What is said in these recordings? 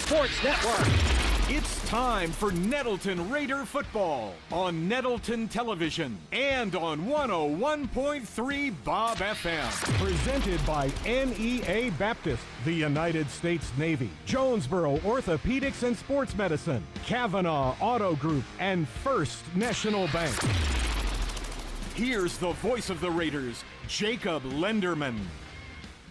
Sports Network. It's time for Nettleton Raider football on Nettleton Television and on 101.3 Bob FM. Presented by NEA Baptist, the United States Navy, Jonesboro Orthopedics and Sports Medicine, Kavanaugh Auto Group, and First National Bank. Here's the voice of the Raiders, Jacob Lenderman.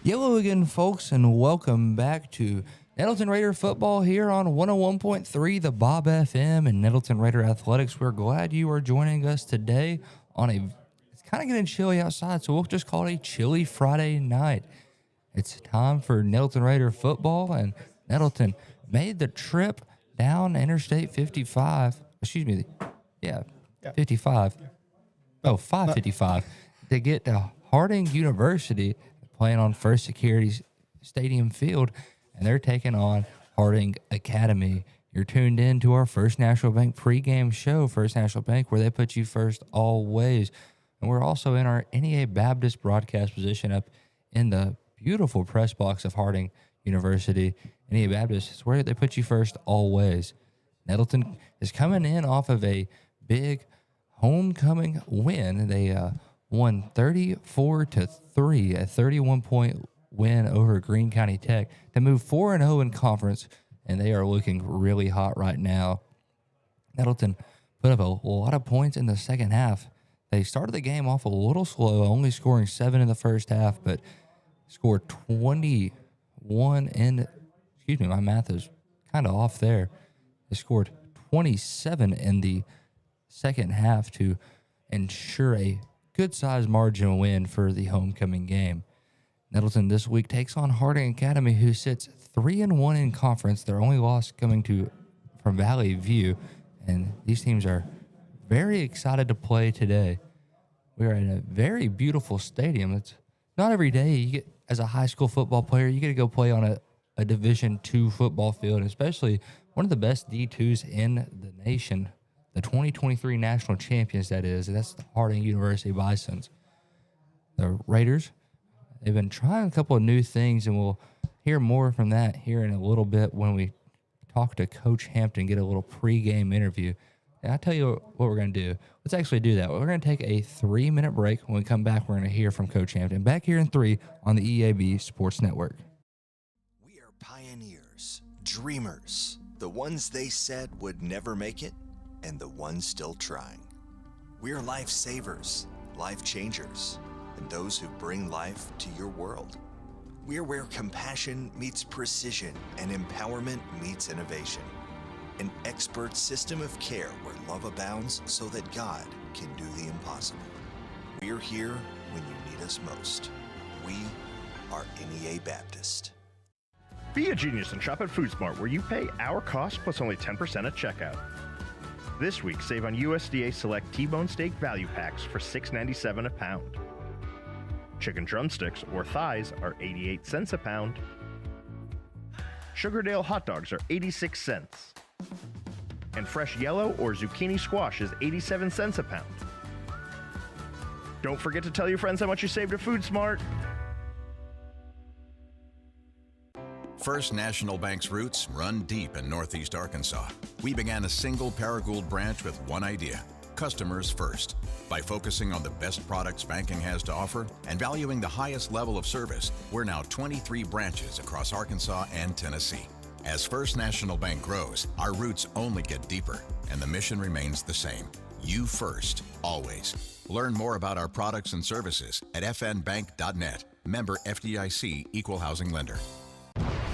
Hello again, folks, and welcome back to Nettleton Raider football here on 101.3 The Bob FM and Nettleton Raider Athletics. We're glad you are joining us today on it's kind of getting chilly outside, so we'll just call it a chilly Friday night. It's time for Nettleton Raider football, and Nettleton made the trip down Interstate 55. 55. Oh, 555 to get to Harding University, playing on First Security's Stadium Field, and they're taking on Harding Academy. You're tuned in to our First National Bank pregame show, First National Bank, where they put you first always. And we're also in our NEA Baptist broadcast position up in the beautiful press box of Harding University. NEA Baptist is where they put you first always. Nettleton is coming in off of a big homecoming win. They won 34-3, a 31-point win over Greene County Tech to move 4-0 in conference, and they are looking really hot right now. Nettleton put up a lot of points in the second half. They started the game off a little slow, only scoring 7 in the first half, but scored 21 in, my math is kind of off there. They scored 27 in the second half to ensure a good-sized margin win for the homecoming game. Nettleton this week takes on Harding Academy, who sits 3-1 in conference. Their only loss coming from Valley View, and these teams are very excited to play today. We are in a very beautiful stadium. It's not every day you get, as a high school football player, you get to go play on a Division II football field, especially one of the best D2s in the nation, the 2023 national champions, that is. That's the Harding University Bisons. The Raiders, they've been trying a couple of new things, and we'll hear more from that here in a little bit when we talk to Coach Hampton, get a little pregame interview. And I'll tell you what we're going to do. Let's actually do that. We're going to take a 3-minute break. When we come back, we're going to hear from Coach Hampton. Back here in 3 on the EAB Sports Network. We are pioneers, dreamers, the ones they said would never make it, and the ones still trying. We're lifesavers, life changers, and those who bring life to your world. We're where compassion meets precision and empowerment meets innovation. An expert system of care where love abounds so that God can do the impossible. We're here when you need us most. We are NEA Baptist. Be a genius and shop at FoodSmart, where you pay our cost plus only 10% at checkout. This week, save on USDA Select T-Bone Steak Value Packs for $6.97 a pound. Chicken drumsticks or thighs are 88 cents a pound. Sugardale hot dogs are 86 cents. And fresh yellow or zucchini squash is 87 cents a pound. Don't forget to tell your friends how much you saved at FoodSmart. First National Bank's roots run deep in Northeast Arkansas. We began a single Paragould branch with one idea: customers first. By focusing on the best products banking has to offer and valuing the highest level of service, we're now 23 branches across Arkansas and Tennessee. As First National Bank grows, our roots only get deeper, and the mission remains the same: you first, always. Learn more about our products and services at fnbank.net. Member FDIC, Equal Housing Lender.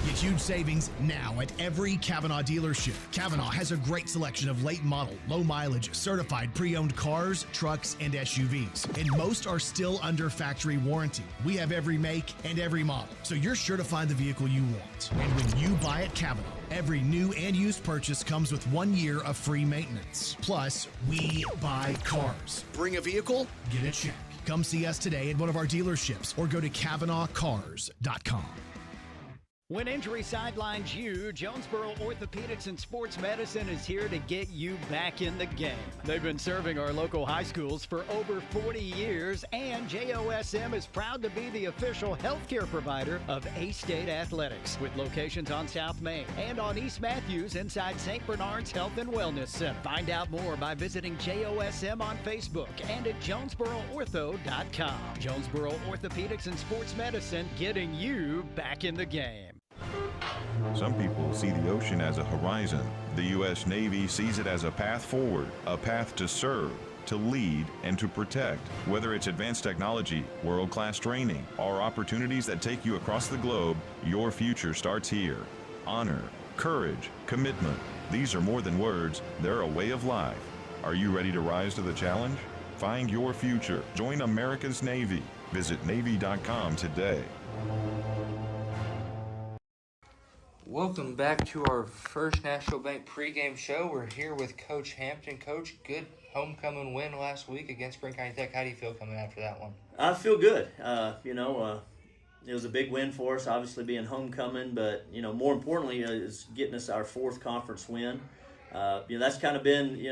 Get huge savings now at every Kavanaugh dealership. Kavanaugh has a great selection of late model, low mileage, certified pre-owned cars, trucks, and SUVs. And most are still under factory warranty. We have every make and every model, so you're sure to find the vehicle you want. And when you buy at Kavanaugh, every new and used purchase comes with 1 year of free maintenance. Plus, we buy cars. Bring a vehicle, get a check. Come see us today at one of our dealerships or go to KavanaughCars.com. When injury sidelines you, Jonesboro Orthopedics and Sports Medicine is here to get you back in the game. They've been serving our local high schools for over 40 years, and JOSM is proud to be the official healthcare provider of A-State Athletics, with locations on South Main and on East Matthews inside St. Bernard's Health and Wellness Center. Find out more by visiting JOSM on Facebook and at JonesboroOrtho.com. Jonesboro Orthopedics and Sports Medicine, getting you back in the game. Some people see the ocean as a horizon. The U.S. Navy sees it as a path forward, a path to serve, to lead, and to protect. Whether it's advanced technology, world-class training, or opportunities that take you across the globe, your future starts here. Honor, courage, commitment. These are more than words, they're a way of life. Are you ready to rise to the challenge? Find your future. Join America's Navy. Visit Navy.com today. Welcome back to our First National Bank pregame show. We're here with Coach Hampton. Coach, good homecoming win last week against Greene County Tech. How do you feel coming after that one? I feel good. It was a big win for us, obviously being homecoming, but, more importantly is getting us our fourth conference win. That's kind of been,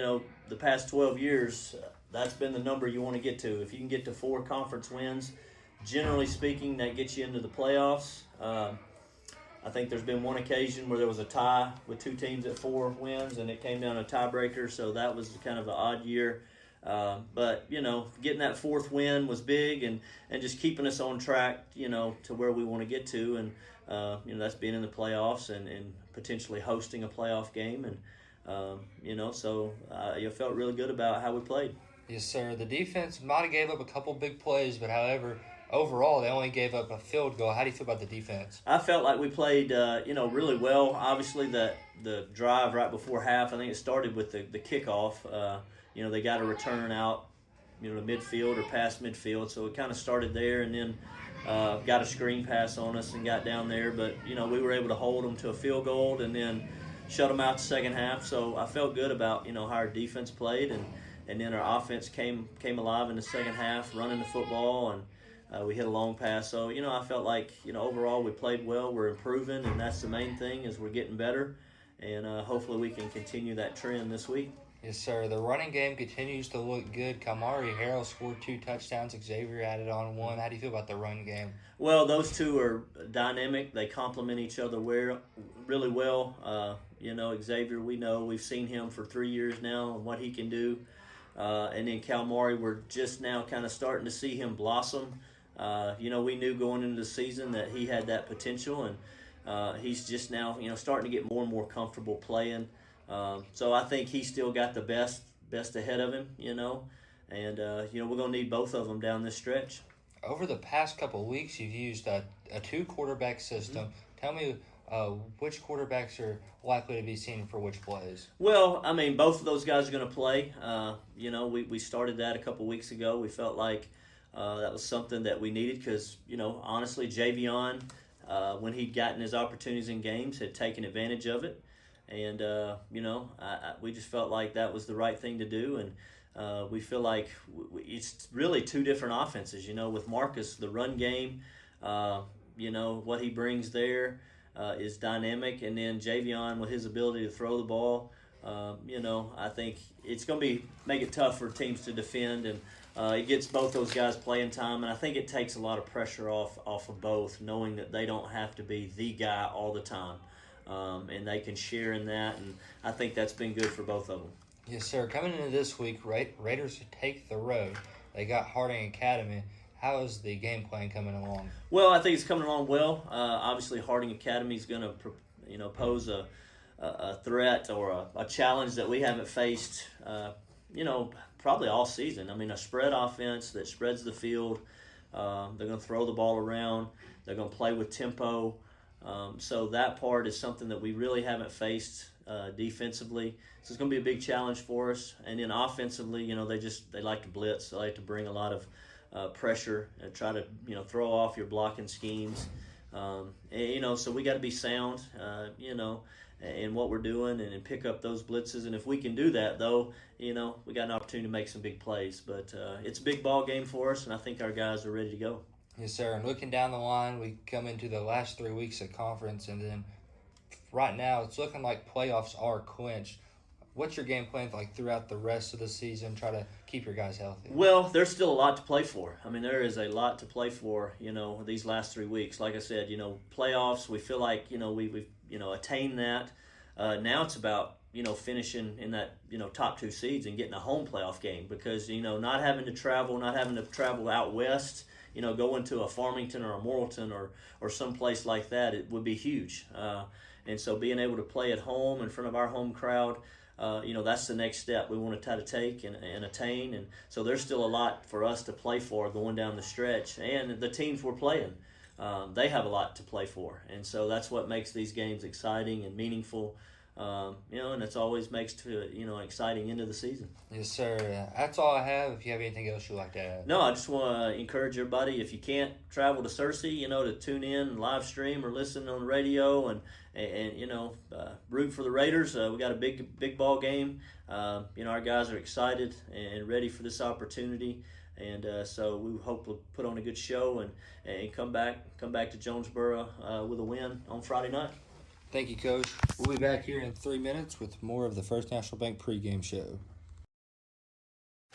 the past 12 years, that's been the number you want to get to. If you can get to 4 conference wins, generally speaking, that gets you into the playoffs. I think there's been one occasion where there was a tie with 2 teams at 4 wins, and it came down to a tiebreaker, so that was kind of an odd year. But getting that 4th win was big, and just keeping us on track, to where we want to get to, and that's being in the playoffs and potentially hosting a playoff game, and so I felt really good about how we played. Yes, sir. The defense might have gave up a couple big plays, but however, overall, they only gave up a field goal. How do you feel about the defense? I felt like we played, really well. Obviously, the drive right before half, I think it started with the kickoff. They got a return out, to midfield or past midfield, so it kind of started there, and then got a screen pass on us and got down there. But, we were able to hold them to a field goal and then shut them out the second half. So I felt good about, how our defense played, and then our offense came alive in the second half, running the football, and we hit a long pass. So, I felt like, overall we played well. We're improving, and that's the main thing, is we're getting better. And hopefully we can continue that trend this week. Yes, sir. The running game continues to look good. Kamari Harrell scored 2 touchdowns. Xavier added on 1. How do you feel about the run game? Well, those two are dynamic. They complement each other really well. Xavier, we've seen him for 3 years now and what he can do. And then Kalmari, we're just now kind of starting to see him blossom. We knew going into the season that he had that potential, and he's just now, starting to get more and more comfortable playing. So I think he's still got the best ahead of him, and we're going to need both of them down this stretch. Over the past couple of weeks, you've used a 2-quarterback system. Mm-hmm. Tell me which quarterbacks are likely to be seen for which plays. Well, both of those guys are going to play. We started that a couple weeks ago. We felt like that was something that we needed because, honestly, Javion, when he'd gotten his opportunities in games, had taken advantage of it. And, we just felt like that was the right thing to do. And we feel like it's really 2 different offenses. With Marcus, the run game, what he brings there is dynamic. And then Javion, with his ability to throw the ball, I think it's going to make it tough for teams to defend. And it gets both those guys playing time. And I think it takes a lot of pressure off of both, knowing that they don't have to be the guy all the time. And they can share in that, and I think that's been good for both of them. Yes, sir. Coming into this week, Raiders take the road. They got Harding Academy. How is the game plan coming along? Well, I think it's coming along well. Obviously, Harding Academy is going to, pose a threat or a challenge that we haven't faced, probably all season. A spread offense that spreads the field. They're going to throw the ball around. They're going to play with tempo. So that part is something that we really haven't faced defensively. So it's going to be a big challenge for us. And then offensively, they like to blitz. They like to bring a lot of pressure and try to, throw off your blocking schemes. So we got to be sound, in what we're doing and pick up those blitzes. And if we can do that, though, we got an opportunity to make some big plays. But it's a big ball game for us, and I think our guys are ready to go. Yes, sir. And looking down the line, we come into the last 3 weeks of conference, and then right now it's looking like playoffs are clinched. What's your game plan like throughout the rest of the season? Try to keep your guys healthy. Well, there's still a lot to play for. I mean, there is a lot to play for, these last 3 weeks. Like I said, playoffs, we feel like, we've attained that. Now it's about, finishing in that, top 2 seeds and getting a home playoff game because, not having to travel out west, going to a Farmington or a Morrilton or someplace like that, it would be huge. And so being able to play at home in front of our home crowd, that's the next step we want to try to take and attain. And so there's still a lot for us to play for going down the stretch. And the teams we're playing, they have a lot to play for. And so that's what makes these games exciting and meaningful. And it's always makes to an exciting end of the season. Yes, sir. That's all I have. If you have anything else you'd like to add. No, I just want to encourage everybody, if you can't travel to Searcy, to tune in and live stream or listen on the radio and root for the Raiders. We got a big ball game. Our guys are excited and ready for this opportunity. And so we hope to put on a good show and come back to Jonesboro with a win on Friday night. Thank you, Coach. We'll be back here in 3 minutes with more of the First National Bank pregame show.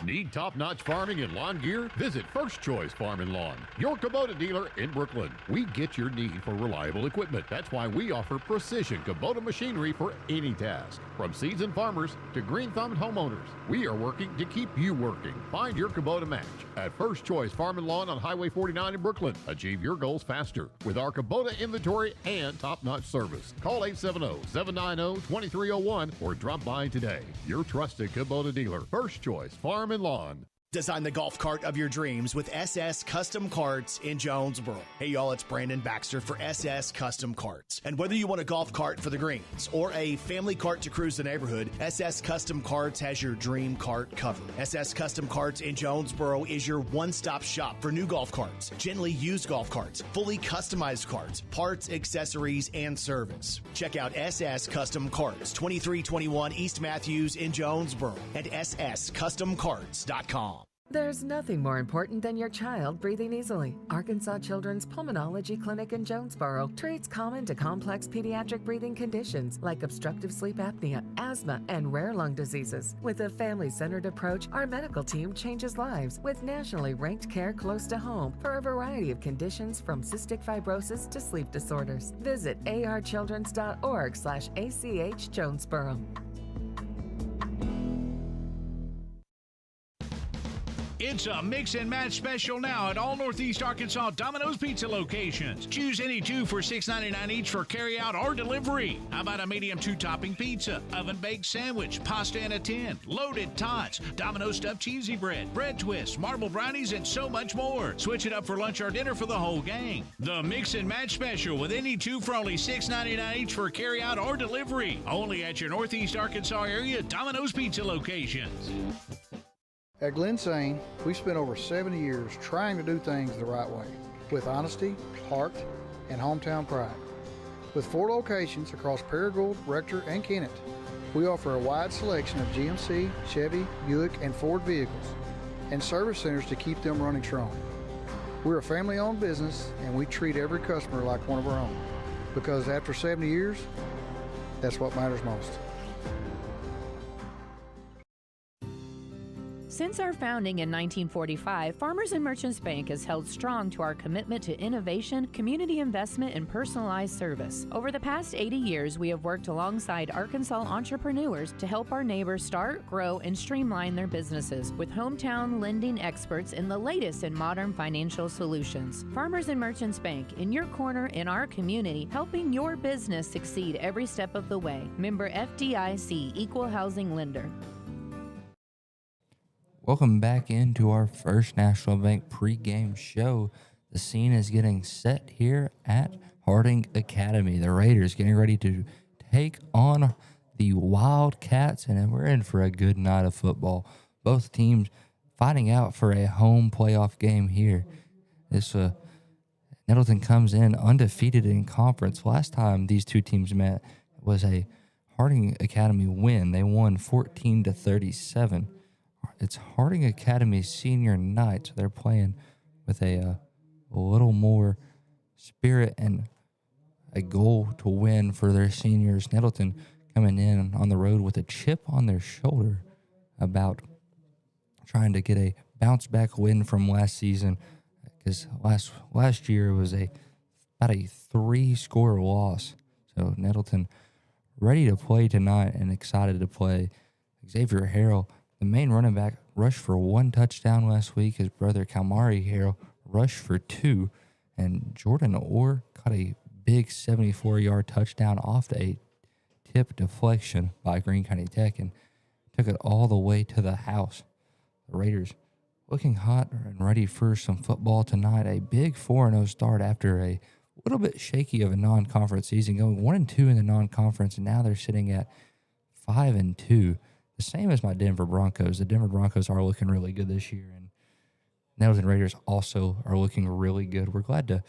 Need top-notch farming and lawn gear? Visit First Choice Farm and Lawn, your Kubota dealer in Brooklyn. We get your need for reliable equipment. That's why we offer precision Kubota machinery for any task. From seasoned farmers to green-thumbed homeowners, we are working to keep you working. Find your Kubota match at First Choice Farm and Lawn on Highway 49 in Brooklyn. Achieve your goals faster with our Kubota inventory and top-notch service. Call 870-790-2301 or drop by today. Your trusted Kubota dealer, First Choice Farm and Lawn. Design the golf cart of your dreams with SS Custom Carts in Jonesboro. Hey y'all, it's Brandon Baxter for SS Custom Carts. And whether you want a golf cart for the greens or a family cart to cruise the neighborhood, SS Custom Carts has your dream cart covered. SS Custom Carts in Jonesboro is your one-stop shop for new golf carts, gently used golf carts, fully customized carts, parts, accessories, and service. Check out SS Custom Carts, 2321 East Matthews in Jonesboro at sscustomcarts.com. There's nothing more important than your child breathing easily. Arkansas Children's Pulmonology Clinic in Jonesboro treats common to complex pediatric breathing conditions like obstructive sleep apnea, asthma, and rare lung diseases. With a family-centered approach, our medical team changes lives with nationally ranked care close to home for a variety of conditions from cystic fibrosis to sleep disorders. Visit archildrens.org/ACH Jonesboro. It's a mix and match special now at all Northeast Arkansas Domino's Pizza locations. Choose any two for $6.99 each for carry-out or delivery. How about a medium 2-topping pizza, oven-baked sandwich, pasta in a tin, loaded tots, Domino's stuffed cheesy bread, bread twists, marble brownies, and so much more. Switch it up for lunch or dinner for the whole gang. The mix and match special with any two for only $6.99 each for carry-out or delivery. Only at your Northeast Arkansas area Domino's Pizza locations. At Glensane, we spent over 70 years trying to do things the right way, with honesty, heart, and hometown pride. With 4 locations across Paragould, Rector, and Kennett, we offer a wide selection of GMC, Chevy, Buick, and Ford vehicles, and service centers to keep them running strong. We're a family-owned business, and we treat every customer like one of our own, because after 70 years, that's what matters most. Since our founding in 1945, Farmers and Merchants Bank has held strong to our commitment to innovation, community investment, and personalized service. Over the past 80 years, we have worked alongside Arkansas entrepreneurs to help our neighbors start, grow, and streamline their businesses with hometown lending experts in the latest in modern financial solutions. Farmers and Merchants Bank, in your corner in our community, helping your business succeed every step of the way. Member FDIC, Equal Housing Lender. Welcome back into our First National Bank pregame show. The scene is getting set here at Harding Academy. The Raiders getting ready to take on the Wildcats, and we're in for a good night of football. Both teams fighting out for a home playoff game here. This Nettleton comes in undefeated in conference. Last time these two teams met was a Harding Academy win. They won 14-37. It's Harding Academy senior night, so they're playing with a a little more spirit and a goal to win for their seniors. Nettleton coming in on the road with a chip on their shoulder about trying to get a bounce back win from last season, because last year was about a 3-score loss. So Nettleton ready to play tonight and excited to play. Xavier Harrell, the main running back, rushed for 1 touchdown last week. His brother Kalmari Harrell rushed for 2, and Jordan Orr caught a big 74-yard touchdown off a tip deflection by Greene County Tech and took it all the way to the house. The Raiders looking hot and ready for some football tonight. A big 4-0 start after a little bit shaky of a non-conference season, going 1-2 in the non-conference, and now they're sitting at 5-2. The same as my Denver Broncos. The Denver Broncos are looking really good this year, and Nettleton Raiders also are looking really good. We're glad to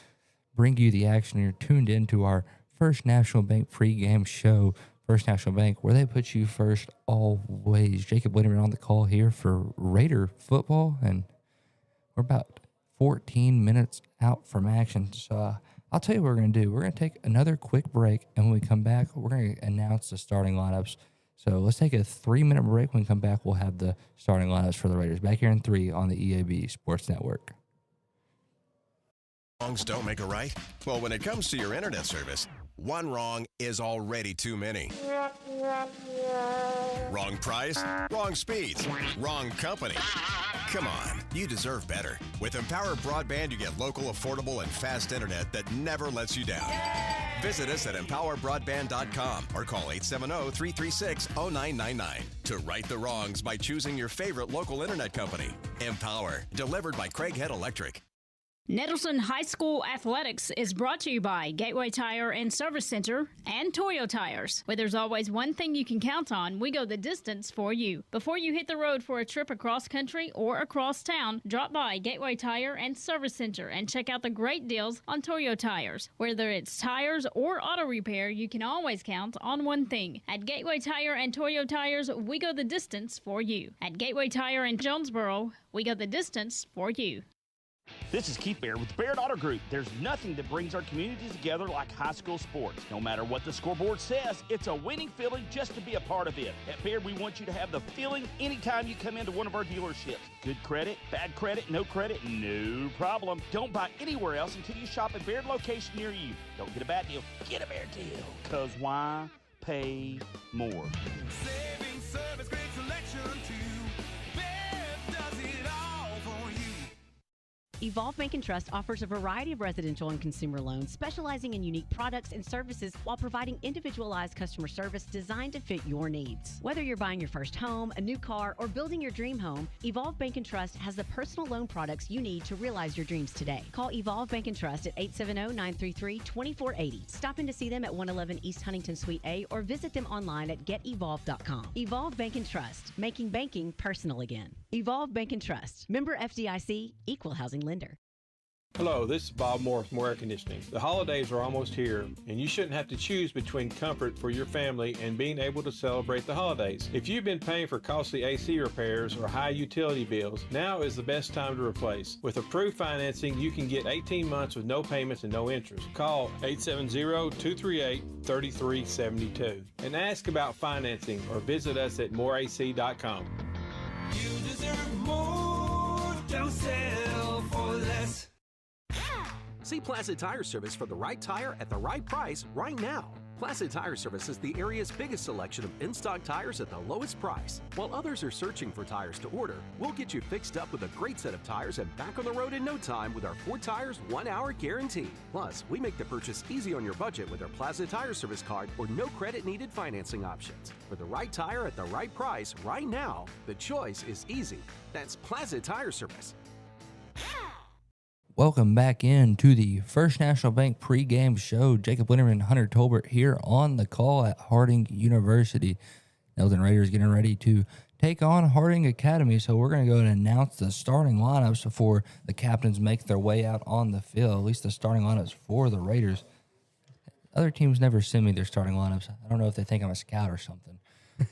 bring you the action. You're tuned into our First National Bank pregame show. First National Bank, where they put you first always. Jacob Linderman on the call here for Raider football, and we're about 14 minutes out from action. So I'll tell you what we're going to do. We're going to take another quick break, and when we come back, we're going to announce the starting lineups. So let's take a 3-minute break. When we come back, we'll have the starting lineups for the Raiders. Back here in 3 on the EAB Sports Network. Wrongs don't make a right? Well, when it comes to your internet service, one wrong is already too many. Wrong price, wrong speeds, wrong company. Come on, you deserve better. With Empower Broadband, you get local, affordable, and fast internet that never lets you down. Visit us at empowerbroadband.com or call 870-336-0999 to right the wrongs by choosing your favorite local internet company. Empower, delivered by Craig Head Electric. Nettleton High School Athletics is brought to you by Gateway Tire and Service Center and Toyo Tires. Where there's always one thing you can count on, we go the distance for you. Before you hit the road for a trip across country or across town, drop by Gateway Tire and Service Center and check out the great deals on Toyo Tires. Whether it's tires or auto repair, you can always count on one thing. At Gateway Tire and Toyo Tires, we go the distance for you. At Gateway Tire in Jonesboro, we go the distance for you. This is Keith Baird with the Baird Auto Group. There's nothing that brings our communities together like high school sports. No matter what the scoreboard says, it's a winning feeling just to be a part of it. At Baird, we want you to have the feeling anytime you come into one of our dealerships. Good credit, bad credit, no no problem. Don't buy anywhere else until you shop at Baird location near you. Don't get a bad deal, get a Baird deal. Because why pay more? Saving service, great selection too. Baird does it all for you. Evolve Bank and Trust offers a variety of residential and consumer loans, specializing in unique products and services while providing individualized customer service designed to fit your needs. Whether you're buying your first home, a new car, or building your dream home, Evolve Bank and Trust has the personal loan products you need to realize your dreams today. Call Evolve Bank and Trust at 870-933-2480. Stop in to see them at 111 East Huntington Suite A or visit them online at getevolve.com. Evolve Bank and Trust, making banking personal again. Evolve Bank and Trust, member FDIC, equal housing lender. Hello, this is Bob Moore from Air Conditioning. The holidays are almost here, and you shouldn't have to choose between comfort for your family and being able to celebrate the holidays. If you've been paying for costly AC repairs or high utility bills, now is the best time to replace. With approved financing, you can get 18 months with no payments and no interest. Call 870-238-3372 and ask about financing or visit us at moreac.com. You deserve more, don't settle for less. See Placid Tire Service for the right tire at the right price right now. Placid Tire Service is the area's biggest selection of in-stock tires at the lowest price. While others are searching for tires to order, we'll get you fixed up with a great set of tires and back on the road in no time with our 4 tires, 1 hour guarantee. Plus, we make the purchase easy on your budget with our Placid Tire Service card or no credit needed financing options. For the right tire at the right price right now, the choice is easy. That's Placid Tire Service. Welcome back into the First National Bank pregame show. Jacob Linderman and Hunter Tolbert here on the call at Harding University. Nettleton Raiders getting ready to take on Harding Academy, so we're going to go and announce the starting lineups before the captains make their way out on the field, at least the starting lineups for the Raiders. Other teams never send me their starting lineups. I don't know if they think I'm a scout or something.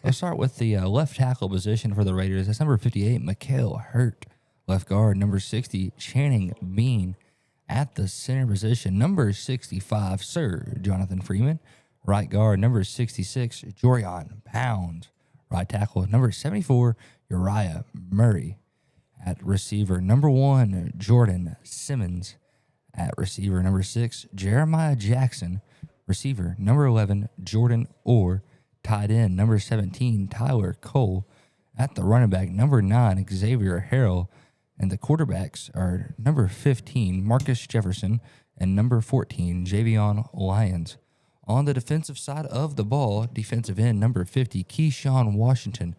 Let's start with the left tackle position for the Raiders. That's number 58, Mikhail Hurt. Left guard, number 60, Channing Bean. At the center position, number 65, Sir Jonathan Freeman. Right guard, number 66, Jorion Pounds. Right tackle, number 74, Uriah Murray. At receiver, number 1, Jordan Simmons. At receiver, number 6, Jeremiah Jackson. Receiver, number 11, Jordan Orr. Tight end, number 17, Tyler Cole. At the running back, number 9, Xavier Harrell. And the quarterbacks are number 15, Marcus Jefferson, and number 14, Javion Lyons. On the defensive side of the ball, defensive end, number 50, Keyshawn Washington.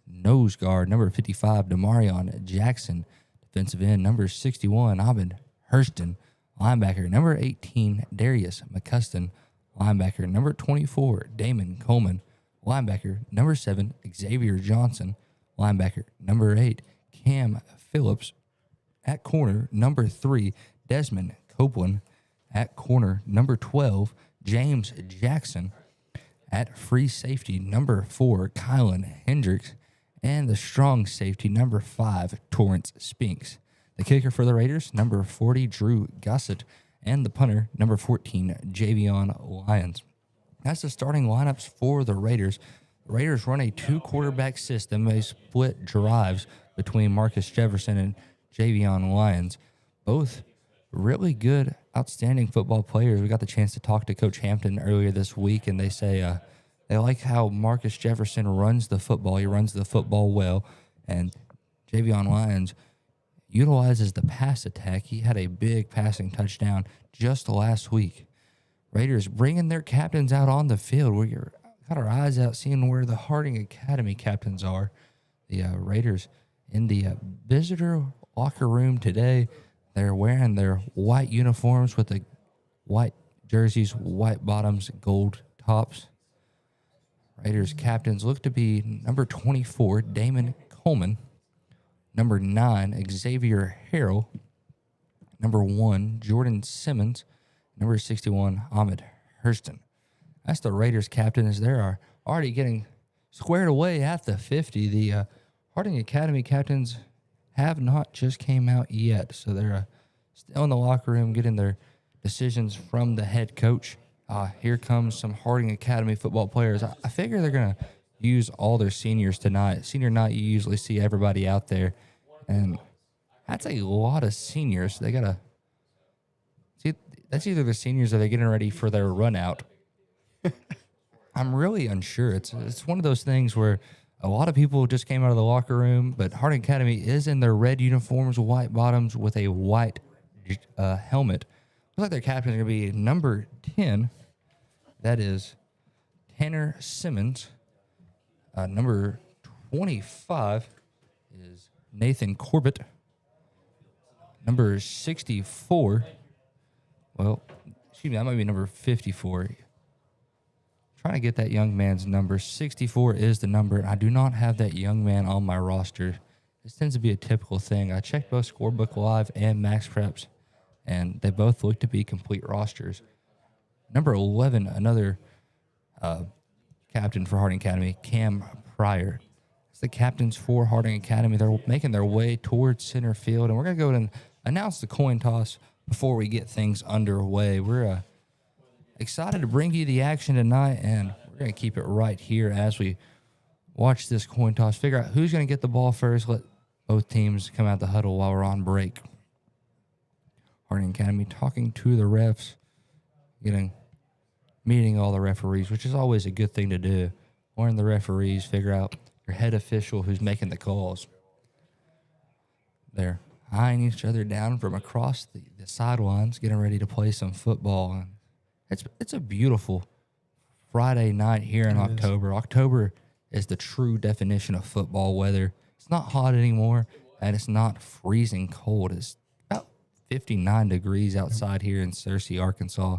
Nose guard, number 55, Demarion Jackson. Defensive end, number 61, Abed Hurston. Linebacker, number 18, Darius McCuston. Linebacker, number 24, Damon Coleman. Linebacker, number 7, Xavier Johnson. Linebacker, number 8, Cam Phillips. At corner, number 3, Desmond Copeland. At corner, number 12, James Jackson. At free safety, number 4, Kylan Hendricks. And the strong safety, number 5, Torrance Spinks. The kicker for the Raiders, number 40, Drew Gossett. And the punter, number 14, Javion Lyons. That's the starting lineups for the Raiders. The Raiders run a 2-quarterback system. They split drives between Marcus Jefferson and Javion Lyons. Both really good, outstanding football players. We got the chance to talk to Coach Hampton earlier this week, and they say they like how Marcus Jefferson runs the football. He runs the football well, and Javion Lyons utilizes the pass attack. He had a big passing touchdown just last week. Raiders bringing their captains out on the field. We got our eyes out seeing where the Harding Academy captains are. The Raiders in the visitor locker room today. They're wearing their white uniforms with the white jerseys, white bottoms, gold tops. Raiders captains look to be number 24, Damon Coleman. Number 9, Xavier Harrell. Number 1, Jordan Simmons. Number 61, Ahmed Hurston. That's the Raiders captain as they are already getting squared away at the 50. The Harding Academy captains have not just came out yet, so they're still in the locker room getting their decisions from the head coach. Here comes some Harding Academy football players. I figure they're going to use all their seniors tonight. Senior night, you usually see everybody out there, and that's a lot of seniors. They got to see. That's either the seniors or they're getting ready for their run out. I'm really unsure. It's one of those things where a lot of people just came out of the locker room, but Harding Academy is in their red uniforms, white bottoms, with a white helmet. Looks like their captain is going to be number 10. That is Tanner Simmons. Number 25 is Nathan Corbett. Number 64. Well, excuse me, that might be number 54. Trying to get that young man's number. 64 is the number. I do not have that young man on my roster. This tends to be a typical thing. I checked both Scorebook Live and Max Preps, and they both look to be complete rosters. Number 11, another captain for Harding Academy, Cam Pryor. It's the captains for Harding Academy. They're making their way towards center field, and we're going to go and announce the coin toss before we get things underway. We're excited to bring you the action tonight, and we're going to keep it right here as we watch this coin toss, figure out who's going to get the ball first, let both teams come out the huddle while we're on break. Harding Academy talking to the refs, meeting all the referees, which is always a good thing to do. Learn the referees, figure out your head official who's making the calls. They're eyeing each other down from across the sidelines, getting ready to play some football. It's a beautiful Friday night here in October. October is the true definition of football weather. It's not hot anymore, and it's not freezing cold. It's about 59 degrees outside here in Searcy, Arkansas.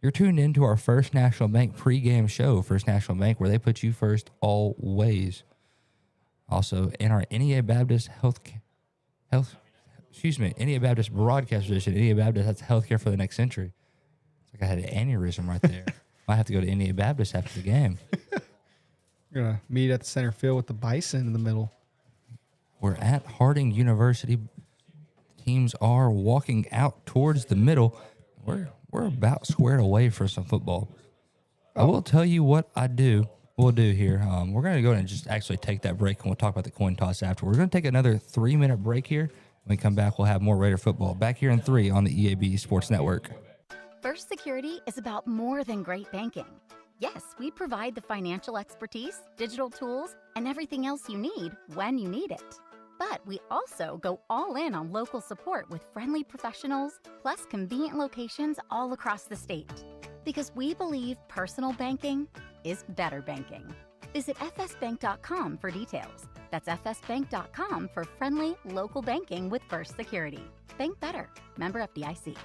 You're tuned into our First National Bank pregame show, First National Bank, where they put you first always. Also, in our NEA Baptist NEA Baptist broadcast position, NEA Baptist, that's healthcare for the next century. It's like I had an aneurysm right there. Might have to go to NEA Baptist after the game. We're going to meet at the center field with the Bison in the middle. We're at Harding University. The teams are walking out towards the middle. We're about squared away for some football. I will tell you what we'll do here. We're going to go ahead and just actually take that break, and we'll talk about the coin toss after. We're going to take another 3-minute break here. When we come back, we'll have more Raider football. Back here in 3 on the EAB Sports Network. First Security is about more than great banking. Yes, we provide the financial expertise, digital tools, and everything else you need when you need it. But we also go all in on local support with friendly professionals, plus convenient locations all across the state. Because we believe personal banking is better banking. Visit fsbank.com for details. That's fsbank.com for friendly local banking with First Security. Bank better. Member FDIC.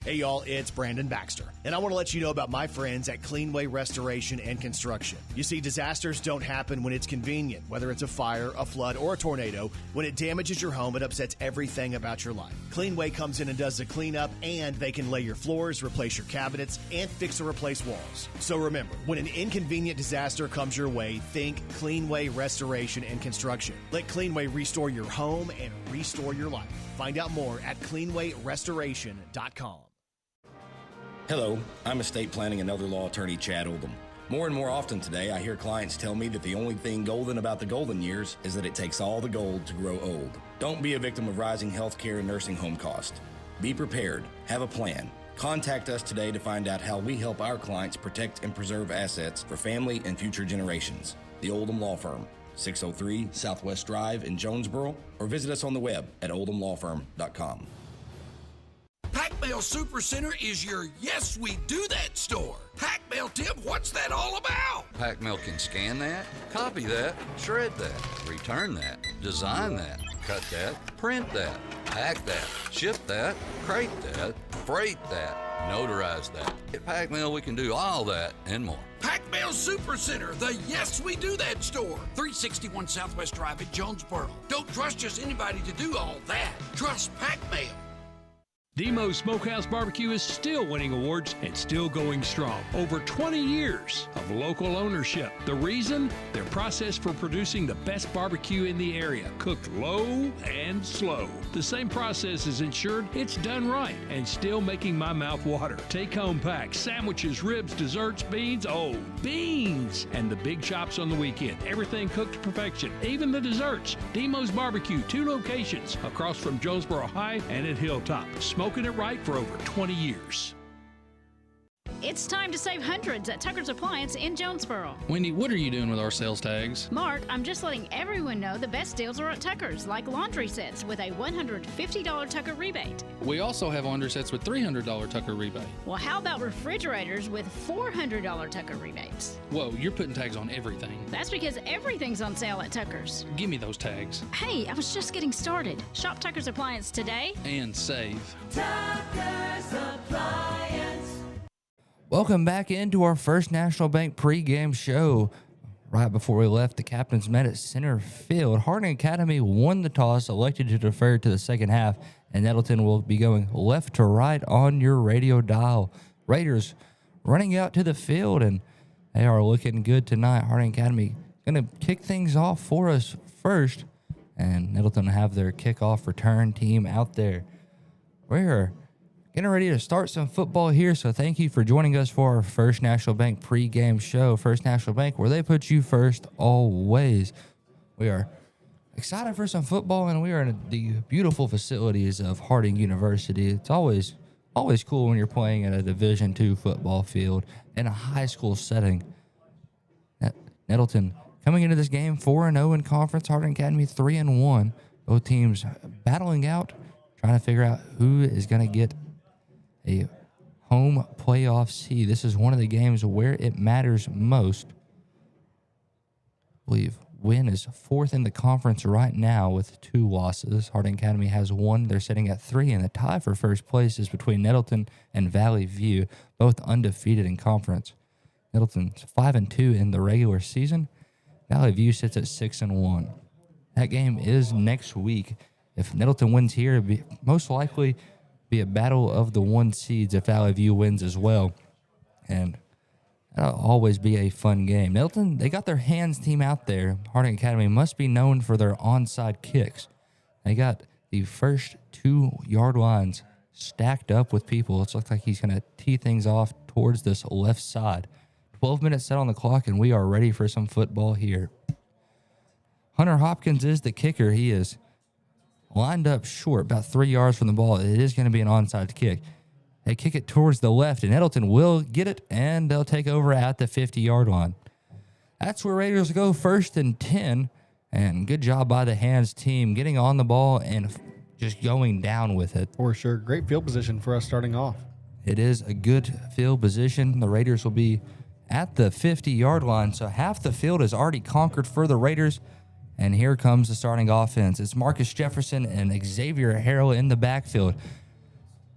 Hey y'all, it's Brandon Baxter, and I want to let you know about my friends at Cleanway Restoration and Construction. You see, disasters don't happen when it's convenient, whether it's a fire, a flood, or a tornado. When it damages your home, it upsets everything about your life. Cleanway comes in and does the cleanup, and they can lay your floors, replace your cabinets, and fix or replace walls. So remember, when an inconvenient disaster comes your way, think Cleanway Restoration and Construction. Let Cleanway restore your home and restore your life. Find out more at cleanwayrestoration.com. Hello, I'm estate planning and other law attorney Chad Oldham. More and more often today, I hear clients tell me that the only thing golden about the golden years is that it takes all the gold to grow old. Don't be a victim of rising healthcare and nursing home costs. Be prepared. Have a plan. Contact us today to find out how we help our clients protect and preserve assets for family and future generations. The Oldham Law Firm, 603 Southwest Drive in Jonesboro, or visit us on the web at oldhamlawfirm.com. Pac-Mail Supercenter is your Yes We Do That store. Pac-Mail, Tim, what's that all about? Pac-Mail can scan that, copy that, shred that, return that, design that, cut that, print that, pack that, ship that, crate that, freight that, notarize that. At Pac-Mail, we can do all that and more. Pac-Mail Supercenter, the Yes We Do That store. 361 Southwest Drive in Jonesboro. Don't trust just anybody to do all that. Trust Pac-Mail. Demo's Smokehouse Barbecue is still winning awards and still going strong. Over 20 years of local ownership. The reason? Their process for producing the best barbecue in the area, cooked low and slow. The same process is ensured it's done right and still making my mouth water. Take-home packs, sandwiches, ribs, desserts, beans, beans! And the big chops on the weekend. Everything cooked to perfection, even the desserts. Demo's Barbecue, 2 locations across from Jonesboro High and at Hilltop. Smoking it right for over 20 years. It's time to save hundreds at Tucker's Appliance in Jonesboro. Wendy, what are you doing with our sales tags? Mark, I'm just letting everyone know the best deals are at Tucker's, like laundry sets with a $150 Tucker rebate. We also have laundry sets with $300 Tucker rebate. Well, how about refrigerators with $400 Tucker rebates? Whoa, you're putting tags on everything. That's because everything's on sale at Tucker's. Give me those tags. Hey, I was just getting started. Shop Tucker's Appliance today. And save. Tucker's Appliance. Welcome back into our First National Bank pregame show. Right before we left, the captains met at center field. Harding Academy won the toss, elected to defer to the second half, and Nettleton will be going left to right on your radio dial. Raiders running out to the field, and they are looking good tonight. Harding Academy going to kick things off for us first, and Nettleton have their kickoff return team out there. We're getting ready to start some football here, so thank you for joining us for our First National Bank pregame show. First National Bank, where they put you first always. We are excited for some football, and we are in the beautiful facilities of Harding University. It's always cool when you're playing at a Division II football field in a high school setting. Nettleton coming into this game 4-0 in conference. Harding Academy 3-1. Both teams battling out, trying to figure out who is going to get a home playoff seed. This is one of the games where it matters most. I believe Wynn is 4th in the conference right now with 2 losses. Harding Academy has 1. They're sitting at 3, and the tie for first place is between Nettleton and Valley View, both undefeated in conference. Nettleton's 5-2 in the regular season. Valley View sits at 6-1. That game is next week. If Nettleton wins here, it'll be most likely be a battle of the 1 seeds if Valley View wins as well. And that'll always be a fun game. Nettleton, they got their hands team out there. Harding Academy must be known for their onside kicks. They got the first 2-yard lines stacked up with people. It looks like he's going to tee things off towards this left side. 12 minutes set on the clock, and we are ready for some football here. Hunter Hopkins is the kicker. He is lined up short, about 3 yards from the ball. It is going to be an onside kick. They kick it towards the left, and Nettleton will get it, and they'll take over at the 50-yard line. That's where Raiders go 1st and 10, and good job by the Hands team getting on the ball and just going down with it. For sure. Great field position for us starting off. It is a good field position. The Raiders will be at the 50-yard line, so half the field is already conquered for the Raiders, and here comes the starting offense. It's Marcus Jefferson and Xavier Harrell in the backfield.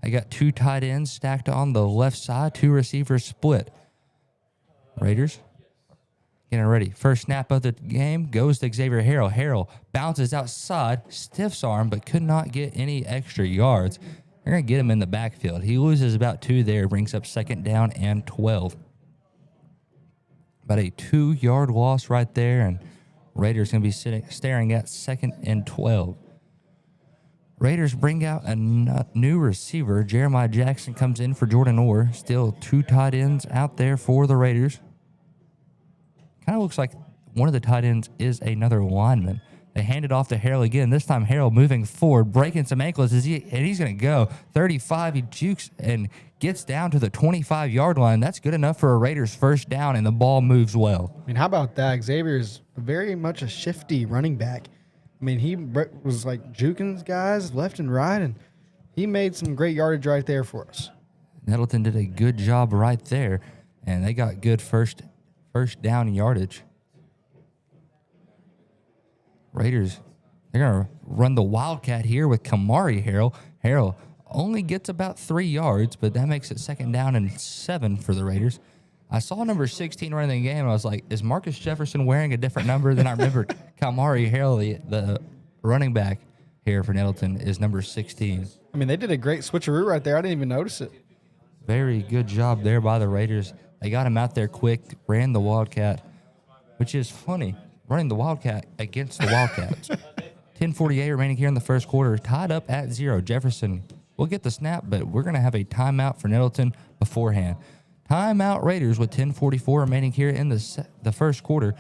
They got 2 tight ends stacked on the left side, 2 receivers split. Raiders getting ready. First snap of the game goes to Xavier Harrell. Harrell bounces outside, stiffs arm, but could not get any extra yards. They're going to get him in the backfield. He loses about 2 there, brings up 2nd down and 12. About a 2-yard loss right there, and Raiders going to be staring at 2nd and 12. Raiders bring out a new receiver. Jeremiah Jackson comes in for Jordan Orr. Still 2 tight ends out there for the Raiders. Kind of looks like one of the tight ends is another lineman. They hand it off to Harrell again. This time Harrell moving forward, breaking some ankles, and he's going to go 35. He jukes and gets down to the 25-yard line. That's good enough for a Raiders first down, and the ball moves well. I mean, how about that? Xavier is very much a shifty running back. I mean, he was like juking guys left and right, and he made some great yardage right there for us. Nettleton did a good job right there, and they got good first down yardage. Raiders, they're going to run the Wildcat here with Kamari Harrell. Harrell only gets about 3 yards, but that makes it 2nd down and 7 for the Raiders. I saw number 16 running the game, and I was like, is Marcus Jefferson wearing a different number than I remember? Kamari Harrell, the running back here for Nettleton, is number 16. I mean, they did a great switcheroo right there. I didn't even notice it. Very good job there by the Raiders. They got him out there quick, ran the Wildcat, which is funny, running the Wildcat against the Wildcats. 10:48 remaining here in the first quarter, tied up at 0. Jefferson will get the snap, but we're going to have a timeout for Nettleton beforehand. Timeout Raiders with 10:44 remaining here in the first quarter.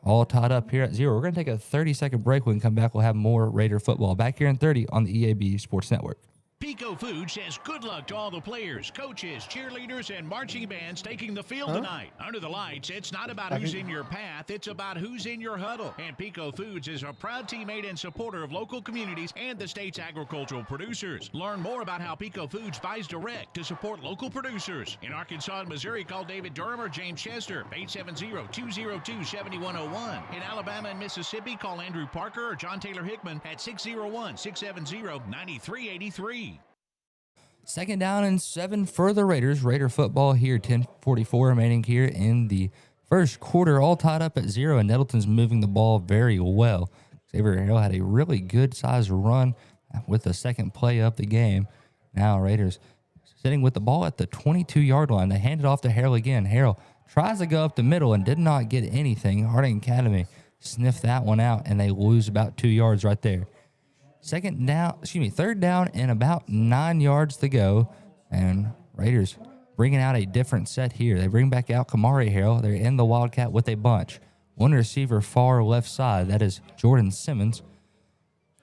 All tied up here at 0. We're going to take a 30-second break. When we come back, we'll have more Raider football. Back here in 30 on the EAB Sports Network. Pico Foods says good luck to all the players, coaches, cheerleaders, and marching bands taking the field tonight. Under the lights, it's not about who's in your path, it's about who's in your huddle. And Pico Foods is a proud teammate and supporter of local communities and the state's agricultural producers. Learn more about how Pico Foods buys direct to support local producers. In Arkansas and Missouri, call David Durham or James Chester, 870-202-7101. In Alabama and Mississippi, call Andrew Parker or John Taylor Hickman at 601-670-9383. 2nd down and 7 for the Raiders. Raider football here, 10:44 remaining here in the first quarter, all tied up at 0, and Nettleton's moving the ball very well. Xavier Harrell had a really good-sized run with the second play of the game. Now Raiders sitting with the ball at the 22-yard line. They hand it off to Harrell again. Harrell tries to go up the middle and did not get anything. Harding Academy sniffed that one out, and they lose about 2 yards right there. 3rd down and about 9 yards to go, and Raiders bringing out a different set here. They bring back out Kamari Harrell. They're in the Wildcat with a bunch. One receiver far left side. That is Jordan Simmons.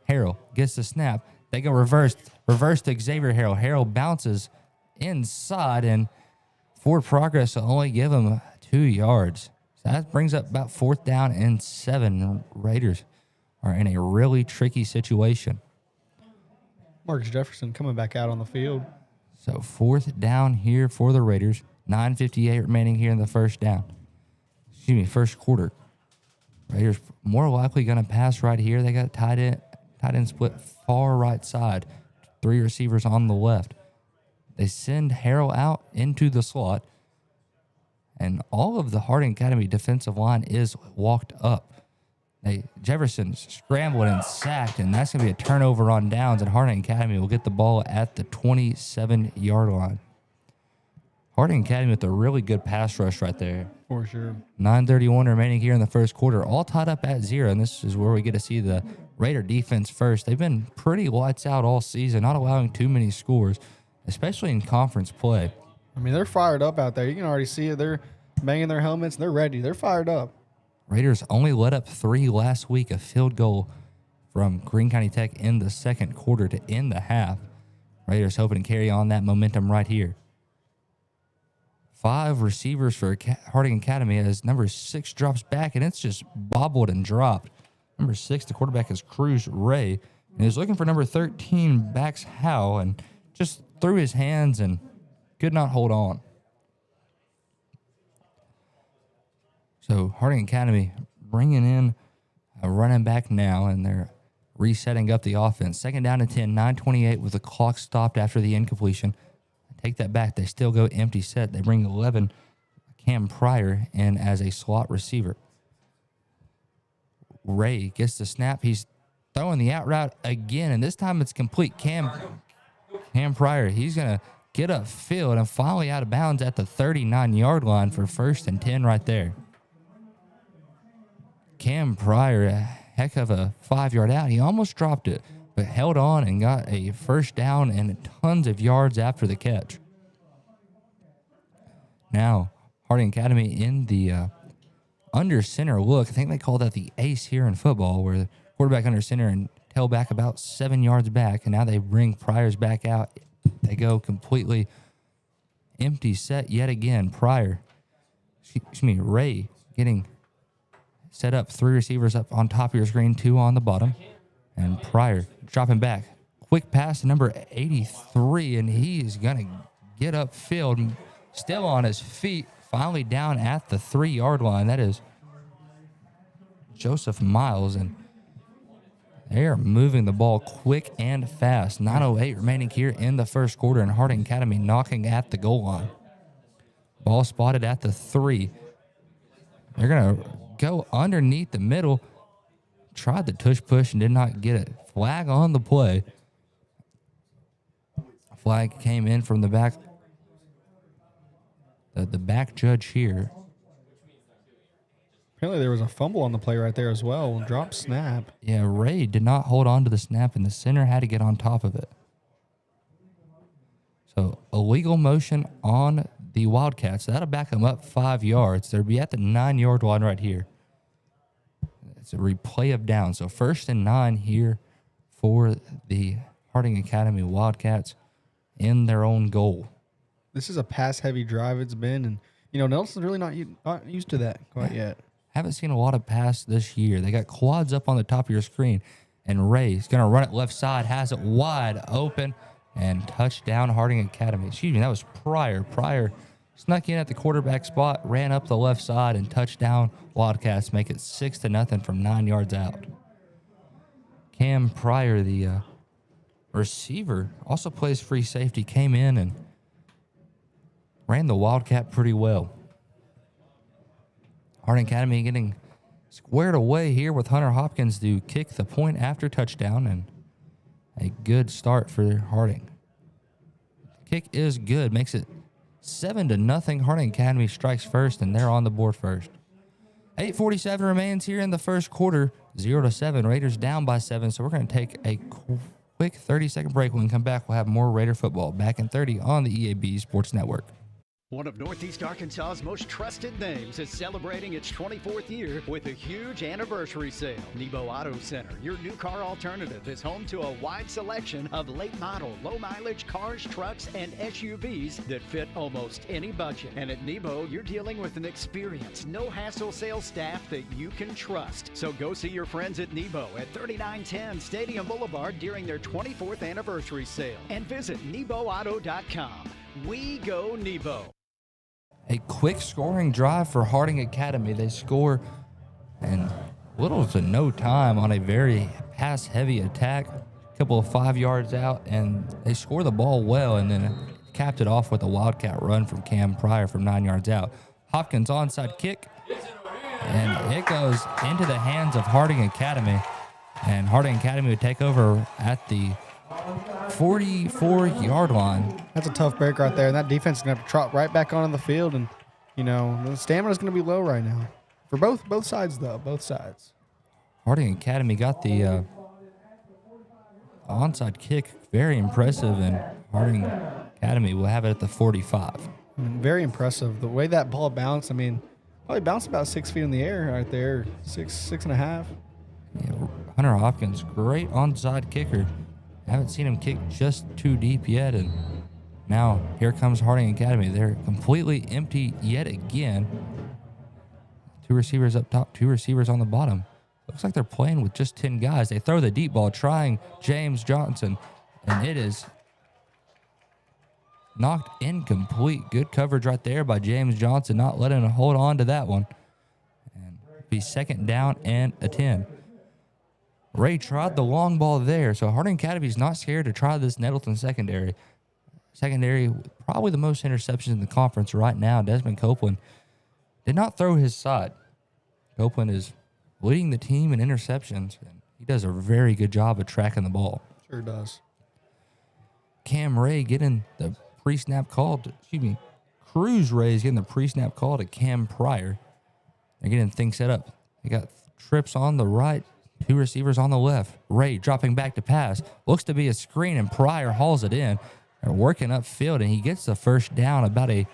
Harrell gets the snap. They go reverse to Xavier Harrell. Harrell bounces inside, and forward progress will only give him 2 yards. So that brings up about 4th down and 7. Raiders are in a really tricky situation. Marcus Jefferson coming back out on the field. So 4th down here for the Raiders. 9:58 remaining here in the first quarter. Raiders more likely going to pass right here. They got tight end split far right side. 3 receivers on the left. They send Harrell out into the slot, and all of the Harding Academy defensive line is walked up. Jefferson's scrambled and sacked, and that's going to be a turnover on downs, and Harding Academy will get the ball at the 27-yard line. Harding Academy with a really good pass rush right there. For sure. 9:31 remaining here in the first quarter, all tied up at 0, and this is where we get to see the Raider defense first. They've been pretty lights out all season, not allowing too many scores, especially in conference play. I mean, they're fired up out there. You can already see it. They're banging their helmets. They're ready. They're fired up. Raiders only let up 3 last week, a field goal from Greene County Tech in the second quarter to end the half. Raiders hoping to carry on that momentum right here. 5 receivers for Harding Academy as number 6 drops back, and it's just bobbled and dropped. Number 6, the quarterback, is Cruz Ray, and he's looking for number 13, Bax Howe, and just threw his hands and could not hold on. So Harding Academy bringing in a running back now, and they're resetting up the offense. 2nd down and 10, 9:28 with the clock stopped after the incompletion. Take that back. They still go empty set. They bring 11, Cam Pryor, in as a slot receiver. Ray gets the snap. He's throwing the out route again, and this time it's complete. Cam Pryor, he's going to get upfield and finally out of bounds at the 39-yard line for 1st and 10 right there. Cam Pryor, a heck of a 5-yard out. He almost dropped it, but held on and got a 1st down and tons of yards after the catch. Now, Harding Academy in the under center look. I think they call that the ace here in football, where the quarterback under center and tailback about 7 yards back, and now they bring Pryor's back out. They go completely empty set yet again. Ray getting set up, 3 receivers up on top of your screen, 2 on the bottom, and Pryor dropping back. Quick pass to number 83, and he's going to get upfield, still on his feet, finally down at the 3-yard line. That is Joseph Miles, and they are moving the ball quick and fast. 9:08 remaining here in the first quarter, and Harding Academy knocking at the goal line. Ball spotted at the 3. They're going to go underneath the middle. Tried the tush push and did not get it. Flag on the play. Flag came in from the back. The back judge here. Apparently there was a fumble on the play right there as well. Drop snap. Yeah, Ray did not hold on to the snap, and the center had to get on top of it. So illegal motion on the Wildcats. That'll back them up 5 yards. They'll be at the 9-yard line right here. It's a replay of down. So 1st and 9 here for the Harding Academy Wildcats in their own goal. This is a pass-heavy drive it's been, and, Nelson's really not used to that quite yet. Haven't seen a lot of pass this year. They got quads up on the top of your screen, and Ray's going to run it left side, has it wide open, and touchdown Harding Academy. Excuse me, that was Pryor. Pryor snuck in at the quarterback spot, ran up the left side, and touchdown Wildcats make it 6-0 from 9 yards out. Cam Pryor, the receiver, also plays free safety, came in and ran the Wildcat pretty well. Harding Academy getting squared away here with Hunter Hopkins to kick the point after touchdown, and a good start for Harding. Kick is good, makes it 7-0. Harding Academy strikes first, and they're on the board first. 8:47 remains here in the first quarter, 0-7. Raiders down by 7, so we're going to take a quick 30-second break. When we come back, we'll have more Raider football. Back in 30 on the EAB Sports Network. One of Northeast Arkansas's most trusted names is celebrating its 24th year with a huge anniversary sale. Nebo Auto Center, your new car alternative, is home to a wide selection of late model, low mileage cars, trucks, and SUVs that fit almost any budget. And at Nebo, you're dealing with an experienced, no hassle sales staff that you can trust. So go see your friends at Nebo at 3910 Stadium Boulevard during their 24th anniversary sale. And visit NeboAuto.com. We go Nebo. A quick scoring drive for Harding Academy. They score in little to no time on a very pass-heavy attack. A couple of 5 yards out, and they score the ball well, and then capped it off with a Wildcat run from Cam Pryor from 9 yards out. Hopkins onside kick, and it goes into the hands of Harding Academy, and Harding Academy would take over at the 44-yard line. That's a tough break right there, and that defense is going to have to trot right back onto the field, and, the stamina is going to be low right now. For both sides, though, both sides. Harding Academy got the onside kick, very impressive, and Harding Academy will have it at the 45. Very impressive. The way that ball bounced, I mean, probably bounced about 6 feet in the air right there, six and a half. Yeah, Hunter Hopkins, great onside kicker. Haven't seen him kick just too deep yet, and now here comes Harding Academy. They're completely empty yet again. 2 receivers up top, 2 receivers on the bottom. Looks like they're playing with just 10 guys. They throw the deep ball, trying James Johnson, and it is knocked incomplete. Good coverage right there by James Johnson, not letting him hold on to that one. And be second down and a 10. Ray tried the long ball there, so Harding Academy's not scared to try this Nettleton secondary. Secondary, probably the most interceptions in the conference right now. Desmond Copeland did not throw his side. Copeland is leading the team in interceptions, and he does a very good job of tracking the ball. Sure does. Cam Ray getting the pre-snap call Cruz Ray is getting the pre-snap call to Cam Pryor. They're getting things set up. They got trips on the right, 2 receivers on the left. Ray dropping back to pass. Looks to be a screen, and Pryor hauls it in. They're working upfield, and he gets the first down. About a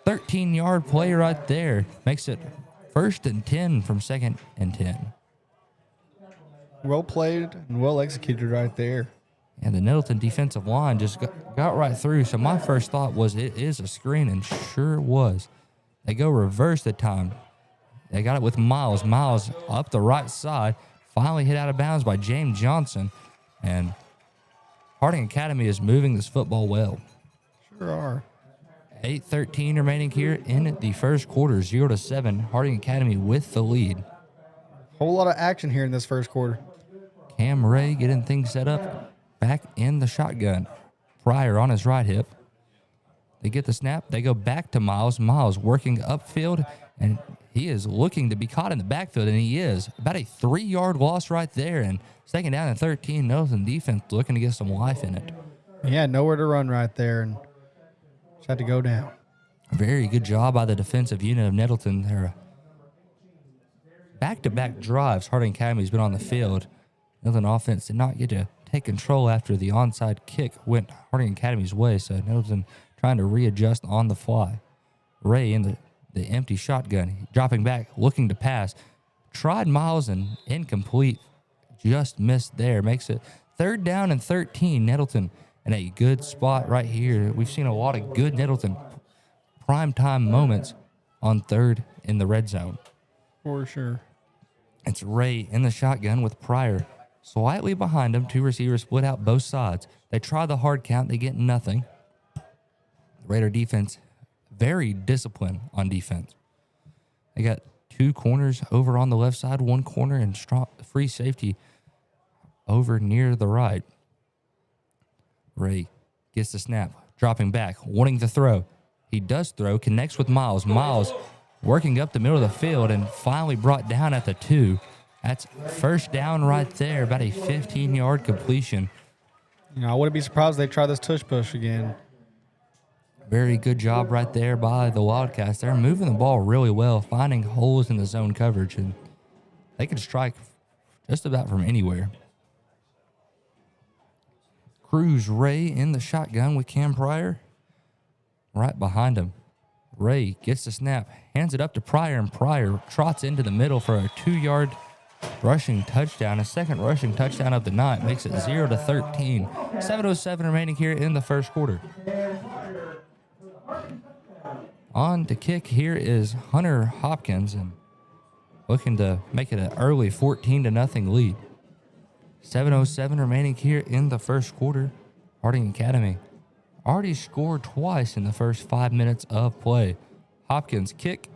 13-yard play right there. Makes it 1st and 10 from 2nd and 10. Well played and well executed right there. And the Nettleton defensive line just got right through. So my first thought was it is a screen, and sure was. They go reverse the time. They got it with Miles. Miles up the right side. Finally hit out of bounds by James Johnson. And Harding Academy is moving this football well. Sure are. 8:13 remaining here in the first quarter, 0-7. Harding Academy with the lead. Whole lot of action here in this first quarter. Cam Ray getting things set up. Back in the shotgun. Pryor on his right hip. They get the snap. They go back to Miles. Miles working upfield, and he is looking to be caught in the backfield, and he is. About a 3-yard loss right there, and 2nd down and 13. Nettleton defense looking to get some life in it. Yeah, nowhere to run right there, and just had to go down. Very good job by the defensive unit of Nettleton. Their back-to-back drives Harding Academy's been on the field. Nettleton offense did not get to take control after the onside kick went Harding Academy's way, so Nettleton trying to readjust on the fly. Ray in the empty shotgun, dropping back, looking to pass. Tried Miles and incomplete. Just missed there. Makes it 3rd down and 13. Nettleton in a good spot right here. We've seen a lot of good Nettleton primetime moments on 3rd in the red zone. For sure. It's Ray in the shotgun with Pryor slightly behind him. 2 receivers split out both sides. They try the hard count. They get nothing. The Raider defense, very disciplined on defense. They got 2 corners over on the left side, 1 corner and free safety over near the right. Ray gets the snap, dropping back, wanting to throw. He does throw, connects with Miles. Miles working up the middle of the field and finally brought down at the 2. That's 1st down right there, about a 15-yard completion. You know, I wouldn't be surprised if they try this tush push again. Very good job right there by the Wildcats. They're moving the ball really well, finding holes in the zone coverage, and they can strike just about from anywhere. Cruz Ray in the shotgun with Cam Pryor right behind him. Ray gets the snap, hands it up to Pryor, and Pryor trots into the middle for a 2-yard rushing touchdown, a 2nd rushing touchdown of the night. Makes it 0-13. 7:07 remaining here in the first quarter. On to kick here is Hunter Hopkins, and looking to make it an early 14-0 lead. 7:07 remaining here in the first quarter. Harding Academy already scored twice in the first 5 minutes of play. Hopkins kick,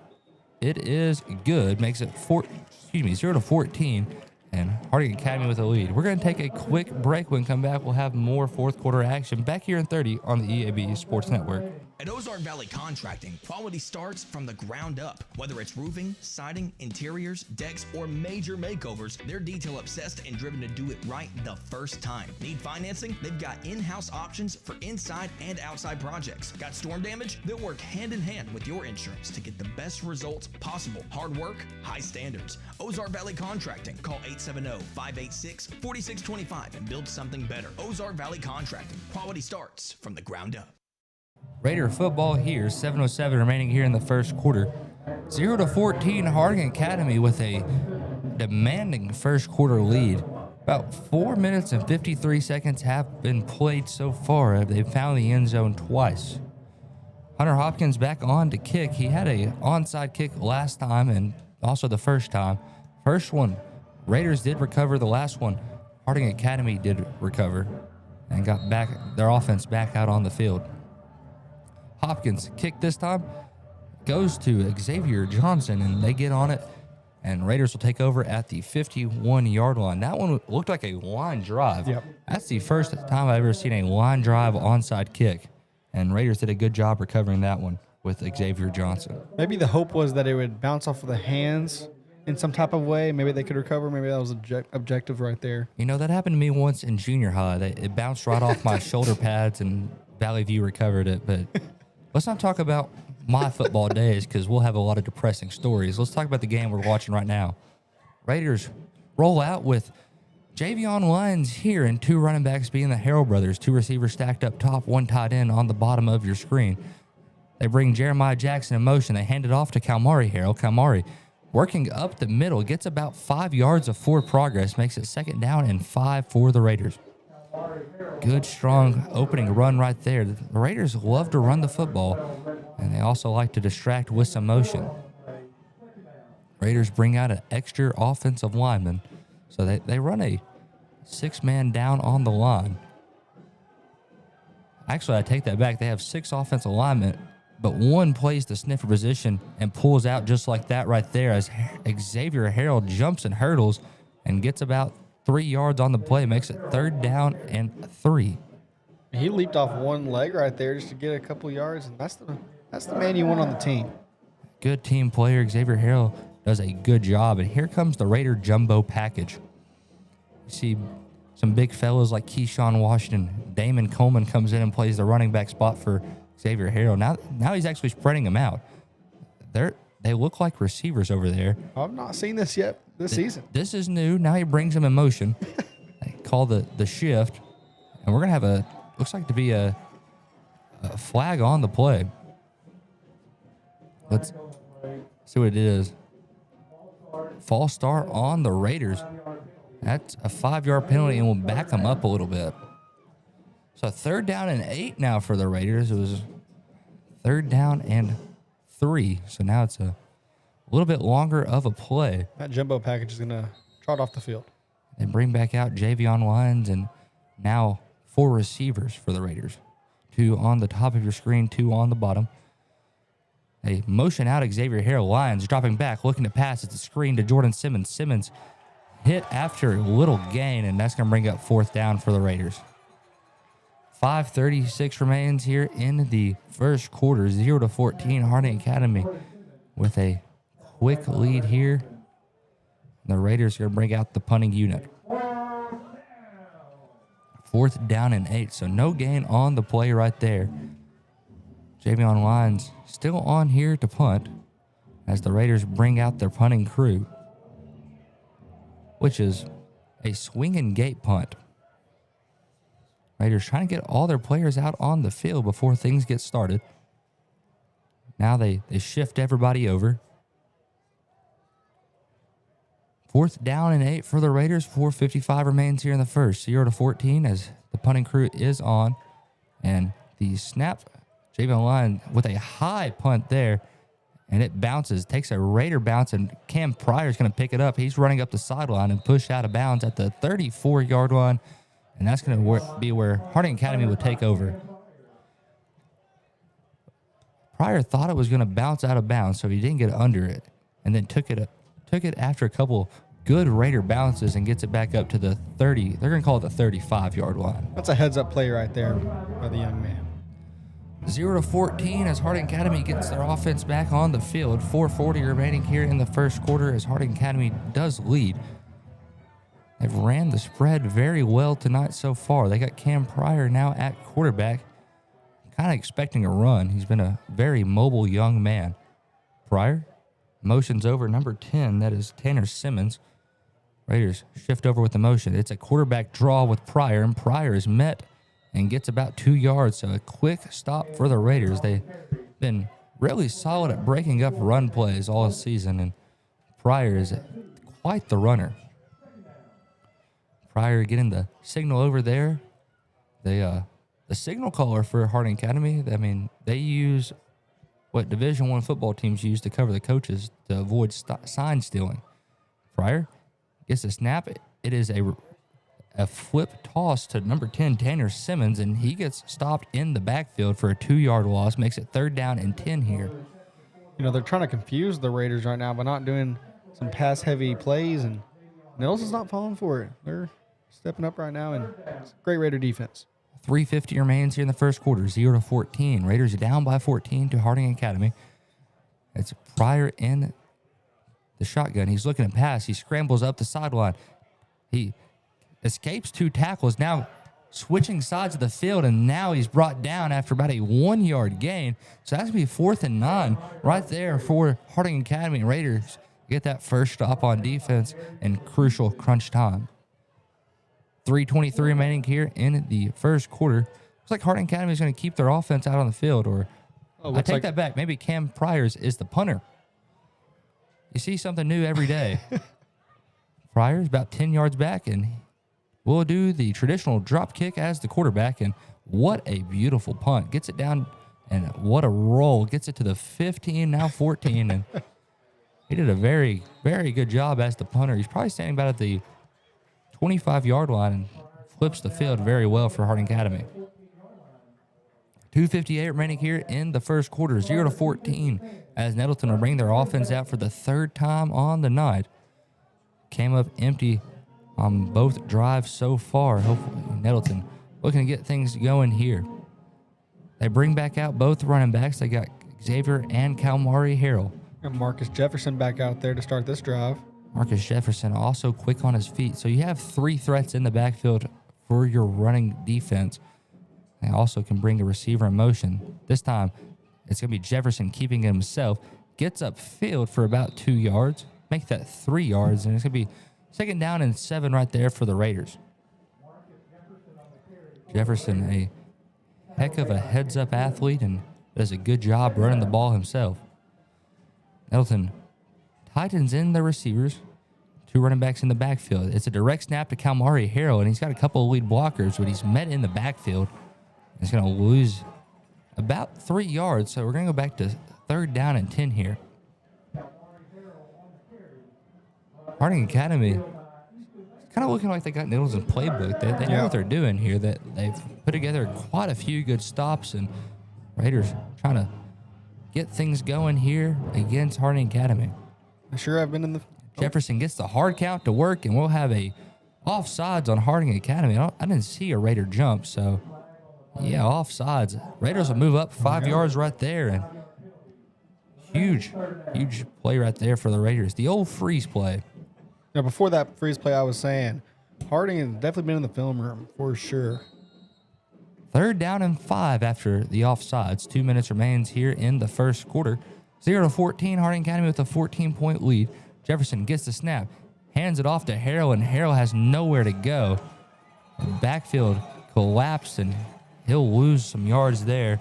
it is good. Makes it 0-14, and Harding Academy with a lead. We're going to take a quick break. When we come back, we'll have more fourth quarter action back here in 30 on the EAB Sports Network. At Ozark Valley Contracting, quality starts from the ground up. Whether it's roofing, siding, interiors, decks, or major makeovers, they're detail obsessed and driven to do it right the first time. Need financing? They've got in-house options for inside and outside projects. Got storm damage? They'll work hand in hand with your insurance to get the best results possible. Hard work, high standards. Ozark Valley Contracting. Call 870-586-4625 and build something better. Ozark Valley Contracting. Quality starts from the ground up. Raider football here, 7:07 remaining here in the first quarter. 0-14 Harding Academy with a demanding first quarter lead. About 4 minutes and 53 seconds have been played so far. They've found the end zone twice. Hunter Hopkins back on to kick. He had a onside kick last time and also the first time. First one, Raiders did recover. The last one, Harding Academy did recover and got back their offense back out on the field. Hopkins kick this time goes to Xavier Johnson, and they get on it, and Raiders will take over at the 51-yard line. That one looked like a line drive. Yep. That's the first time I've ever seen a line drive onside kick, and Raiders did a good job recovering that one with Xavier Johnson. Maybe the hope was that it would bounce off of the hands in some type of way. Maybe they could recover. Maybe that was objective right there. You know, that happened to me once in junior high. It bounced right off my shoulder pads, and Valley View recovered it, but let's not talk about my football days because we'll have a lot of depressing stories. Let's talk about the game we're watching right now. Raiders roll out with Javion Lyons here and two running backs being the Harrell brothers, two receivers stacked up top, one tight end on the bottom of your screen. They bring Jeremiah Jackson in motion. They hand it off to Kalmari Harrell. Kalmari working up the middle, gets about 5 yards of forward progress, makes it 2nd down and 5 for the Raiders. Good, strong opening run right there. The Raiders love to run the football, and they also like to distract with some motion. Raiders bring out an extra offensive lineman, so they run a 6-man down on the line. Actually, I take that back. They have 6 offensive linemen, but one plays the sniffer position and pulls out just like that right there as Xavier Harrell jumps and hurdles and gets about 3 yards on the play, makes it 3rd down and 3. He leaped off one leg right there just to get a couple yards, and that's the man you want on the team. Good team player. Xavier Harrell does a good job, and here comes the Raider jumbo package. You see some big fellows like Keyshawn Washington. Damon Coleman comes in and plays the running back spot for Xavier Harrell. Now he's actually spreading them out. They look like receivers over there. I've not seen this yet this season. This is new. Now he brings them in motion. They call the shift, and we're going to have looks like to be a flag on the play. Let's see what it is. False start on the Raiders. That's a 5-yard penalty, and we'll back them up a little bit. So 3rd down and 8 now for the Raiders. It was 3rd down and 3. So now it's a little bit longer of a play. That jumbo package is going to trot off the field. They bring back out Javion Lyons, and now 4 receivers for the Raiders. 2 on the top of your screen, 2 on the bottom. They motion out Xavier Harrell. Lyons dropping back, looking to pass. It's a screen to Jordan Simmons. Simmons hit after a little gain, and that's going to bring up 4th down for the Raiders. 5:36 remains here in the first quarter. 0-14 Harding Academy with a quick lead here. The Raiders are going to bring out the punting unit. 4th down and 8, so no gain on the play right there. Javion Lyons still on here to punt as the Raiders bring out their punting crew, which is a swing and gate punt. Raiders trying to get all their players out on the field before things get started. Now they shift everybody over. 4th down and 8 for the Raiders. 4:55 remains here in the first. 0-14 as the punting crew is on. And the snap, Javion Lyons with a high punt there. And it bounces, takes a Raider bounce, and Cam Pryor's going to pick it up. He's running up the sideline and push out of bounds at the 34-yard line. And that's going to be where Harding Academy would take over. Pryor thought it was going to bounce out of bounds, so he didn't get under it, and then took it after a couple good Raider bounces and gets it back up to the 30. They're going to call it the 35-yard line. That's a heads-up play right there by the young man. 0-14 as Harding Academy gets their offense back on the field. 4:40 remaining here in the first quarter as Harding Academy does lead. They've ran the spread very well tonight so far. They got Cam Pryor now at quarterback, kind of expecting a run. He's been a very mobile young man. Pryor Motion's over. Number 10, that is Tanner Simmons. Raiders shift over with the motion. It's a quarterback draw with Pryor, and Pryor is met and gets about 2 yards. So a quick stop for the Raiders. They've been really solid at breaking up run plays all season, and Pryor is quite the runner. Pryor getting the signal over there. The signal caller for Harding Academy, I mean, they use what Division I football teams use to cover the coaches to avoid sign stealing. Pryor gets a snap. It is a flip toss to number 10, Tanner Simmons, and he gets stopped in the backfield for a 2-yard loss. Makes it 3rd down and 10 here. You know, they're trying to confuse the Raiders right now by not doing some pass-heavy plays, and Nelson's not falling for it. They're stepping up right now, and it's great Raider defense. 3:50 remains here in the first quarter, 0-14. Raiders are down by 14 to Harding Academy. It's Pryor in the shotgun. He's looking to pass. He scrambles up the sideline. He escapes 2 tackles, now switching sides of the field, and now he's brought down after about a 1-yard gain. So that's going to be 4th and 9 right there for Harding Academy. Raiders get that first stop on defense in crucial crunch time. 3:23 remaining here in the first quarter. Looks like Harding Academy is going to keep their offense out on the field, or I take that back. Maybe Cam Pryor's is the punter. You see something new every day. Pryor's about 10 yards back, and will do the traditional drop kick as the quarterback, and what a beautiful punt. Gets it down, and what a roll. Gets it to the 15, now 14, and he did a very, very good job as the punter. He's probably standing about at the 25-yard line and flips the field very well for Harding Academy. 2:58 remaining here in the first quarter, 0-14, as Nettleton will bring their offense out for the 3rd time on the night. Came up empty on both drives so far. Hopefully Nettleton looking to get things going here. They bring back out both running backs. They got Xavier and Kalmari Harrell. And Marcus Jefferson back out there to start this drive. Marcus Jefferson also quick on his feet. So you have 3 threats in the backfield for your running defense. They also can bring a receiver in motion. This time, it's going to be Jefferson keeping it himself. Gets upfield for about 2 yards. Make that 3 yards, and it's going to be 2nd down and 7 right there for the Raiders. Jefferson, a heck of a heads-up athlete, and does a good job running the ball himself. Nettleton tightens in the receivers. 2 running backs in the backfield. It's a direct snap to Kalmari Harrell, and he's got a couple of lead blockers, but he's met in the backfield. He's going to lose about 3 yards, so we're going to go back to 3rd down and 10 here. Harding Academy kind of looking like they got Nettleton's playbook. They know what they're doing here. That they've put together quite a few good stops, and Raiders trying to get things going here against Harding Academy. I sure have been in the... Jefferson gets the hard count to work, and we'll have a offsides on Harding Academy. I didn't see a Raider jump, so yeah, offsides. Raiders will move up 5 yards right there, and huge play right there for the Raiders. The old freeze play. Now, before that freeze play, I was saying Harding has definitely been in the film room for sure. 3rd down and 5 after the offsides. 2 minutes remains here in the first quarter. 0-14, Harding Academy with a 14-point lead. Jefferson gets the snap, hands it off to Harrell, and Harrell has nowhere to go. The backfield collapsed, and he'll lose some yards there.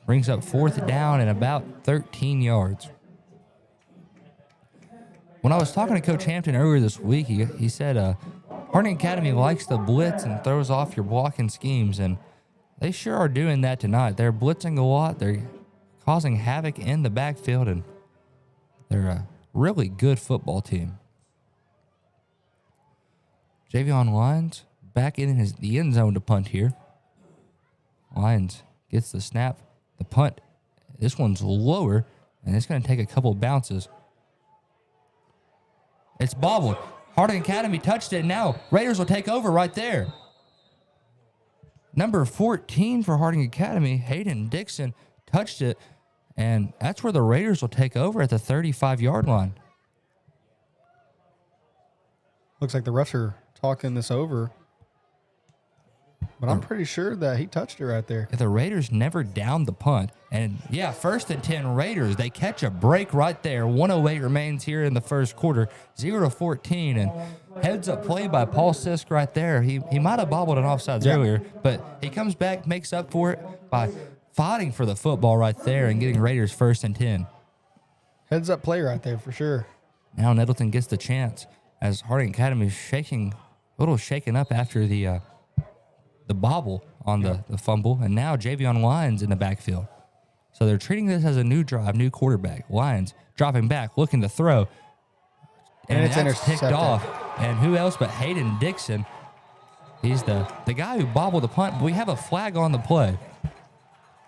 Brings up 4th down and about 13 yards. When I was talking to Coach Hampton earlier this week, he said Harding Academy likes to blitz and throws off your blocking schemes, and they sure are doing that tonight. They're blitzing a lot. They're causing havoc in the backfield, and they're a really good football team. Javion Lyons back in the end zone to punt here. Lyons gets the snap, the punt. This one's lower, and it's going to take a couple bounces. It's bobbled. Harding Academy touched it, and now Raiders will take over right there. Number 14 for Harding Academy, Hayden Dixon, touched it, and that's where the Raiders will take over at the 35-yard line. Looks like the refs are talking this over. But I'm pretty sure that he touched it right there. The Raiders never downed the punt. And, yeah, 1st and 10 Raiders. They catch a break right there. 1:08 remains here in the first quarter, 0-14. And heads-up play by Paul Sisk right there. He might have bobbled an offsides earlier, but he comes back, makes up for it by fighting for the football right there and getting Raiders 1st and 10. Heads-up play right there for sure. Now Nettleton gets the chance as Harding Academy is a little shaken up after the bobble on the fumble, and now Javion Lyons in the backfield. So they're treating this as a new drive, new quarterback. Lyons dropping back, looking to throw, and it's that's picked intercepted. off. And who else but Hayden Dixon? He's the guy who bobbled the punt, but we have a flag on the play.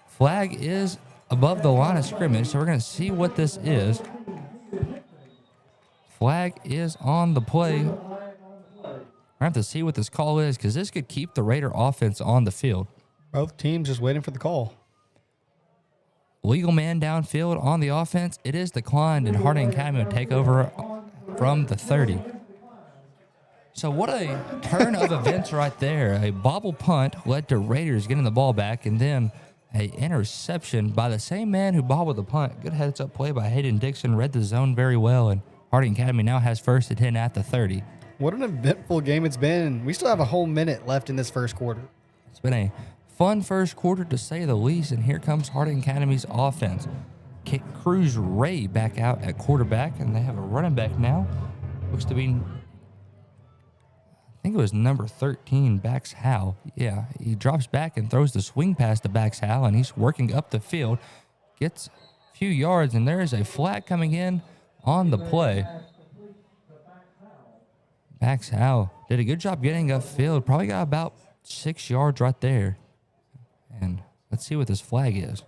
Flag is above the line of scrimmage, so we're going to see what this is. Flag is on the play. We're going to have to see what this call is because this could keep the Raider offense on the field. Both teams just waiting for the call. Legal man downfield on the offense. It is declined, and Harding Academy will take over from the 30. So what a turn of events right there. A bobble punt led to Raiders getting the ball back, and then an interception by the same man who bobbled the punt. Good heads-up play by Hayden Dixon. Read the zone very well, and Harding Academy now has 1st and 10 at the 30. What an eventful game it's been. We still have a whole minute left in this first quarter. It's been a fun first quarter, to say the least, and here comes Harding Academy's offense. Cruz Ray back out at quarterback, and they have a running back now. Looks to be, I think it was number 13, Bax Howe. Yeah, he drops back and throws the swing pass to Bax Howe, and he's working up the field. Gets a few yards, and there is a flag coming in on the play. Bax Howe did a good job getting upfield. Probably got about 6 yards right there. And let's see what this flag is.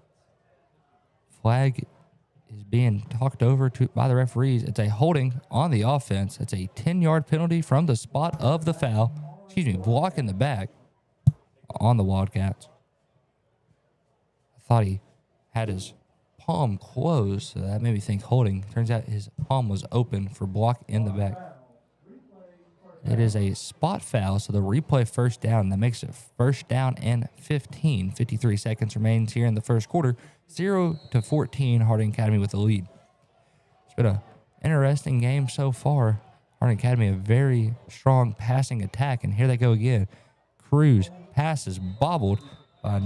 Flag is being talked over by the referees. It's a holding on the offense. It's a 10-yard penalty from the spot of the foul. Block in the back on the Wildcats. I thought he had his palm closed, so that made me think holding. Turns out his palm was open for block in the back. It is a spot foul, so the replay 1st down. That makes it 1st down and 15. 53 seconds remains here in the first quarter. 0-14, Harding Academy with the lead. It's been an interesting game so far. Harding Academy, a very strong passing attack, and here they go again. Cruz passes bobbled by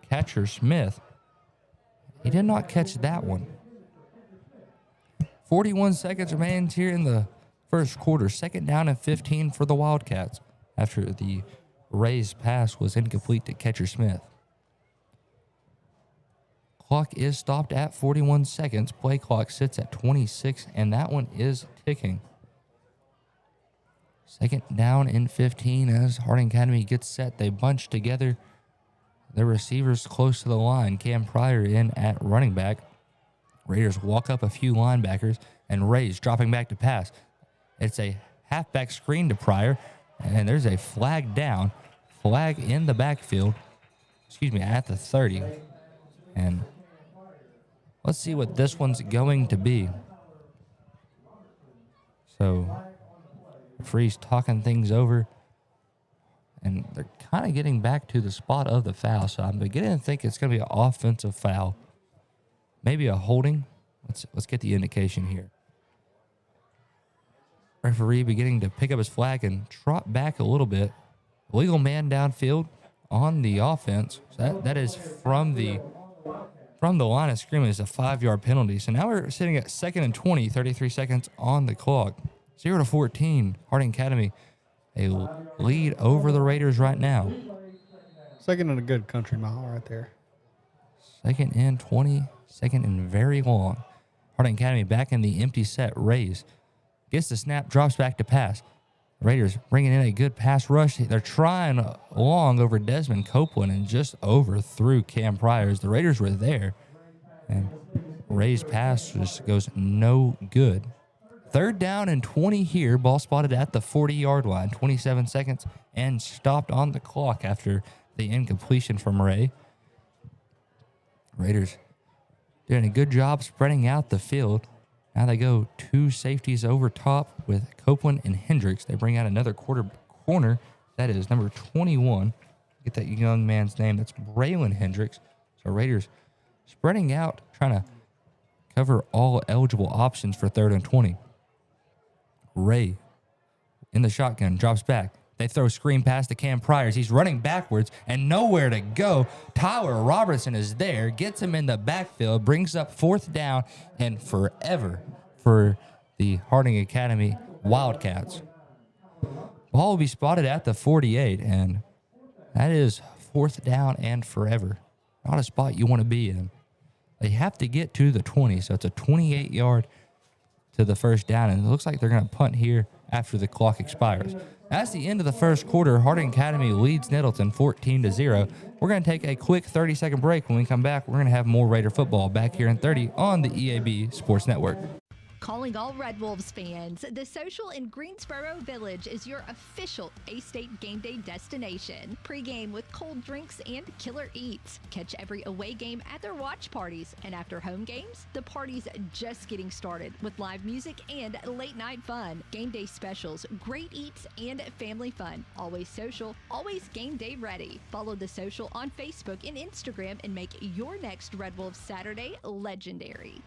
catcher Smith. He did not catch that one. 41 seconds remains here in the first quarter. 2nd down and 15 for the Wildcats after the Rays pass was incomplete to catcher Smith. Clock is stopped at 41 seconds. Play clock sits at 26, and that one is ticking. 2nd down and 15 as Harding Academy gets set. They bunch together. The receivers close to the line. Cam Pryor in at running back. Raiders walk up a few linebackers, and Rays dropping back to pass. It's a halfback screen to Pryor, and there's a flag down. Flag in the backfield. At the 30. And let's see what this one's going to be. So, referee's talking things over, and they're kind of getting back to the spot of the foul. So I'm beginning to think it's going to be an offensive foul. Maybe a holding. Let's get the indication here. Referee beginning to pick up his flag and trot back a little bit. Legal man downfield on the offense. So that is from the line of scrimmage. Is a 5-yard penalty. So now we're sitting at 2nd and 20, 33 seconds on the clock. 0-14. Harding Academy, a lead over the Raiders right now. 2nd and a good country mile right there. 2nd and 20, 2nd and very long. Harding Academy back in the empty set. Rays gets the snap, drops back to pass. Raiders bringing in a good pass rush. They're trying long over Desmond Copeland and just overthrew Cam Pryor. The Raiders were there, and Ray's pass just goes no good. 3rd down and 20 here. Ball spotted at the 40-yard line. 27 seconds and stopped on the clock after the incompletion from Ray. Raiders doing a good job spreading out the field. Now they go 2 safeties over top with Copeland and Hendricks. They bring out another corner. That is number 21, get that young man's name. That's Braylon Hendricks. So Raiders spreading out, trying to cover all eligible options for 3rd and 20. Ray in the shotgun, drops back. They throw screen pass to Cam Priors. He's running backwards and nowhere to go. Tyler Robertson is there, gets him in the backfield, brings up 4th down and forever for the Harding Academy Wildcats. Ball will be spotted at the 48, and that is 4th down and forever. Not a spot you want to be in. They have to get to the 20, so it's a 28-yard to the 1st down, and it looks like they're going to punt here after the clock expires. That's the end of the 1st quarter. Harding Academy leads Nettleton 14-0. We're going to take a quick 30-second break. When we come back, we're going to have more Raider football back here in 30 on the EAB Sports Network. Calling all Red Wolves fans, the Social in Greensboro Village is your official A-State game day destination. Pre-game with cold drinks and killer eats. Catch every away game at their watch parties. And after home games, the party's just getting started with live music and late night fun. Game day specials, great eats, and family fun. Always social, always game day ready. Follow the Social on Facebook and Instagram and make your next Red Wolves Saturday legendary.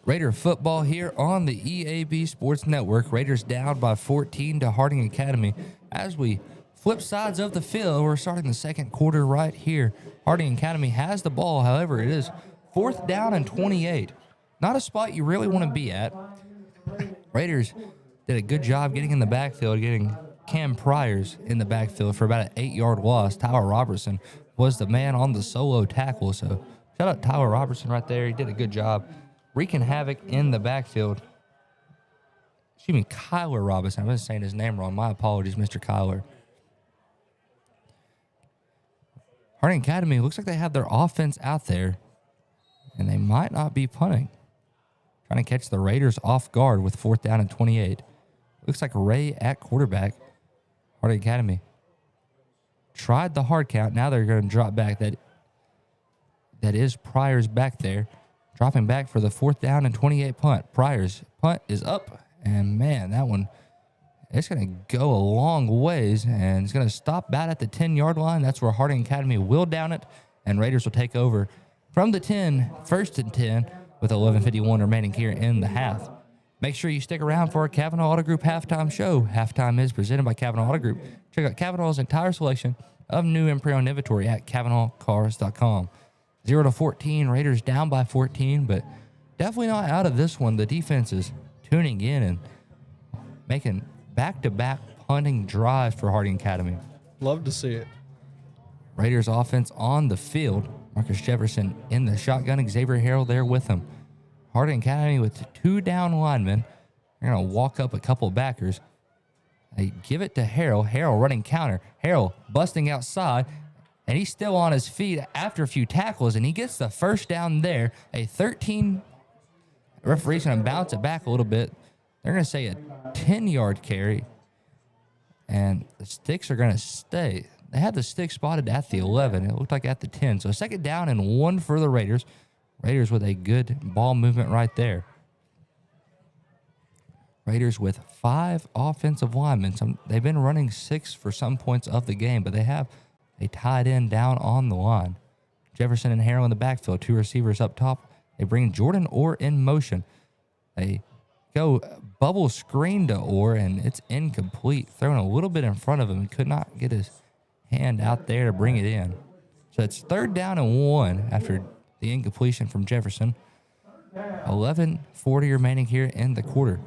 Raider football here on the EAB Sports Network. Raiders down by 14 to Harding Academy. As we flip sides of the field, we're starting the 2nd quarter right here. Harding Academy has the ball. However, it is 4th down and 28. Not a spot you really want to be at. Raiders did a good job getting in the backfield, getting Cam Priors in the backfield for about an 8-yard loss. Tyler Robertson was the man on the solo tackle. So shout out Tyler Robertson right there. He did a good job wreaking havoc in the backfield. Excuse me, Kyler Robinson. I was saying his name wrong. My apologies, Mr. Kyler. Harding Academy, looks like they have their offense out there, and they might not be punting. Trying to catch the Raiders off guard with 4th down and 28. Looks like Ray at quarterback. Harding Academy tried the hard count. Now they're going to drop back. That is Priors back there. Dropping back for the 4th down and 28 punt. Priors' punt is up. And, man, that one, it's going to go a long ways. And it's going to stop about at the 10-yard line. That's where Harding Academy will down it. And Raiders will take over from the 10, 1st and 10, with 11:51 remaining here in the half. Make sure you stick around for our Kavanaugh Auto Group halftime show. Halftime is presented by Kavanaugh Auto Group. Check out Kavanaugh's entire selection of new and pre-owned inventory at KavanaughCars.com. 0-14, Raiders down by 14, but definitely not out of this one. The defense is tuning in and making back-to-back punting drives for Harding Academy. Love to see it. Raiders offense on the field. Marcus Jefferson in the shotgun. Xavier Harrell there with him. Harding Academy with 2 down linemen. They're going to walk up a couple of backers. They give it to Harrell. Harrell running counter. Harrell busting outside. And he's still on his feet after a few tackles, and he gets the 1st down there. A 13, referee's going to bounce it back a little bit. They're going to say a 10-yard carry, and the sticks are going to stay. They had the stick spotted at the 11. It looked like at the 10. So 2nd down and 1 for the Raiders. Raiders with a good ball movement right there. Raiders with 5 offensive linemen. They've been running 6 for some points of the game, but they have a tight end down on the line. Jefferson and Harrell in the backfield. 2 receivers up top. They bring Jordan Orr in motion. They go bubble screen to Orr, and it's incomplete. Thrown a little bit in front of him. He could not get his hand out there to bring it in. So it's 3rd down and 1 after the incompletion from Jefferson. 11:40 remaining here in the quarter.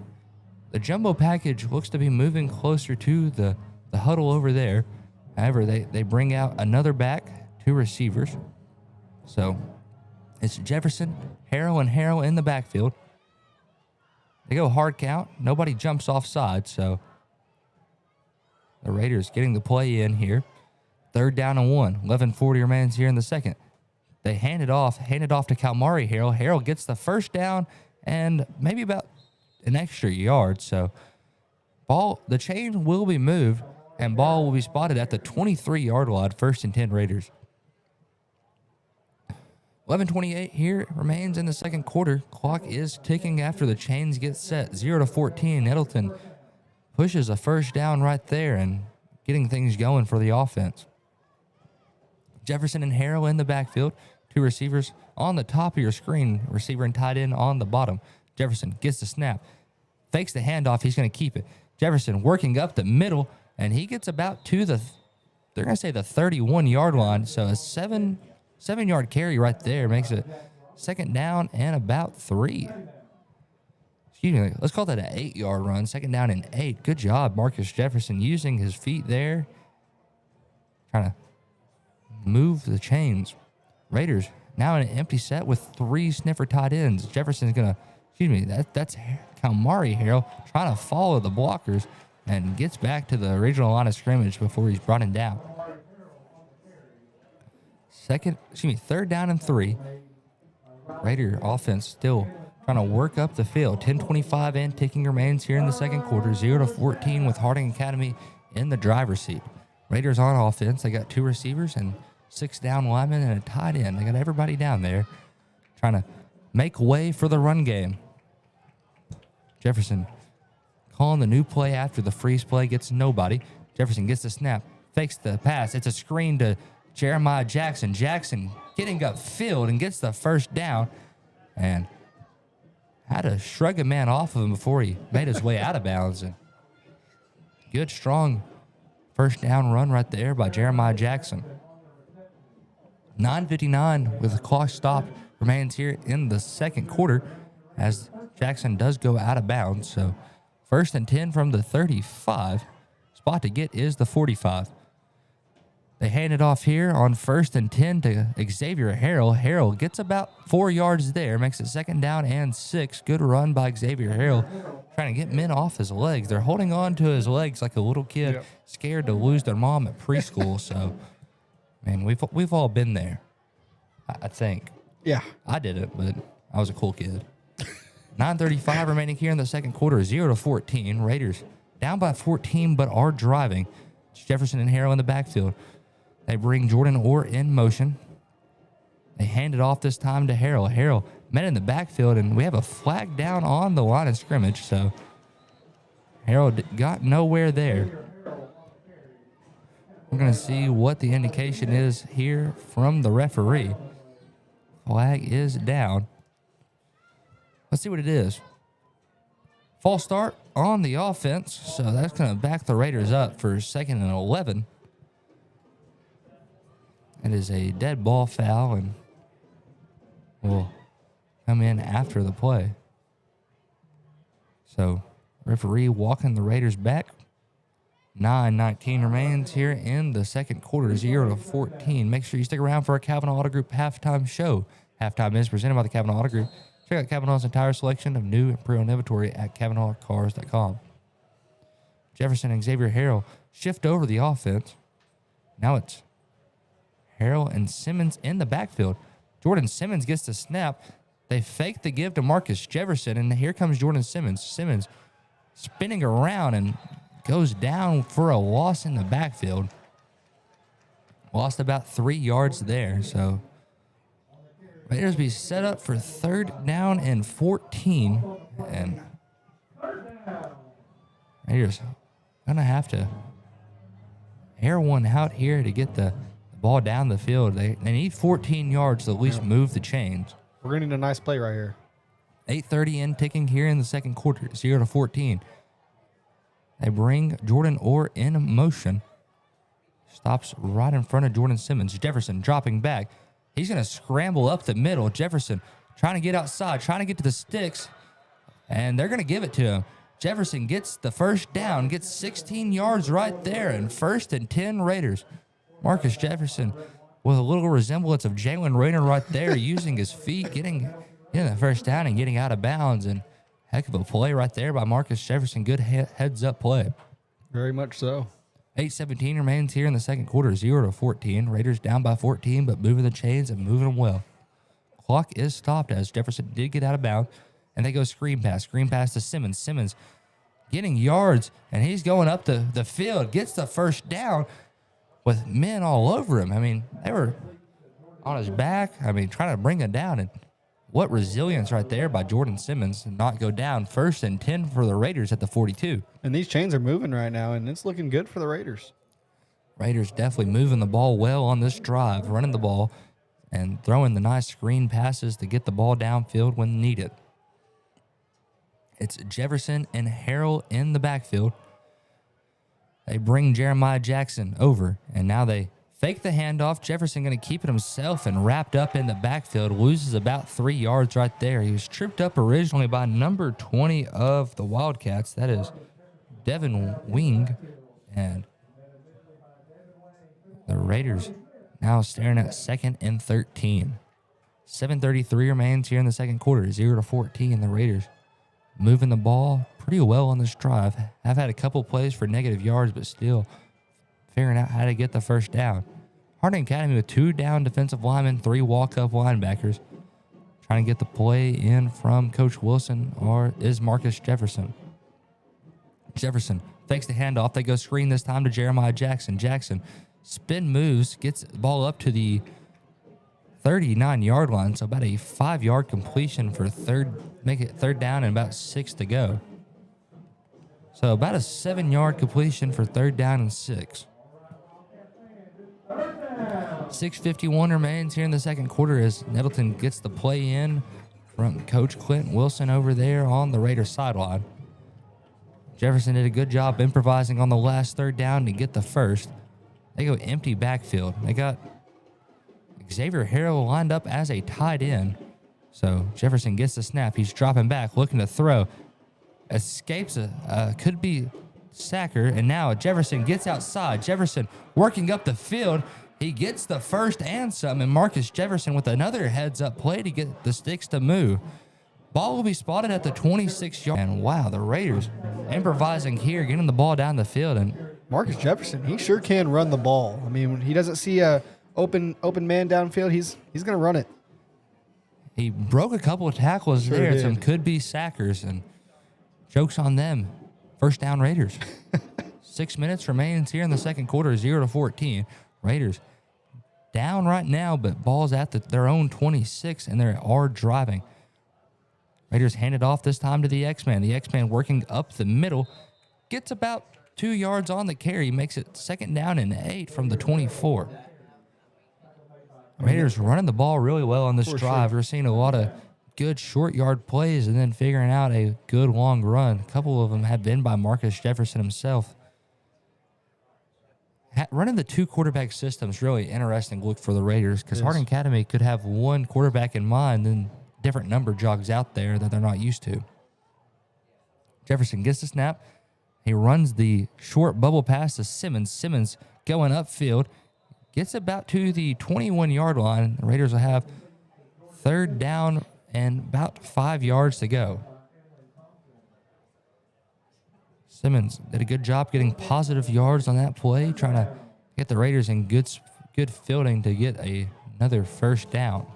The jumbo package looks to be moving closer to the huddle over there. However, they bring out another back, 2 receivers. So it's Jefferson, Harrell, and Harrell in the backfield. They go hard count. Nobody jumps offside, so the Raiders getting the play in here. 3rd down and 1. 11:40 remains here in the second. They hand it off to Kalmari Harrell. Harrell gets the 1st down and maybe about an extra yard. So the chain will be moved, and ball will be spotted at the 23-yard line. 1st and 10 Raiders. 11:28 here remains in the 2nd quarter. Clock is ticking after the chains get set. 0-14. Nettleton pushes a 1st down right there and getting things going for the offense. Jefferson and Harrell in the backfield. Two receivers on the top of your screen. Receiver and tight end on the bottom. Jefferson gets the snap. Fakes the handoff. He's going to keep it. Jefferson working up the middle, and he gets about to the, they're going to say the 31-yard line. So a seven-yard carry right there makes it second down and about 3. Excuse me, let's call that an 8-yard run. Second down and 8. Good job, Marcus Jefferson, using his feet there. Trying to move the chains. Raiders now in an empty set with 3 sniffer tight ends. Jefferson's going to, that's Kalmari Harrell trying to follow the blockers and gets back to the original line of scrimmage before he's brought him down. Third down and 3. Raider offense still trying to work up the field. 10:25 and ticking remains here in the second quarter. 0-14 with Harding Academy in the driver's seat. Raiders on offense. They got 2 receivers and 6 down linemen and a tight end. They got everybody down there trying to make way for the run game. Jefferson calling the new play after the freeze play, gets nobody. Jefferson gets the snap, fakes the pass. It's a screen to Jeremiah Jackson. Jackson getting upfield and gets the first down and had to shrug a man off of him before he made his way out of bounds. And good, strong first down run right there by Jeremiah Jackson. 9:59 with the clock stopped remains here in the second quarter as Jackson does go out of bounds. So first and 10 from the 35. Spot to get is the 45. They hand it off here on first and 10 to Xavier Harrell. Harrell gets about 4 yards there, makes it second down and 6. Good run by Xavier Harrell, trying to get men off his legs. They're holding on to his legs like a little kid, scared to lose their mom at preschool. So, man, we've all been there, I think. Yeah. I didn't, but I was a cool kid. 9:35 remaining here in the second quarter, 0-14. Raiders down by 14, but are driving. It's Jefferson and Harrell in the backfield. They bring Jordan Orr in motion. They hand it off this time to Harrell. Harrell met in the backfield, and we have a flag down on the line of scrimmage, so Harrell got nowhere there. We're going to see what the indication is here from the referee. Flag is down. Let's see what it is. False start on the offense, so that's going to back the Raiders up for 2nd and 11. It is a dead ball foul and will come in after the play. So, referee walking the Raiders back. 9:19 remains here in the second quarter, 0-14. Make sure you stick around for our Kavanaugh Auto Group halftime show. Halftime is presented by the Kavanaugh Auto Group. Check out Kavanaugh's entire selection of new and pre-owned inventory at KavanaughCars.com. Jefferson and Xavier Harrell shift over the offense. Now it's Harrell and Simmons in the backfield. Jordan Simmons gets the snap. They fake the give to Marcus Jefferson, and here comes Jordan Simmons. Simmons spinning around and goes down for a loss in the backfield. Lost about 3 yards there, so Raiders be set up for 3rd down and 14, and Raiders gonna have to air one out here to get the ball down the field. They need 14 yards to at least move the chains. We're going to need a nice play right here. 8:30 in ticking here in the second quarter, 0-14. They bring Jordan Orr in motion. Stops right in front of Jordan Simmons. Jefferson dropping back. He's going to scramble up the middle. Jefferson trying to get outside, trying to get to the sticks, and they're going to give it to him. Jefferson gets the first down, gets 16 yards right there, and 1st and 10 Raiders. Marcus Jefferson with a little resemblance of Jalen Rayner right there, using his feet, getting the first down and getting out of bounds. And heck of a play right there by Marcus Jefferson. Good heads-up play. Very much so. 8:17 remains here in the second quarter, 0-14. Raiders down by 14, but moving the chains and moving them well. Clock is stopped as Jefferson did get out of bounds, and they go screen pass to Simmons. Simmons getting yards, and he's going up the field, gets the first down with men all over him. I mean, they were on his back, trying to bring him down, and what resilience right there by Jordan Simmons to not go down. 1st and 10 for the Raiders at the 42. And these chains are moving right now, and it's looking good for the Raiders. Raiders definitely moving the ball well on this drive, running the ball and throwing the nice screen passes to get the ball downfield when needed. It's Jefferson and Harrell in the backfield. They bring Jeremiah Jackson over, and now they fake the handoff. Jefferson going to keep it himself and wrapped up in the backfield. Loses about 3 yards right there. He was tripped up originally by number 20 of the Wildcats. That is Devin Wing. And the Raiders now staring at 2nd and 13. 7:33 remains here in the second quarter. 0-14. The Raiders moving the ball pretty well on this drive. Have had a couple plays for negative yards, but still figuring out how to get the first down. Harding Academy with 2 down defensive linemen, 3 walk-up linebackers. Trying to get the play in from Coach Wilson is Marcus Jefferson. Jefferson fakes the handoff. They go screen this time to Jeremiah Jackson. Jackson spin moves, gets the ball up to the 39-yard line, so about a 5-yard completion for make it 3rd down and about 6 to go. So about a 7-yard completion for 3rd down and 6. 6:51 remains here in the second quarter as Nettleton gets the play in from Coach Clint Wilson over there on the Raiders sideline. Jefferson did a good job improvising on the last 3rd down to get the first. They go empty backfield. They got Xavier Harrell lined up as a tight end. So Jefferson gets the snap. He's dropping back, looking to throw. Escapes could be sacker, and now Jefferson gets outside. Jefferson working up the field. He gets the first and some, and Marcus Jefferson with another heads-up play to get the sticks to move. Ball will be spotted at the 26-yard. And wow, the Raiders improvising here, getting the ball down the field. And Marcus Jefferson, he sure can run the ball. I mean, when he doesn't see a open man downfield, he's going to run it. He broke a couple of tackles there. Did. Some could-be sackers, and joke's on them. First down Raiders. 6 minutes remains here in the second quarter, 0-14. Raiders down right now, but ball's at their own 26, and they are driving. Raiders hand it off this time to the X-Man. The X-Man working up the middle, gets about 2 yards on the carry, makes it 2nd down and 8 from the 24. Raiders running the ball really well on this drive. We're seeing a lot of good short yard plays and then figuring out a good long run. A couple of them have been by Marcus Jefferson himself. Running the 2 quarterback system is really interesting look for the Raiders because Harding Academy could have 1 quarterback in mind and different number jogs out there that they're not used to. Jefferson gets the snap. He runs the short bubble pass to Simmons. Simmons going upfield. Gets about to the 21-yard line. The Raiders will have 3rd down and about 5 yards to go. Simmons did a good job getting positive yards on that play, trying to get the Raiders in good fielding to get another first down.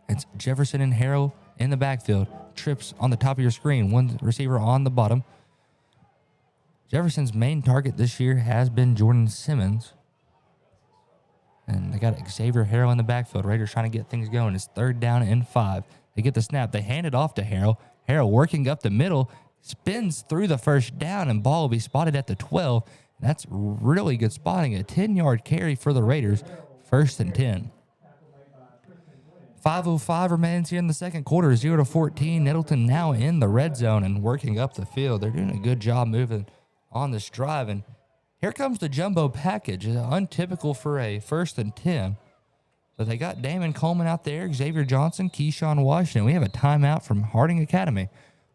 It's Jefferson and Harrell in the backfield. Trips on the top of your screen. One receiver on the bottom. Jefferson's main target this year has been Jordan Simmons. And they got Xavier Harrell in the backfield. Raiders trying to get things going. It's 3rd down and 5. They get the snap. They hand it off to Harrell. Harrell working up the middle. Spins through the first down, and ball will be spotted at the 12. That's really good spotting. A 10-yard carry for the Raiders. 1st and 10. 5:05 remains here in the second quarter. 0-14. Nettleton now in the red zone and working up the field. They're doing a good job moving on this drive. And here comes the jumbo package. Untypical for a 1st and 10. But they got Damon Coleman out there, Xavier Johnson, Keyshawn Washington. We have a timeout from Harding Academy.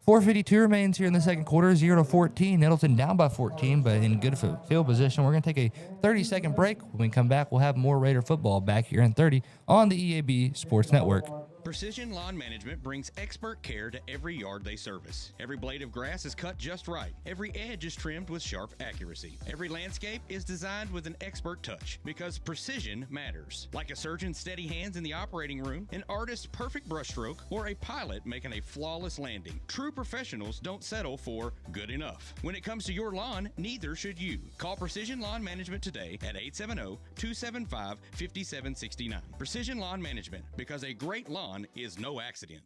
4:52 remains here in the second quarter, 0-14. Nettleton down by 14, but in good field position. We're going to take a 30-second break. When we come back, we'll have more Raider football back here in 30 on the EAB Sports Network. Precision Lawn Management brings expert care to every yard they service. Every blade of grass is cut just right. Every edge is trimmed with sharp accuracy. Every landscape is designed with an expert touch because precision matters. Like a surgeon's steady hands in the operating room, an artist's perfect brushstroke, or a pilot making a flawless landing. True professionals don't settle for good enough. When it comes to your lawn, neither should you. Call Precision Lawn Management today at 870-275-5769. Precision Lawn Management, because a great lawn is no accident.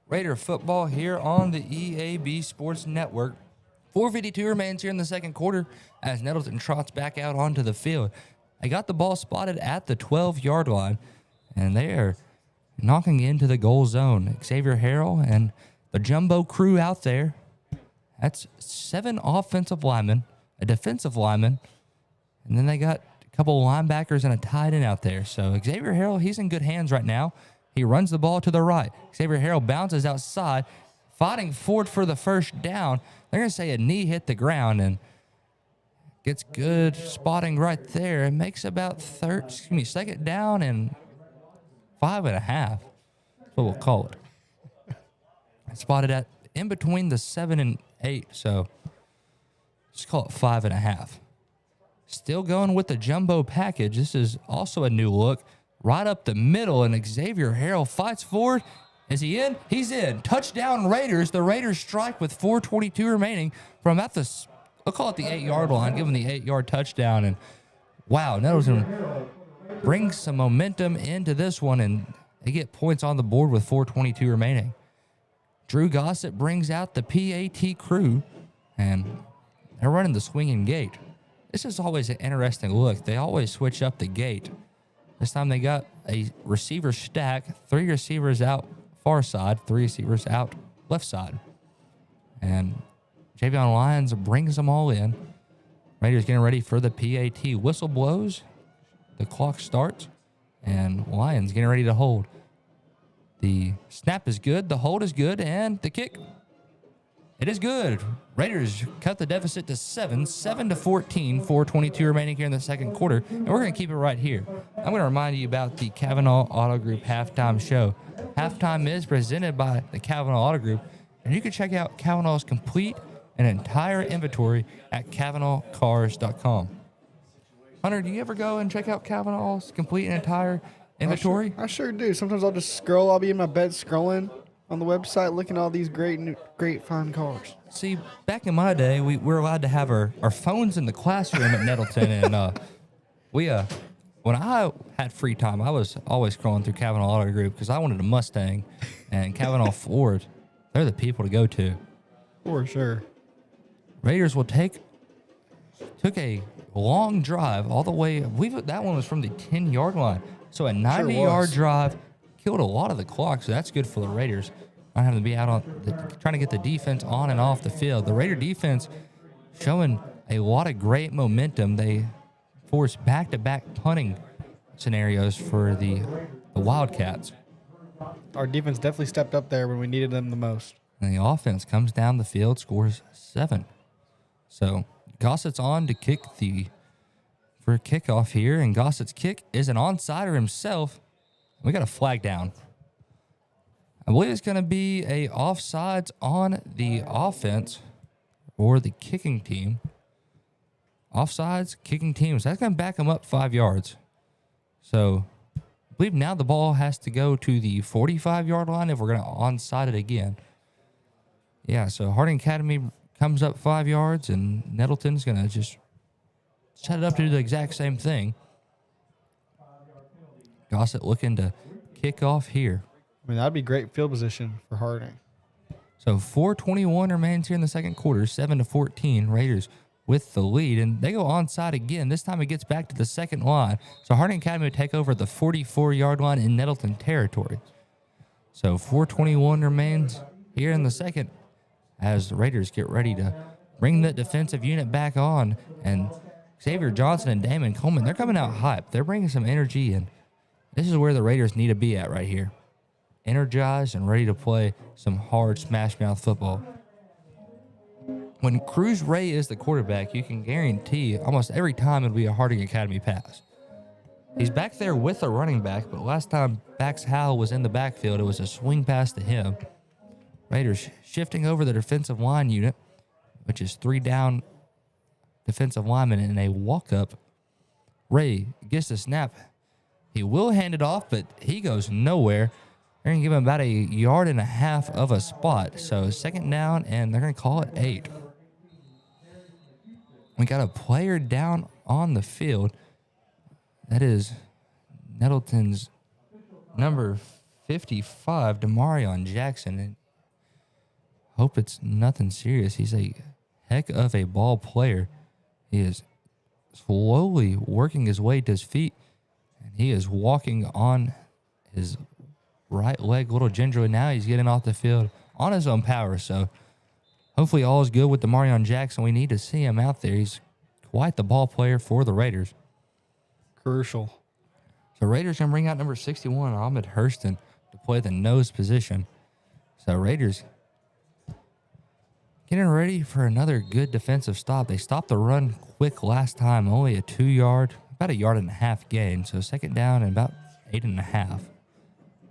Raider football here on the EAB Sports Network. 4:52 remains here in the second quarter as Nettleton trots back out onto the field. They got the ball spotted at the 12-yard line, and they are knocking into the goal zone. Xavier Harrell and the jumbo crew out there. That's 7 offensive linemen, a defensive lineman, and then they got a couple linebackers and a tight end out there. So Xavier Harrell, he's in good hands right now. He runs the ball to the right. Xavier Harrell bounces outside, fighting forward for the first down. They're going to say a knee hit the ground and gets good spotting right there. It makes about second down and 5.5. That's what we'll call it. Spotted at in between the 7 and 8, so just call it 5.5. Still going with the jumbo package. This is also a new look. Right up the middle, and Xavier Harrell fights forward. Is he in? He's in. Touchdown Raiders. The Raiders strike with 4:22 remaining from about I'll call it the 8-yard line, give him the 8-yard touchdown. And wow, Nettleton brings some momentum into this one, and they get points on the board with 4:22 remaining. Drew Gossett brings out the PAT crew, and they're running the swinging gate. This is always an interesting look. They always switch up the gate. This time they got a receiver stack, 3 receivers out far side, 3 receivers out left side. And Javion Lyons brings them all in. Raiders getting ready for the PAT. Whistle blows, the clock starts, and Lyons getting ready to hold. The snap is good, the hold is good, and the kick, it is good. Raiders cut the deficit to 7-14, 4:22 remaining here in the second quarter, and we're going to keep it right here. I'm going to remind you about the Kavanaugh Auto Group halftime show. Halftime is presented by the Kavanaugh Auto Group, and you can check out Kavanaugh's complete and entire inventory at KavanaughCars.com. Hunter, do you ever go and check out Kavanaugh's complete and entire inventory? I sure do. Sometimes I'll just scroll. I'll be in my bed scrolling on the website, looking at all these great fine cars. See, back in my day, we were allowed to have our phones in the classroom at Nettleton, and when I had free time, I was always scrolling through Kavanaugh Auto Group because I wanted a Mustang, and Kavanaugh Ford, they're the people to go to. For sure. Raiders will took a long drive all the way. That one was from the 10-yard line, so a 90-yard drive killed a lot of the clock, so that's good for the Raiders. Not having to be out on trying to get the defense on and off the field. The Raider defense showing a lot of great momentum. They forced back-to-back punting scenarios for the Wildcats. Our defense definitely stepped up there when we needed them the most. And the offense comes down the field, scores 7. So Gossett's on to kick for a kickoff here, and Gossett's kick is an onside himself. We got a flag down. I believe it's going to be a offsides on the offense or the kicking team. Offsides, kicking teams. That's going to back them up 5 yards. So I believe now the ball has to go to the 45-yard line if we're going to onside it again. Yeah, so Harding Academy comes up 5 yards, and Nettleton's going to just set it up to do the exact same thing. Gossett looking to kick off here. I mean, that'd be great field position for Harding. So 4:21 remains here in the second quarter, 7-14. Raiders with the lead, and they go onside again. This time it gets back to the second line. So Harding Academy would take over the 44-yard line in Nettleton territory. So 4:21 remains here in the second as the Raiders get ready to bring the defensive unit back on. And Xavier Johnson and Damon Coleman, they're coming out hyped. They're bringing some energy, and this is where the Raiders need to be at right here. Energized and ready to play some hard smash mouth football. When Cruz Ray is the quarterback, you can guarantee almost every time it'll be a Harding Academy pass. He's back there with a running back, but last time Bax Howell was in the backfield, it was a swing pass to him. Raiders shifting over the defensive line unit, which is 3 down defensive linemen in a walk-up. Ray gets the snap. He will hand it off, but he goes nowhere. They're going to give him about 1.5 yards of a spot. So second down, and they're going to call it 8. We got a player down on the field. That is Nettleton's number 55, Demarion Jackson. And hope it's nothing serious. He's a heck of a ball player. He is slowly working his way to his feet, and he is walking on his right leg a little gingerly. Now he's getting off the field on his own power. So hopefully all is good with Demarion Jackson. We need to see him out there. He's quite the ball player for the Raiders. Crucial. So Raiders going to bring out number 61, Ahmed Hurston, to play the nose position. So Raiders getting ready for another good defensive stop. They stopped the run quick last time, only a 2-yard, about a 1.5 yard gain. So second down and about 8.5.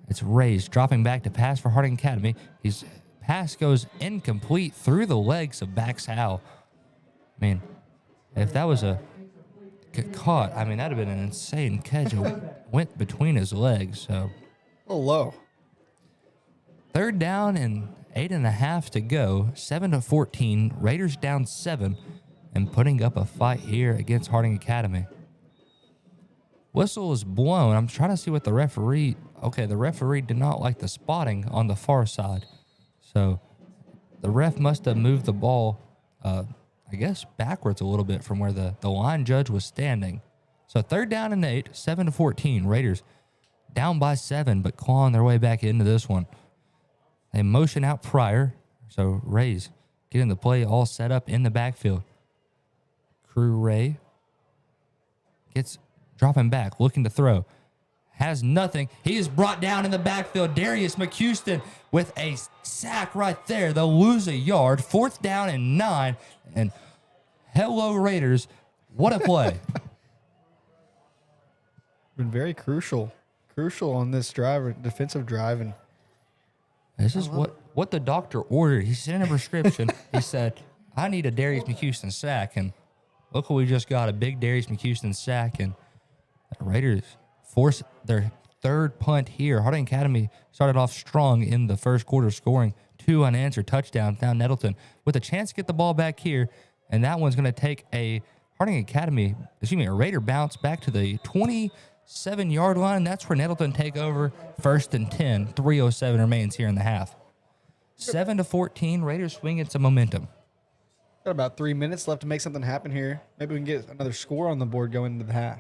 It's Rays dropping back to pass for Harding Academy. His pass goes incomplete through the legs of Bax Howell. I mean, if that was caught, I mean, that'd have been an insane catch. It went between his legs. So a little low. Third down and 8.5 to go. 7-14. Raiders down 7 and putting up a fight here against Harding Academy. Whistle is blown. I'm trying to see what the referee. Okay, the referee did not like the spotting on the far side. So the ref must have moved the ball, I guess, backwards a little bit from where the line judge was standing. So third down and 8, 7-14. Raiders down by 7, but clawing their way back into this one. They motion out Pryor. So Rays getting the play all set up in the backfield. Crew Ray gets dropping back, looking to throw. Has nothing. He is brought down in the backfield. Darius McHouston with a sack right there. They'll lose a yard. Fourth down and 9. And hello, Raiders. What a play. Been very crucial on this drive, defensive drive. And this is what the doctor ordered. He sent in a prescription. He said, I need a Darius McHouston sack. And look what we just got, a big Darius McHouston sack. And the Raiders force their third punt here. Harding Academy started off strong in the first quarter, scoring 2 unanswered touchdowns. Now Nettleton with a chance to get the ball back here, and that one's going to take a Raider bounce back to the 27-yard line. That's where Nettleton take over. First and 10. 3:07 remains here in the half. 7-14. Raiders swinging some momentum. Got about 3 minutes left to make something happen here. Maybe we can get another score on the board going into the half.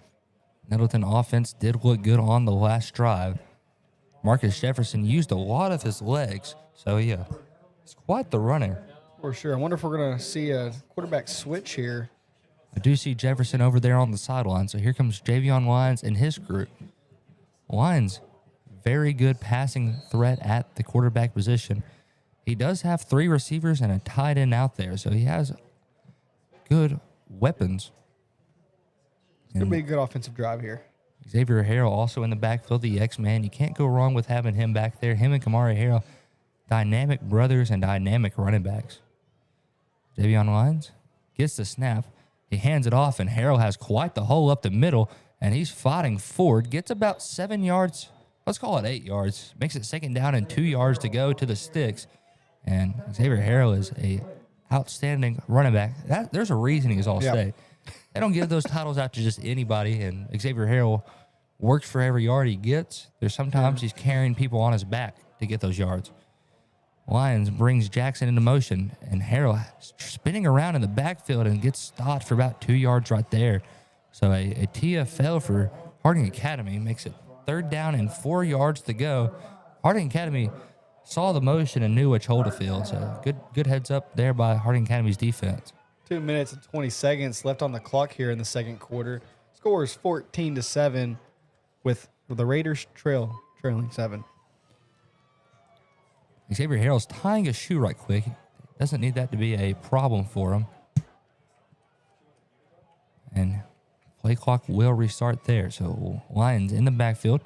Nettleton offense did look good on the last drive. Marcus Jefferson used a lot of his legs, so yeah, it's quite the runner. For sure. I wonder if we're going to see a quarterback switch here. I do see Jefferson over there on the sideline, so here comes Javion Lyons and his group. Lyons, very good passing threat at the quarterback position. He does have 3 receivers and a tight end out there, so he has good weapons. It's going to be a good offensive drive here. Xavier Harrell also in the backfield, the X-Man. You can't go wrong with having him back there. Him and Kamari Harrell, dynamic brothers and dynamic running backs. Javion Lyons gets the snap. He hands it off, and Harrell has quite the hole up the middle, and he's fighting forward. Gets about 7 yards. Let's call it 8 yards. Makes it second down and 2 yards to go to the sticks. And Xavier Harrell is a outstanding running back. There's a reason he's All-State. They don't give those titles out to just anybody, and Xavier Harrell works for every yard he gets. There's sometimes he's carrying people on his back to get those yards. Lyons brings Jackson into motion, and Harrell spinning around in the backfield and gets stopped for about 2 yards right there. So a TFL for Harding Academy makes it third down and 4 yards to go. Harding Academy saw the motion and knew which hole to field. So good heads up there by Harding Academy's defense. 2 minutes and 20 seconds left on the clock here in the second quarter. Score is 14-7 with the Raiders trailing 7. Xavier Harrell's tying a shoe right quick. Doesn't need that to be a problem for him. And play clock will restart there. So Lions in the backfield.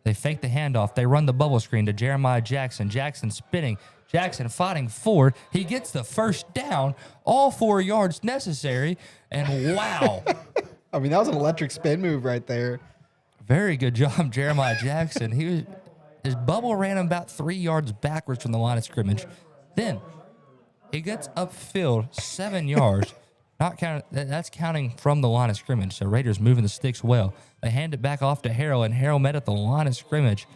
They fake the handoff. They run the bubble screen to Jeremiah Jackson. Jackson spinning. Jackson fighting forward. He gets the first down. All 4 yards necessary. And wow. I mean, that was an electric spin move right there. Very good job, Jeremiah Jackson. His bubble ran him about 3 yards backwards from the line of scrimmage. Then he gets upfield 7 yards. That's counting from the line of scrimmage. So Raiders moving the sticks well. They hand it back off to Harrell, and Harrell met at the line of scrimmage.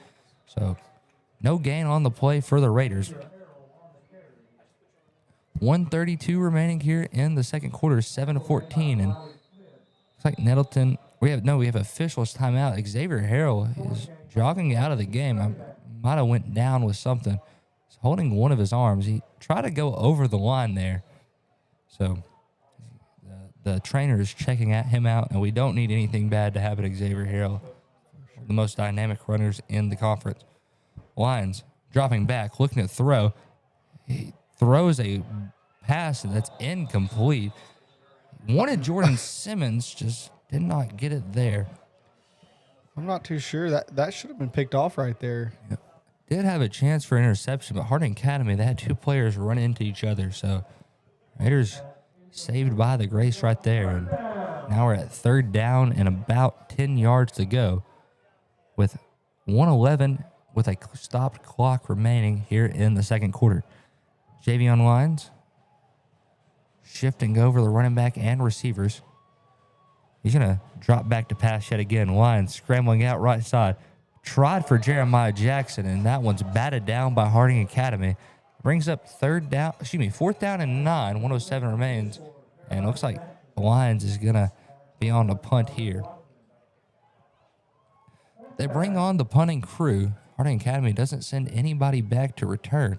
So no gain on the play for the Raiders. 1:32 remaining here in the second quarter, 7-14, and looks like Nettleton. We have officials timeout. Xavier Harrell is jogging out of the game. I might have went down with something. He's holding one of his arms. He tried to go over the line there, so the trainer is checking him out, and we don't need anything bad to happen to Xavier Harrell, the most dynamic runners in the conference. Lions dropping back, looking to throw. He throws a pass that's incomplete. Wanted Jordan Simmons, just did not get it there. I'm not too sure. That should have been picked off right there. Yep. Did have a chance for interception, but Harding Academy, they had two players run into each other. So Raiders saved by the grace right there. And now we're at third down and about 10 yards to go with 1:11 with a stopped clock remaining here in the second quarter. Javion Lyons shifting over the running back and receivers. He's going to drop back to pass yet again. Lyons scrambling out right side. Tried for Jeremiah Jackson, and that one's batted down by Harding Academy. Brings up fourth down and 9. 1:07 remains. And it looks like Lyons is going to be on the punt here. They bring on the punting crew. Harding Academy doesn't send anybody back to return.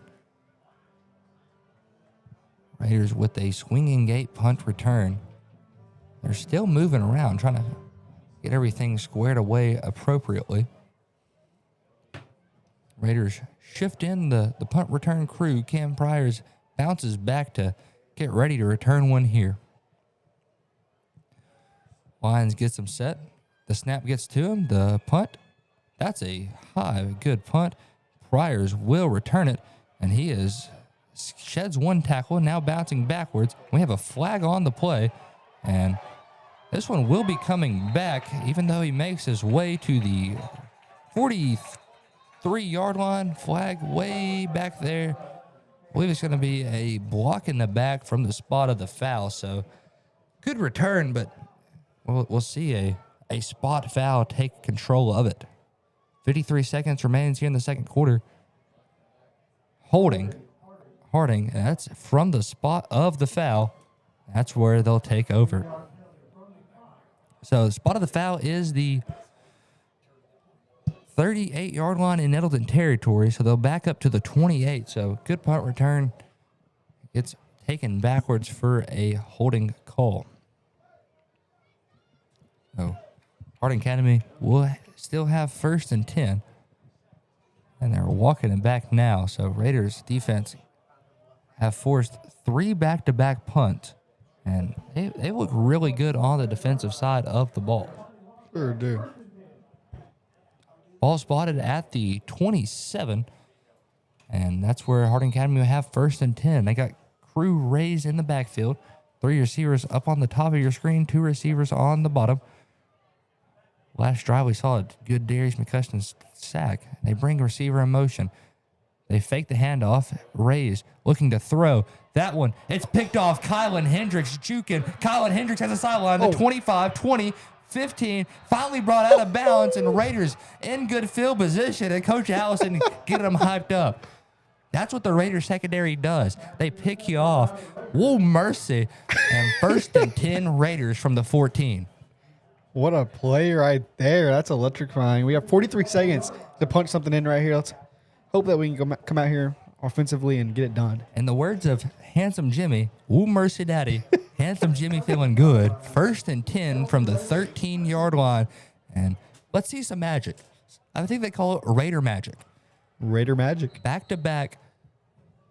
Raiders with a swinging gate punt return. They're still moving around, trying to get everything squared away appropriately. Raiders shift in the punt return crew. Cam Pryor's bounces back to get ready to return one here. Lyons gets him set. The snap gets to him. The punt. That's a high, good punt. Pryor's will return it, and he sheds one tackle, now bouncing backwards. We have a flag on the play, and this one will be coming back, even though he makes his way to the 43-yard line. Flag way back there. I believe it's going to be a block in the back from the spot of the foul, so good return, but we'll see a spot foul take control of it. 53 seconds remains here in the second quarter. Harding, and that's from the spot of the foul. That's where they'll take over. So the spot of the foul is the 38-yard line in Nettleton territory, so they'll back up to the 28. So good punt return. It's taken backwards for a holding call. So Harding Academy will still have 1st and 10. And they're walking it back now. So Raiders defense have forced 3 back-to-back punts. And they look really good on the defensive side of the ball. Sure do. Ball spotted at the 27. And that's where Harding Academy will have 1st and 10. They got crew raised in the backfield. 3 receivers up on the top of your screen. 2 receivers on the bottom. Last drive, we saw a good Darius McCushion's sack. They bring receiver in motion. They fake the handoff. Raise, looking to throw. That one, it's picked off. Kylan Hendricks juking. Kylan Hendricks has a sideline. The 25, 20, 15, finally brought out of bounds, and Raiders in good field position, and Coach Allison getting them hyped up. That's what the Raiders secondary does. They pick you off. Whoa, mercy. And 1st and 10 Raiders from the 14. What a play right there. That's electrifying. We have 43 seconds to punch something in right here. Let's hope that we can come out here offensively and get it done. In the words of Handsome Jimmy, woo mercy daddy, Handsome Jimmy feeling good. 1st and 10 from the 13-yard line. And let's see some magic. I think they call it Raider magic. Raider magic. Back-to-back.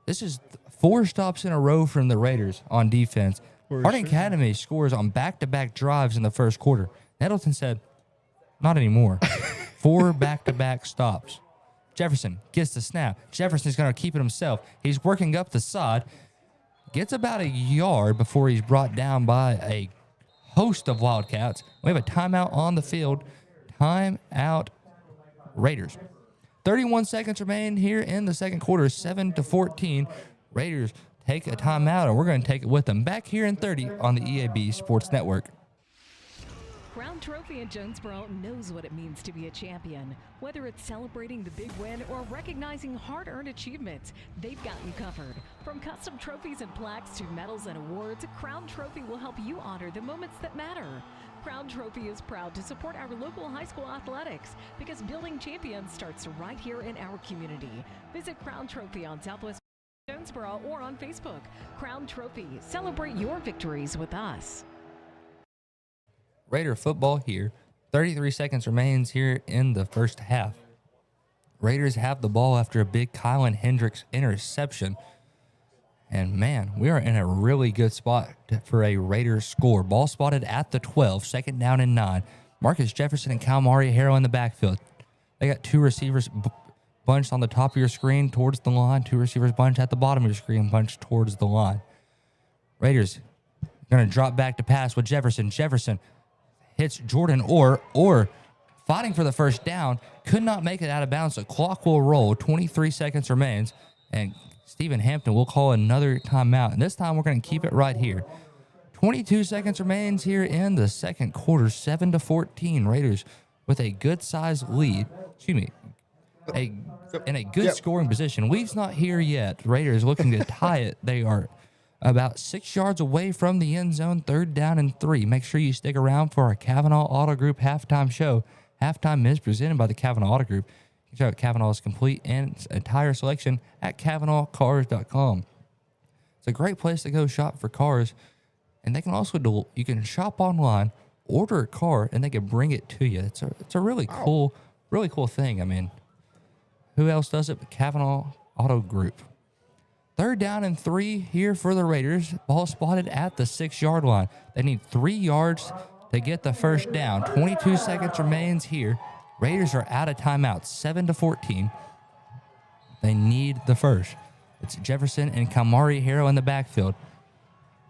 This is 4 stops in a row from the Raiders on defense. Harding Academy scores on back-to-back drives in the first quarter. Nettleton said, not anymore. 4 back-to-back stops. Jefferson gets the snap. Jefferson's going to keep it himself. He's working up the side. Gets about a yard before he's brought down by a host of Wildcats. We have a timeout on the field. Timeout Raiders. 31 seconds remain here in the second quarter. 7-14. Raiders take a timeout, and we're going to take it with them. Back here in 30 on the EAB Sports Network. Crown Trophy in Jonesboro knows what it means to be a champion. Whether it's celebrating the big win or recognizing hard-earned achievements, they've got you covered. From custom trophies and plaques to medals and awards, Crown Trophy will help you honor the moments that matter. Crown Trophy is proud to support our local high school athletics because building champions starts right here in our community. Visit Crown Trophy on Southwest Jonesboro or on Facebook. Crown Trophy, celebrate your victories with us. Raider football here. 33 seconds remains here in the first half. Raiders have the ball after a big Kylan Hendricks interception. And, man, we are in a really good spot for a Raiders score. Ball spotted at the 12, second down and 9. Marcus Jefferson and Kalmari Harrell in the backfield. They got two receivers bunched on the top of your screen towards the line, two receivers bunched at the bottom of your screen bunched towards the line. Raiders going to drop back to pass with Jefferson. Jefferson hits Jordan Orr fighting for the first down, could not make it out of bounds. The clock will roll. 23 seconds remains, and Stephen Hampton will call another timeout. And this time we're going to keep it right here. 22 seconds remains here in the second quarter. 7-14. Raiders with a good-sized lead. Excuse me. In a good scoring position. Lead's not here yet. Raiders looking to tie it. They are about 6 yards away from the end zone, third down and 3. Make sure you stick around for our Kavanaugh Auto Group halftime show. Halftime is presented by the Kavanaugh Auto Group. You can check out Kavanaugh's complete and entire selection at KavanaughCars.com. It's a great place to go shop for cars, and they can also you can shop online, order a car, and they can bring it to you. It's a really cool thing. I mean, who else does it but Kavanaugh Auto Group? Third down and 3 here for the Raiders. Ball spotted at the 6-yard line. They need 3 yards to get the first down. 22 seconds remains here. Raiders are out of timeout, 7-14. They need the first. It's Jefferson and Kamari Harrell in the backfield.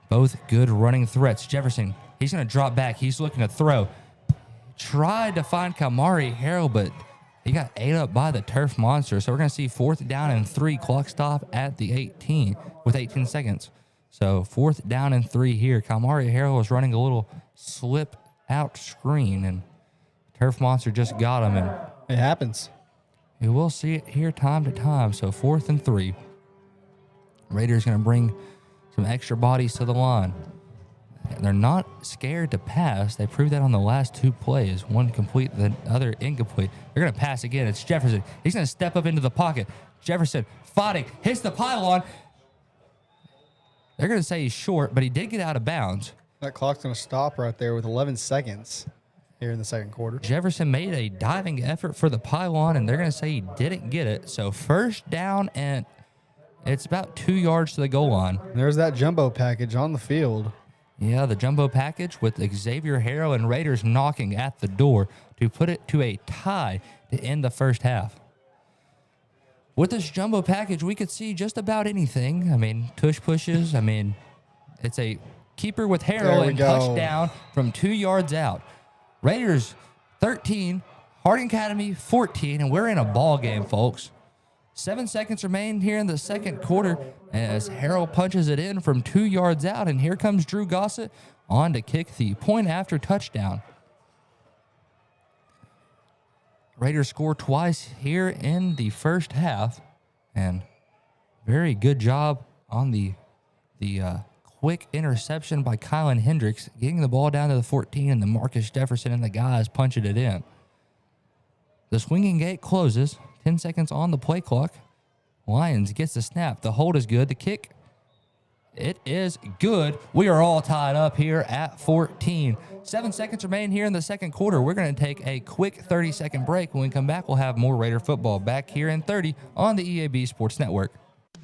Both good running threats. Jefferson, he's going to drop back. He's looking to throw. Tried to find Kamari Harrell, but he got ate up by the turf monster. So we're going to see 4th down and 3, clock stop at the 18 with 18 seconds. So 4th down and 3 here. Kamari Harrell was running a little slip out screen, and turf monster just got him. And it happens. You will see it here time to time. So 4th and 3. Raiders going to bring some extra bodies to the line. They're not scared to pass. They proved that on the last 2 plays. One complete, the other incomplete. They're going to pass again. It's Jefferson. He's going to step up into the pocket. Jefferson fighting, hits the pylon. They're going to say he's short, but he did get out of bounds. That clock's going to stop right there with 11 seconds here in the second quarter. Jefferson made a diving effort for the pylon, and they're going to say he didn't get it. So first down, and it's about 2 yards to the goal line. There's that jumbo package on the field. Yeah, the jumbo package with Xavier Harrell and Raiders knocking at the door to put it to a tie to end the first half. With this jumbo package, we could see just about anything. I mean, tush pushes. I mean, it's a keeper with Harrell and touchdown from 2 yards out. Raiders 13, Harding Academy 14, and we're in a ball game, folks. 7 seconds remain here in the second quarter as Harrell punches it in from 2 yards out, and here comes Drew Gossett on to kick the point after touchdown. Raiders score twice here in the first half, and very good job on the quick interception by Kylan Hendricks, getting the ball down to the 14, and the Marcus Jefferson and the guys punching it in. The swinging gate closes. 10 seconds on the play clock. Lions gets the snap. The hold is good. The kick, it is good. We are all tied up here at 14. 7 seconds remain here in the second quarter. We're going to take a quick 30-second break. When we come back, we'll have more Raider football back here in 30 on the EAB Sports Network.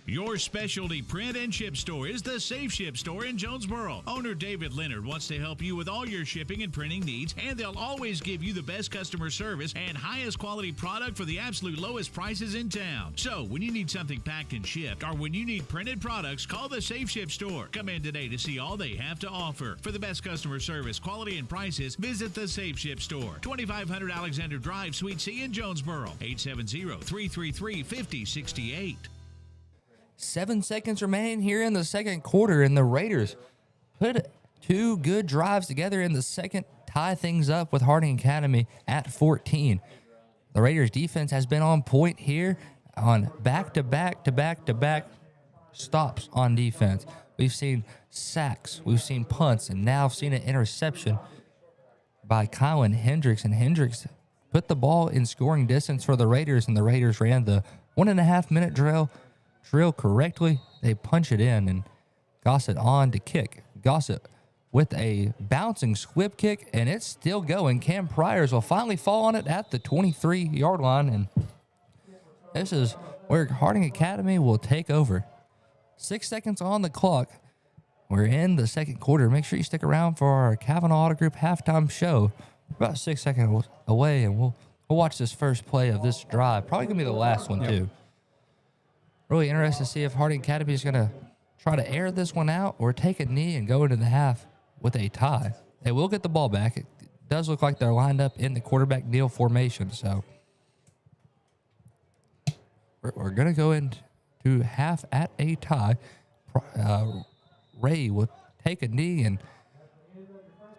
Your specialty print and ship store is the Safe Ship Store in Jonesboro. Owner David Leonard wants to help you with all your shipping and printing needs, and they'll always give you the best customer service and highest quality product for the absolute lowest prices in town. So when you need something packed and shipped, or when you need printed products, call the Safe Ship Store. Come in today to see all they have to offer. For the best customer service, quality, and prices, visit the Safe Ship Store, 2500 Alexander Drive, Suite C in Jonesboro, 870-333-5068. 7 seconds remain here in the second quarter, and the Raiders put 2 good drives together in the second tie things up with Harding Academy at 14. The Raiders defense has been on point here on back-to-back stops on defense. We've seen sacks, we've seen punts, and now I've seen an interception by Kylan Hendricks. And Hendricks put the ball in scoring distance for the Raiders, and the Raiders ran the 1.5 minute drill correctly. They punch it in, and Gossett on to kick. Gossett with a bouncing squib kick, and it's still going. Cam Priors will finally fall on it at the 23-yard line, and this is where Harding Academy will take over. 6 seconds on the clock. We're in the second quarter. Make sure you stick around for our Kavanaugh Auto Group halftime show. We're about 6 seconds away, and we'll watch this first play of this drive. Probably going to be the last one, too. Really interested to see if Harding Academy is going to try to air this one out or take a knee and go into the half with a tie. They will get the ball back. It does look like they're lined up in the quarterback kneel formation, so we're going to go into half at a tie. Ray will take a knee, and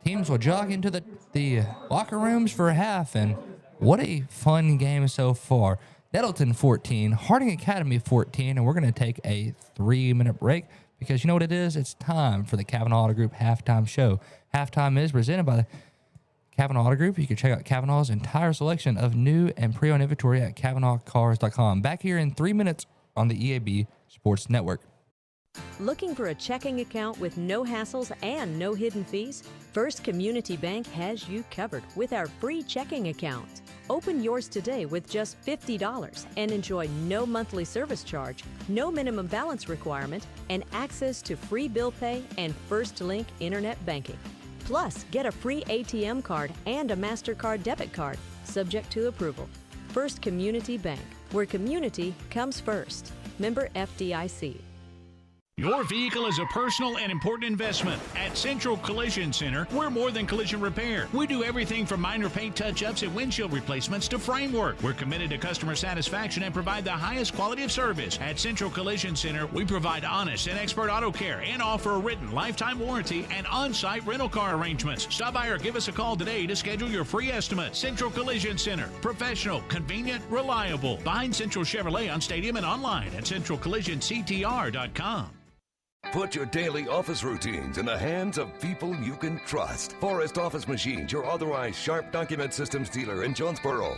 teams will jog into the locker rooms for a half, and what a fun game so far. Nettleton 14, Harding Academy 14, and we're going to take a 3-minute break because you know what it is? It's time for the Kavanaugh Auto Group halftime show. Halftime is presented by the Kavanaugh Auto Group. You can check out Kavanaugh's entire selection of new and pre-owned inventory at KavanaughCars.com. Back here in 3 minutes on the EAB Sports Network. Looking for a checking account with no hassles and no hidden fees? First Community Bank has you covered with our free checking account. Open yours today with just $50 and enjoy no monthly service charge, no minimum balance requirement, and access to free bill pay and First Link internet banking. Plus, get a free ATM card and a MasterCard debit card, subject to approval. First Community Bank, where community comes first. Member FDIC. Your vehicle is a personal and important investment. At Central Collision Center, we're more than collision repair. We do everything from minor paint touch-ups and windshield replacements to framework. We're committed to customer satisfaction and provide the highest quality of service. At Central Collision Center, we provide honest and expert auto care and offer a written lifetime warranty and on-site rental car arrangements. Stop by or give us a call today to schedule your free estimate. Central Collision Center. Professional, convenient, reliable. Behind Central Chevrolet on Stadium and online at centralcollisionctr.com. Put your daily office routines in the hands of people you can trust. Forrest Office Machines, your authorized Sharp document systems dealer in Jonesboro.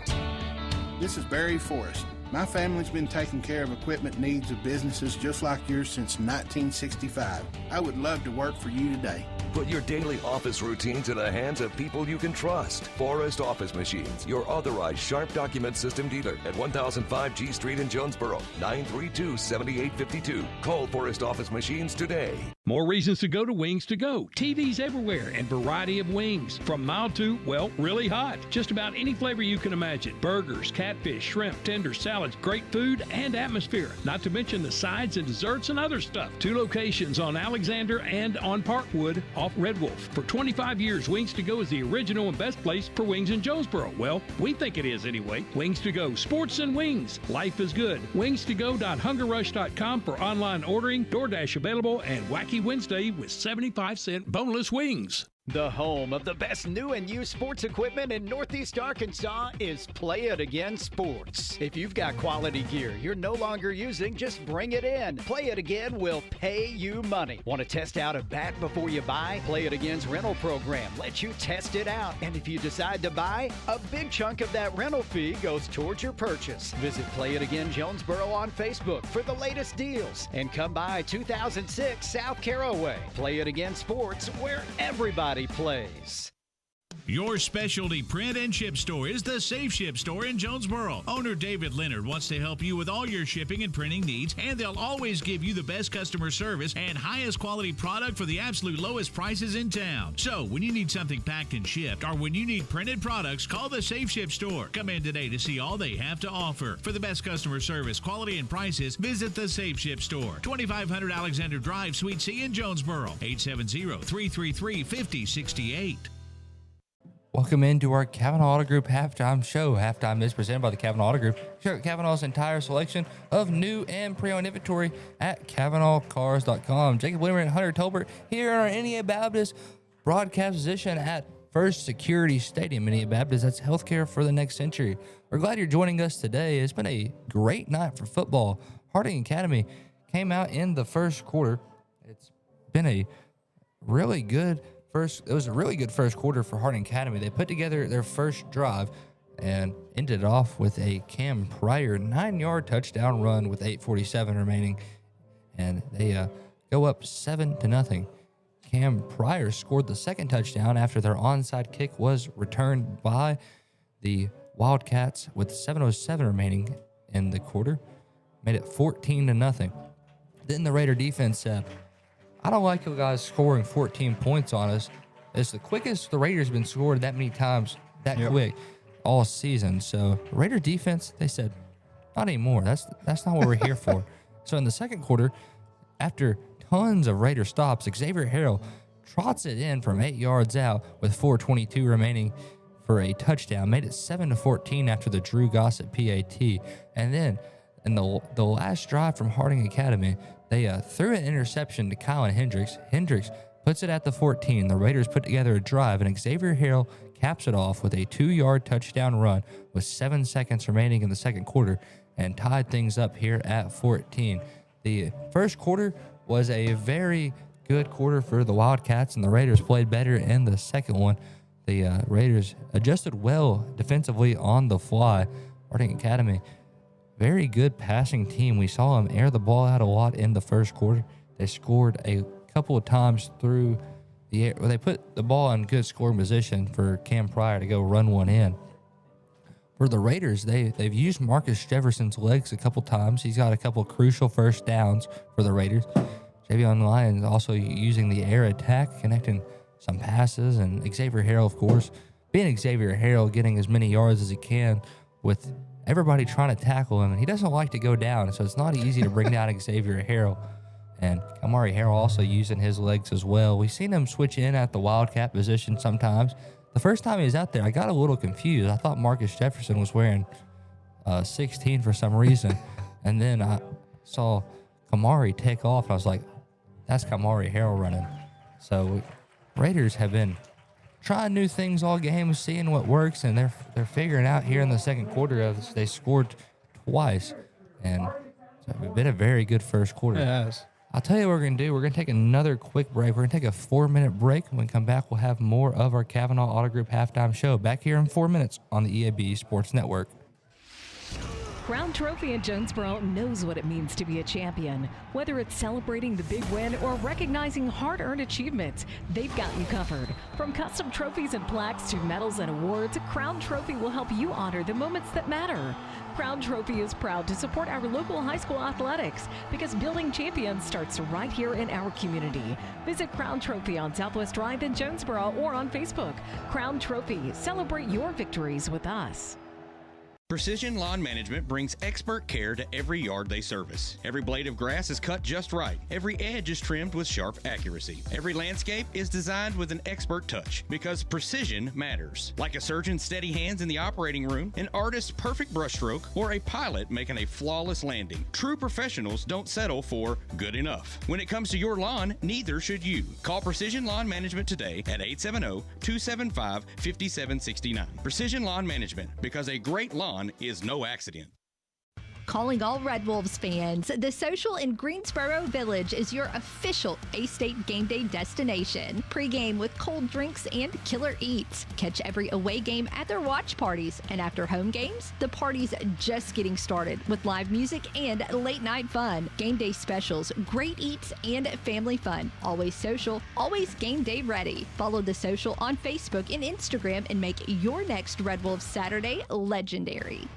This is Barry Forrest. My family's been taking care of equipment needs of businesses just like yours since 1965. I would love to work for you today. Put your daily office routines in the hands of people you can trust. Forrest Office Machines, your authorized Sharp document system dealer at 1005 G Street in Jonesboro, 932-7852. Call Forrest Office Machines today. More reasons to go to Wings to Go. TVs everywhere and variety of wings. From mild to, well, really hot. Just about any flavor you can imagine. Burgers, catfish, shrimp, tenders, salads, great food and atmosphere. Not to mention the sides and desserts and other stuff. 2 locations on Alexander and on Parkwood off Red Wolf. For 25 years, Wings to Go is the original and best place for wings in Jonesboro. Well, we think it is anyway. Wings to Go. Sports and wings. Life is good. Wings2go.hungerrush.com for online ordering, DoorDash available, and Wacky Wednesday with 75-cent boneless wings. The home of the best new and used sports equipment in Northeast Arkansas is Play It Again Sports. If you've got quality gear you're no longer using, just bring it in. Play It Again will pay you money. Want to test out a bat before you buy? Play It Again's rental program lets you test it out. And if you decide to buy, a big chunk of that rental fee goes towards your purchase. Visit Play It Again Jonesboro on Facebook for the latest deals. And come by 2006 South Caraway. Play It Again Sports, where everybody plays. Your specialty print and ship store is the Safe Ship Store in Jonesboro. Owner David Leonard wants to help you with all your shipping and printing needs, and they'll always give you the best customer service and highest quality product for the absolute lowest prices in town. So when you need something packed and shipped, or when you need printed products, call the Safe Ship Store. Come in today to see all they have to offer. For the best customer service, quality, and prices, visit the Safe Ship Store, 2500 Alexander Drive, Suite C in Jonesboro, 870-333-5068. Welcome into our Kavanaugh Auto Group halftime show. Halftime is presented by the Kavanaugh Auto Group. Check out Kavanaugh's entire selection of new and pre-owned inventory at KavanaughCars.com. Jacob Whitmer and Hunter Tolbert here in our NEA Baptist broadcast position at First Security Stadium, Mini Baptist. That's healthcare for the next century. We're glad you're joining us today. It's been a great night for football. Harding Academy came out in the first quarter. It's been a really good it was a really good first quarter for Harding Academy. They put together their first drive and ended off with a Cam Pryor 9-yard touchdown run with 8:47 remaining. And they go up 7-0. Cam Pryor scored the second touchdown after their onside kick was returned by the Wildcats with 7:07 remaining in the quarter. Made it 14-0. Then the Raider defense said, I don't like you guys scoring 14 points on us. It's the quickest the Raiders been scored that many times that quick all season. So Raider defense, they said, not anymore. That's not what we're here for. So in the second quarter, after tons of Raider stops, Xavier Harrell trots it in from 8 yards out with 4:22 remaining for a touchdown. Made it 7-14 after the Drew Gossett PAT. And then in the last drive from Harding Academy, they threw an interception to Kylan Hendricks. Hendricks puts it at the 14. The Raiders put together a drive, and Xavier Harrell caps it off with a 2-yard touchdown run with 7 seconds remaining in the second quarter and tied things up here at 14. The first quarter was a very good quarter for the Wildcats, and the Raiders played better in the second one. The Raiders adjusted well defensively on the fly. Harding Academy, very good passing team. We saw them air the ball out a lot in the first quarter. They scored a couple of times through the air. They put the ball in good scoring position for Cam Pryor to go run one in. For the Raiders, they've used Marcus Jefferson's legs a couple times. He's got a couple crucial first downs for the Raiders. Javion Lyons also using the air attack, connecting some passes, and Xavier Harrell, of course, being Xavier Harrell, getting as many yards as he can with everybody trying to tackle him, and he doesn't like to go down, so it's not easy to bring down Xavier Harrell. And Kamari Harrell also using his legs as well. We've seen him switch in at the Wildcat position sometimes. The first time he was out there, I got a little confused. I thought Marcus Jefferson was wearing 16 for some reason. And then I saw Kamari take off, and I was like, that's Kamari Harrell running. So Raiders have been trying new things all game, seeing what works, and they're figuring out here in the second quarter. They scored twice, and it's been a very good first quarter. Yes. I'll tell you what we're going to do. We're going to take another quick break. We're going to take a 4-minute break. When we come back, we'll have more of our Kavanaugh Auto Group halftime show back here in 4 minutes on the EAB Sports Network. Crown Trophy in Jonesboro knows what it means to be a champion. Whether it's celebrating the big win or recognizing hard-earned achievements, they've got you covered. From custom trophies and plaques to medals and awards, Crown Trophy will help you honor the moments that matter. Crown Trophy is proud to support our local high school athletics because building champions starts right here in our community. Visit Crown Trophy on Southwest Drive in Jonesboro or on Facebook. Crown Trophy, celebrate your victories with us. Precision Lawn Management brings expert care to every yard they service. Every blade of grass is cut just right. Every edge is trimmed with sharp accuracy. Every landscape is designed with an expert touch because precision matters. Like a surgeon's steady hands in the operating room, an artist's perfect brushstroke, or a pilot making a flawless landing. True professionals don't settle for good enough. When it comes to your lawn, neither should you. Call Precision Lawn Management today at 870-275-5769. Precision Lawn Management, because a great lawn is no accident. Calling all Red Wolves fans, the Social in Greensboro Village is your official A-State game day destination. Pre-game with cold drinks and killer eats. Catch every away game at their watch parties. And after home games, the party's just getting started with live music and late night fun. Game day specials, great eats, and family fun. Always social, always game day ready. Follow the Social on Facebook and Instagram and make your next Red Wolves Saturday legendary.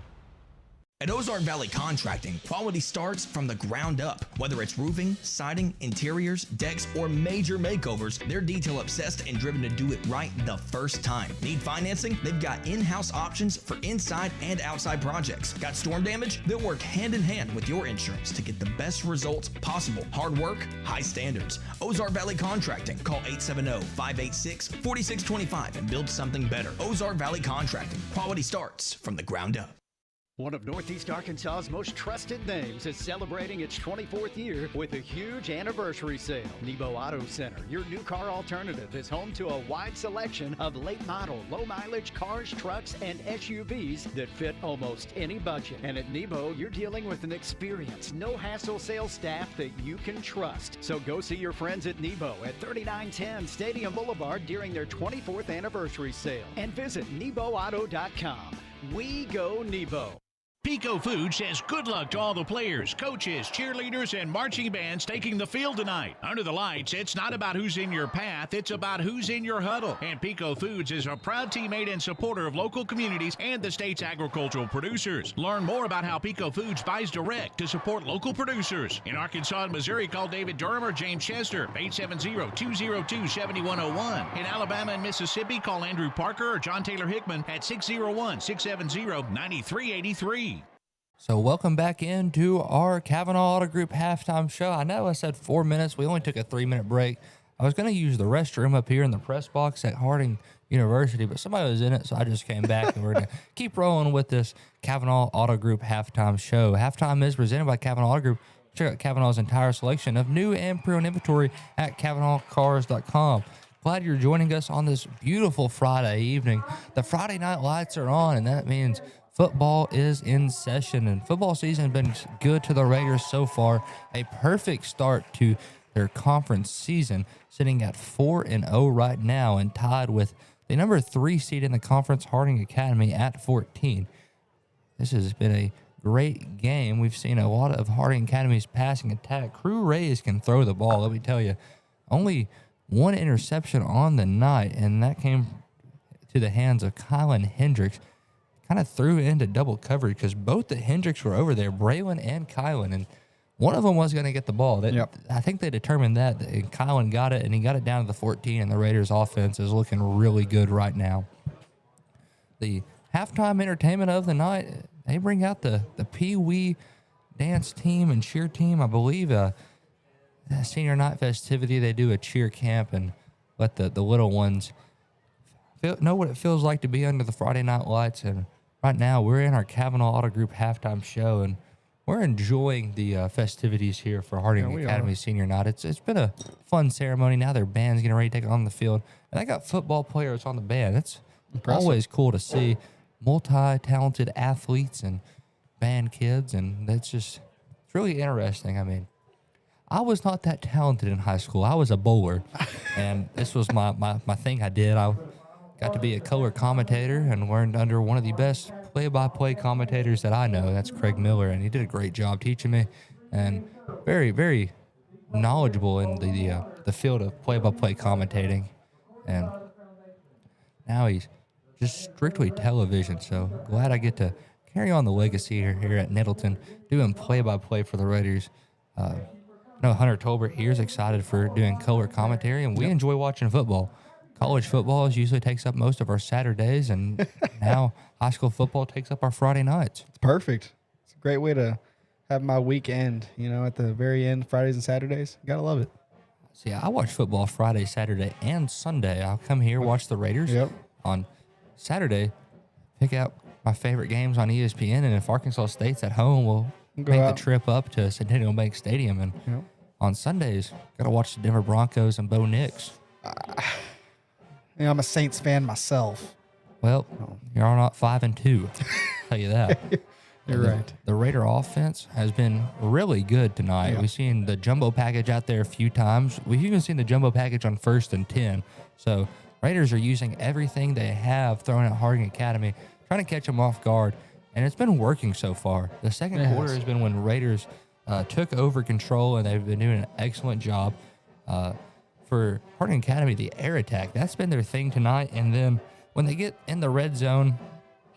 At Ozark Valley Contracting, quality starts from the ground up. Whether it's roofing, siding, interiors, decks, or major makeovers, they're detail obsessed and driven to do it right the first time. Need financing? They've got in-house options for inside and outside projects. Got storm damage? They'll work hand in hand with your insurance to get the best results possible. Hard work, high standards. Ozark Valley Contracting. Call 870-586-4625 and build something better. Ozark Valley Contracting. Quality starts from the ground up. One of Northeast Arkansas's most trusted names is celebrating its 24th year with a huge anniversary sale. Nebo Auto Center, your new car alternative, is home to a wide selection of late model, low mileage cars, trucks, and SUVs that fit almost any budget. And at Nebo, you're dealing with an experienced, no hassle sales staff that you can trust. So go see your friends at Nebo at 3910 Stadium Boulevard during their 24th anniversary sale. And visit NeboAuto.com. We go Nebo. Pico Food says good luck to all the players, coaches, cheerleaders, and marching bands taking the field tonight. Under the lights, it's not about who's in your path, it's about who's in your huddle. And Pico Foods is a proud teammate and supporter of local communities and the state's agricultural producers. Learn more about how Pico Foods buys direct to support local producers. In Arkansas and Missouri, call David Durham or James Chester, 870-202-7101. In Alabama and Mississippi, call Andrew Parker or John Taylor Hickman at 601-670-9383. So welcome back into our Kavanaugh Auto Group halftime show. I know I said 4 minutes. We only took a 3-minute break. I was going to use the restroom up here in the press box at Harding University, but somebody was in it, so I just came back, and we're going to keep rolling with this Kavanaugh Auto Group halftime show. Halftime is presented by Kavanaugh Auto Group. Check out Kavanaugh's entire selection of new and pre-owned inventory at KavanaughCars.com. Glad you're joining us on this beautiful Friday evening. The Friday night lights are on, and that means football is in session, and football season has been good to the Raiders so far. A perfect start to their conference season, sitting at 4-0 right now and tied with the number 3 seed in the conference, Harding Academy, at 14. This has been a great game. We've seen a lot of Harding Academy's passing attack. Crew Rays can throw the ball, let me tell you. Only one interception on the night, and that came to the hands of Kylan Hendricks. Kind of threw into double coverage because both the Hendricks were over there, Braylon and Kylan, and one of them was going to get the ball. I think they determined that, and Kylan got it, and he got it down to the 14, and the Raiders' offense is looking really good right now. The halftime entertainment of the night, they bring out the Pee-wee dance team and cheer team. I believe senior night festivity, they do a cheer camp and let the little ones know what it feels like to be under the Friday night lights. And right now, we're in our Kavanaugh Auto Group halftime show, and we're enjoying the festivities here for Harding Academy Senior Night. It's been a fun ceremony. Now their band's getting ready to take it on the field, and they got football players on the band. It's always cool to see multi-talented athletes and band kids, and it's really interesting. I mean, I was not that talented in high school. I was a bowler, and this was my thing I did. I got to be a color commentator and learned under one of the best play-by-play commentators that I know. That's Craig Miller, and he did a great job teaching me, and very, very knowledgeable in the field of play-by-play commentating. And now he's just strictly television, so glad I get to carry on the legacy here at Nettleton, doing play-by-play for the Raiders. I know Hunter Tolbert here is excited for doing color commentary, and we enjoy watching football. College football usually takes up most of our Saturdays, and now high school football takes up our Friday nights. It's perfect. It's a great way to have my weekend, at the very end, Fridays and Saturdays. Gotta love it. See, I watch football Friday, Saturday, and Sunday. I'll come here, watch the Raiders. On Saturday, pick out my favorite games on ESPN, and if Arkansas State's at home, we'll make the trip up to Centennial Bank Stadium. And on Sundays, gotta watch the Denver Broncos and Bo Nix. I'm a Saints fan myself. Well, you're not 5-2. I'll tell you that. You're right. The Raider offense has been really good tonight. Yeah. We've seen the jumbo package out there a few times. We've even seen the jumbo package on 1st and 10. So Raiders are using everything they have thrown at Harding Academy, trying to catch them off guard, and it's been working so far. The second quarter has been when Raiders took over control, and they've been doing an excellent job. For Harding Academy, the air attack, that's been their thing tonight. And then when they get in the red zone,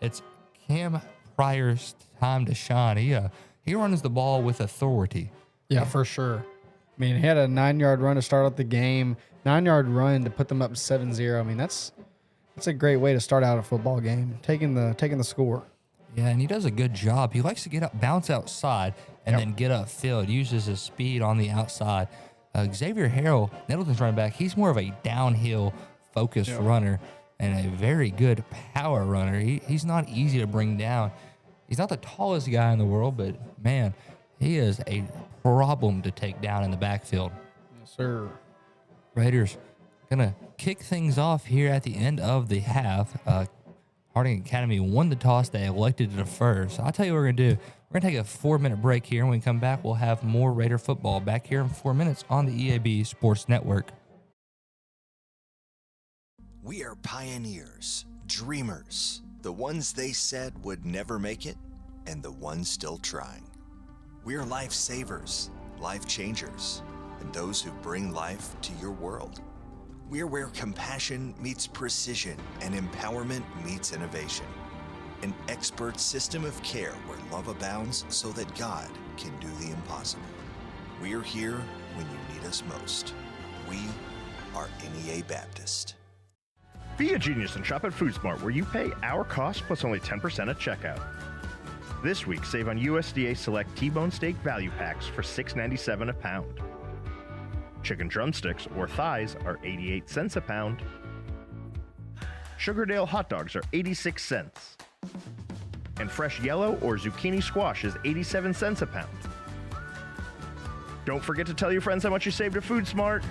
it's Cam Pryor's time to shine. He runs the ball with authority. Yeah, for sure. I mean, he had a 9-yard run to start out the game, 9-yard run to put them up 7-0. I mean, that's a great way to start out a football game, taking the score. Yeah, and he does a good job. He likes to get up, bounce outside, and then get upfield. Uses his speed on the outside. Xavier Harrell, Nettleton's running back, he's more of a downhill focused runner and a very good power runner. He's not easy to bring down. He's not the tallest guy in the world, but man, he is a problem to take down in the backfield. Yes, sir. Raiders gonna kick things off here at the end of the half. Harding Academy won the toss. They elected to defer. So I'll tell you what we're going to do. We're going to take a 4-minute break here. And when we come back, we'll have more Raider football back here in 4 minutes on the EAB Sports Network. We are pioneers, dreamers, the ones they said would never make it, and the ones still trying. We are lifesavers, life changers, and those who bring life to your world. We're where compassion meets precision and empowerment meets innovation. An expert system of care where love abounds so that God can do the impossible. We're here when you need us most. We are NEA Baptist. Be a genius and shop at FoodSmart, where you pay our cost plus only 10% at checkout. This week, save on USDA Select T-bone steak value packs for $6.97 a pound. Chicken drumsticks or thighs are 88 cents a pound. Sugardale hot dogs are 86 cents. And fresh yellow or zucchini squash is 87 cents a pound. Don't forget to tell your friends how much you saved at FoodSmart.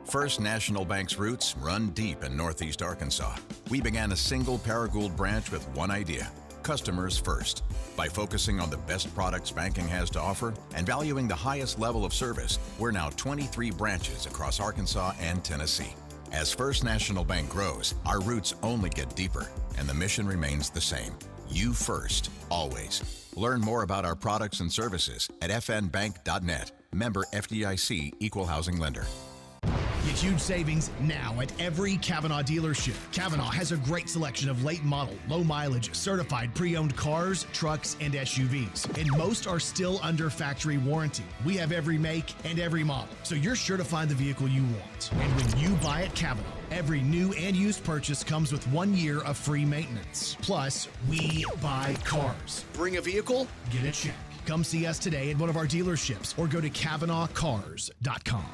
First National Bank's roots run deep in Northeast Arkansas. We began a single Paragould branch with one idea: customers first. By focusing on the best products banking has to offer and valuing the highest level of service, we're now 23 branches across Arkansas and Tennessee. As First National Bank grows, our roots only get deeper, and the mission remains the same: you first, always. Learn more about our products and services at fnbank.net. Member FDIC, Equal Housing Lender. Get huge savings now at every Kavanaugh dealership. Kavanaugh has a great selection of late model, low mileage, certified pre-owned cars, trucks, and SUVs. And most are still under factory warranty. We have every make and every model, so you're sure to find the vehicle you want. And when you buy at Kavanaugh, every new and used purchase comes with 1 year of free maintenance. Plus, we buy cars. Bring a vehicle, get a check. Come see us today at one of our dealerships or go to KavanaughCars.com.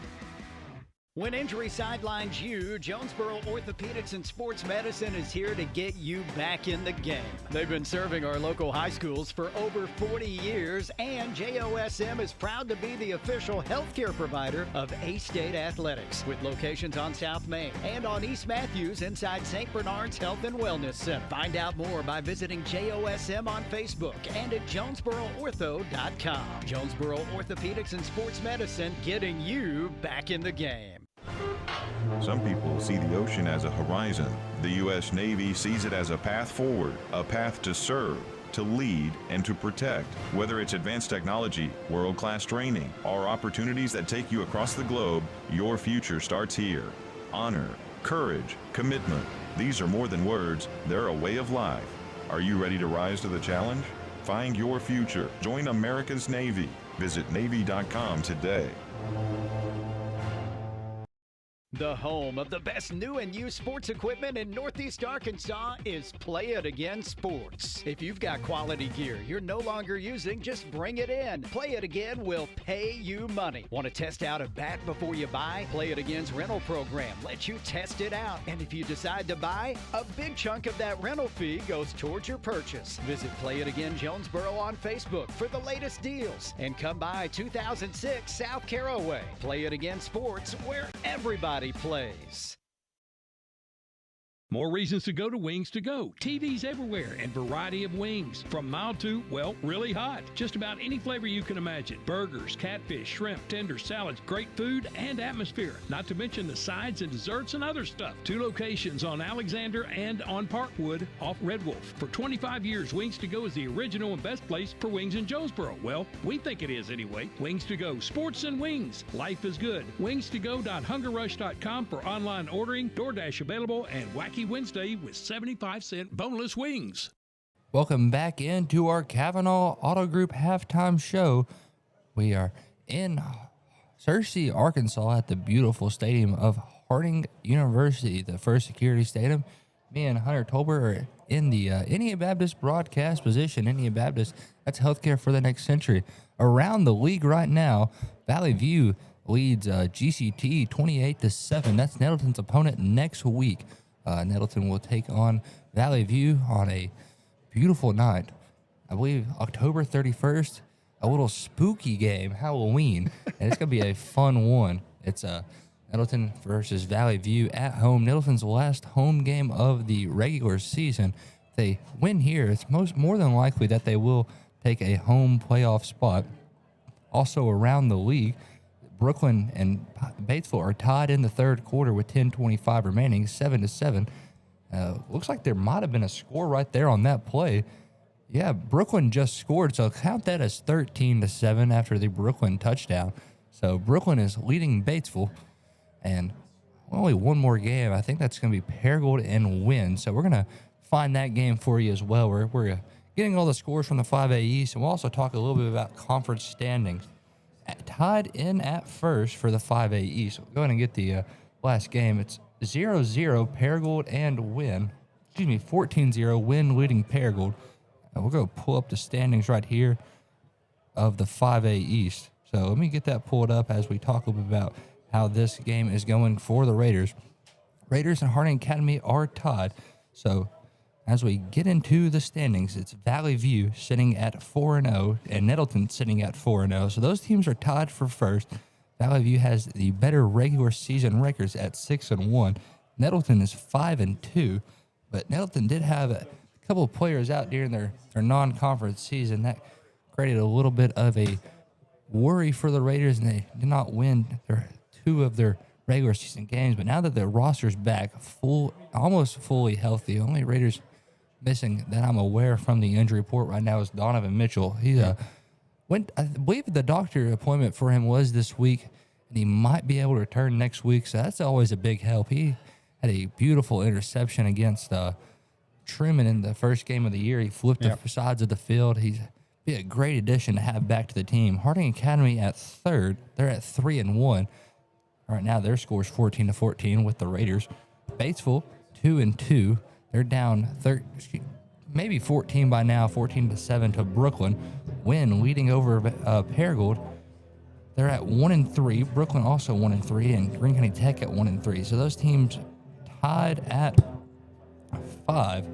When injury sidelines you, Jonesboro Orthopedics and Sports Medicine is here to get you back in the game. They've been serving our local high schools for over 40 years, and JOSM is proud to be the official healthcare provider of A-State Athletics, with locations on South Main and on East Matthews inside St. Bernard's Health and Wellness Center. Find out more by visiting JOSM on Facebook and at JonesboroOrtho.com. Jonesboro Orthopedics and Sports Medicine, getting you back in the game. Some people see the ocean as a horizon. The U.S. Navy sees it as a path forward, a path to serve, to lead, and to protect. Whether it's advanced technology, world-class training, or opportunities that take you across the globe, your future starts here. Honor, courage, commitment. These are more than words, they're a way of life. Are you ready to rise to the challenge? Find your future. Join America's Navy. Visit Navy.com today. The home of the best new and used sports equipment in Northeast Arkansas is Play It Again Sports. If you've got quality gear you're no longer using, just bring it in. Play It Again will pay you money. Want to test out a bat before you buy? Play It Again's rental program lets you test it out. And if you decide to buy, a big chunk of that rental fee goes towards your purchase. Visit Play It Again Jonesboro on Facebook for the latest deals. And come by 2006 South Caraway. Play It Again Sports, where everybody plays. More reasons to go to Wings to Go. TVs everywhere and variety of wings. From mild to, well, really hot. Just about any flavor you can imagine. Burgers, catfish, shrimp, tenders, salads, great food and atmosphere. Not to mention the sides and desserts and other stuff. 2 locations on Alexander and on Parkwood off Red Wolf. For 25 years, Wings to Go is the original and best place for wings in Jonesboro. Well, we think it is anyway. Wings to Go. Sports and wings. Life is good. Wings2go.hungerrush.com for online ordering, DoorDash available, and Wacky Wednesday with 75-cent boneless wings. Welcome back into our Kavanaugh Auto Group halftime show. We are in Searcy, Arkansas at the beautiful stadium of Harding University, the First Security Stadium. Me and Hunter Tolbert are in the NEA Baptist broadcast position. NEA Baptist, that's healthcare for the next century. Around the league right now, Valley View leads GCT 28-7. That's Nettleton's opponent next week. Nettleton will take on Valley View on a beautiful night. I believe October 31st, a little spooky game, Halloween, and it's going to be a fun one. It's Nettleton versus Valley View at home. Nettleton's last home game of the regular season. If they win here, it's more than likely that they will take a home playoff spot. Also around the league, Brooklyn and Batesville are tied in the third quarter with 10:25 remaining, 7-7. Looks like there might have been a score right there on that play. Yeah, Brooklyn just scored, so count that as 13-7 after the Brooklyn touchdown. So Brooklyn is leading Batesville, and only one more game. I think that's going to be Paragould and Wynn. So we're going to find that game for you as well. We're getting all the scores from the 5A East, and we'll also talk a little bit about conference standings. Tied in at first for the 5A East. We'll go ahead and get the last game. It's 0-0 Paragould and Wynn. 14-0 Wynn leading Paragould. We'll go pull up the standings right here of the 5A East. So let me get that pulled up as we talk a little bit about how this game is going for the Raiders. Raiders and Harding Academy are tied. So as we get into the standings, it's Valley View sitting at 4-0 and Nettleton sitting at 4-0. So those teams are tied for first. Valley View has the better regular season records at 6-1. Nettleton is 5-2, but Nettleton did have a couple of players out during their non-conference season. That created a little bit of a worry for the Raiders, and they did not win two of their regular season games. But now that the roster's back, almost fully healthy, only Raiders missing that I'm aware from the injury report right now is Donovan Mitchell. He I believe the doctor appointment for him was this week, and he might be able to return next week. So that's always a big help. He had a beautiful interception against Truman in the first game of the year. He flipped the sides of the field. He's be a great addition to have back to the team. Harding Academy at third. They're at 3-1. Right now, their score is 14-14 with the Raiders. Batesville 2-2. They're down maybe 14 by now, 14-7 to Brooklyn. Wynn leading over Paragould. They're at 1-3. Brooklyn also 1-3, and Greene County Tech at 1-3. So those teams tied at 5.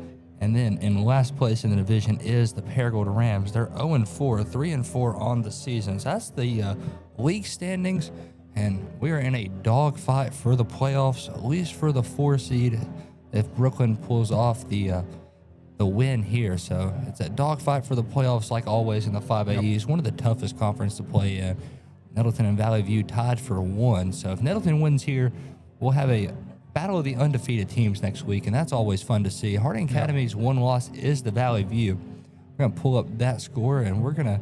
And then in last place in the division is the Paragould Rams. They're 0-4, 3-4 on the season. So that's the league standings, and we are in a dogfight for the playoffs, at least for the 4 seed, if Brooklyn pulls off the win here. So it's a dogfight for the playoffs, like always in the 5A East. One of the toughest conference to play in. Nettleton and Valley View tied for 1. So if Nettleton wins here, we'll have a battle of the undefeated teams next week, and that's always fun to see. Harding Academy's one loss is the Valley View. We're going to pull up that score, and we're going to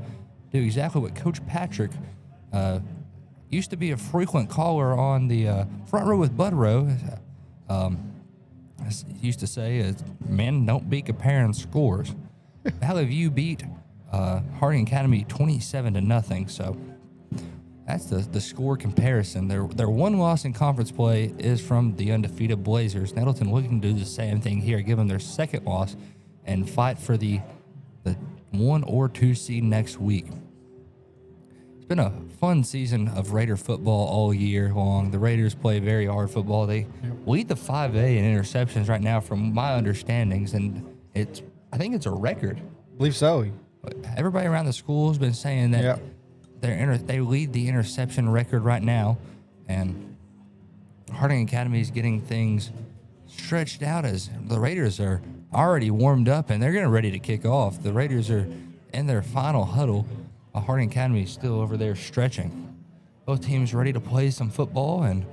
do exactly what Coach Patrick used to be a frequent caller on the front row with Bud Rowe. Used to say, men don't be comparing scores. Valley View beat Harding Academy 27-0, so that's the score comparison. Their one loss in conference play is from the undefeated Blazers. Nettleton looking to do the same thing here, give them their second loss, and fight for the 1 or 2 seed next week. It's been a fun season of Raider football all year long. The Raiders play very hard football. They lead the 5A in interceptions right now, from my understandings, and I think it's a record. I believe so. Everybody around the school has been saying that. They lead the interception record right now, and Harding Academy is getting things stretched out as the Raiders are already warmed up and they're getting ready to kick off. The Raiders are in their final huddle. Harding Academy is still over there stretching. Both teams ready to play some football, and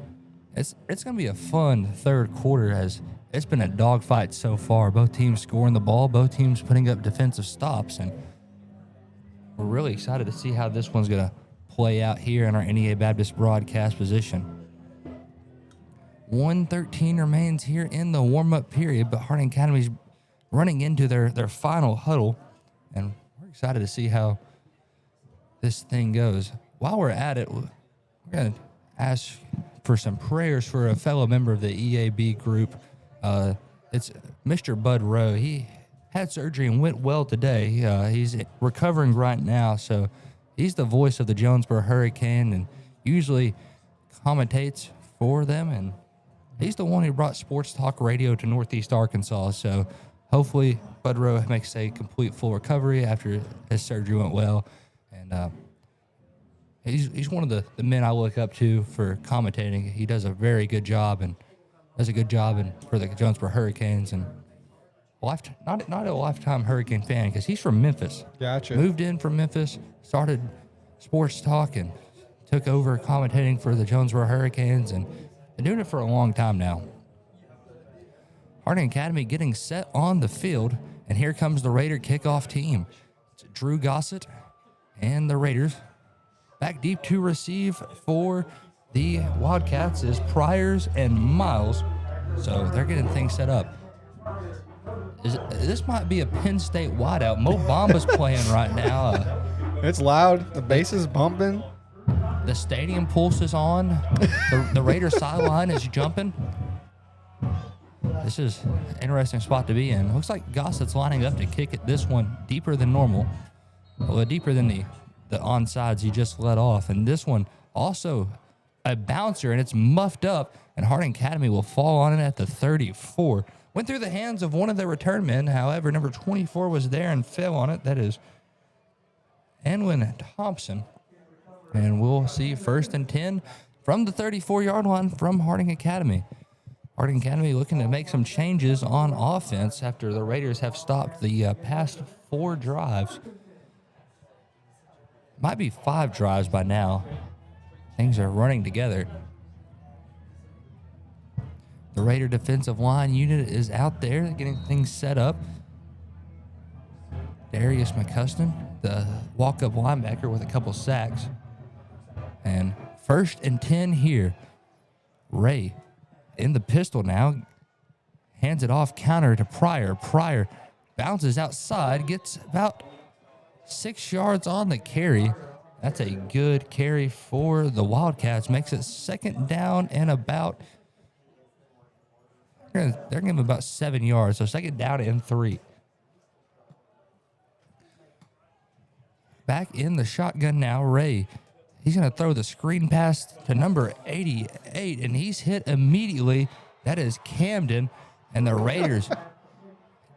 it's going to be a fun third quarter as it's been a dogfight so far. Both teams scoring the ball, both teams putting up defensive stops, and we're really excited to see how this one's going to play out here in our NEA Baptist broadcast position. 1:13 remains here in the warm-up period, but Harding Academy's running into their final huddle, and we're excited to see how this thing goes. While we're at it, we're going to ask for some prayers for a fellow member of the EAB group. It's Mr. Bud Rowe. He had surgery and went well today. He's recovering right now, so he's the voice of the Jonesboro Hurricane and usually commentates for them, and He's the one who brought sports talk radio to Northeast Arkansas. So hopefully Bud Rowe makes a complete full recovery after his surgery went well. And he's one of the men I look up to for commentating. He does a very good job and does a good job for the Jonesboro Hurricanes. And not a lifetime Hurricane fan because he's from Memphis. Gotcha. Moved in from Memphis, started sports talk, and took over commentating for the Jonesboro Hurricanes, and been doing it for a long time now. Harding Academy getting set on the field, and here comes the Raider kickoff team. It's Drew Gossett and the Raiders. Back deep to receive for the Wildcats is Priors and Miles. So they're getting things set up. This might be a Penn State wideout. Mo Bamba's playing right now. It's loud. The bass is bumping. The stadium pulse is on. The Raider sideline is jumping. This is an interesting spot to be in. Looks like Gossett's lining up to kick it this one deeper than normal. Well, deeper than the onsides he just let off. And this one also a bouncer, and it's muffed up, and Harding Academy will fall on it at the 34. Went through the hands of one of the return men. However, number 24 was there and fell on it. That is Anwin Thompson. And we'll see 1st and 10 from the 34-yard line from Harding Academy. Harding Academy looking to make some changes on offense after the Raiders have stopped the past 4 drives. Might be 5 drives by now. Things are running together. The Raider defensive line unit is out there getting things set up. Darius McCuston, the walk-up linebacker with a couple sacks. And 1st and 10 here. Ray in the pistol now. Hands it off counter to Pryor. Pryor bounces outside, gets about 6 yards on the carry. That's a good carry for the Wildcats. Makes it 2nd down and about... They're going to give him about 7 yards, so 2nd down and 3. Back in the shotgun now, Ray. He's going to throw the screen pass to number 88, and he's hit immediately. That is Camden, and the Raiders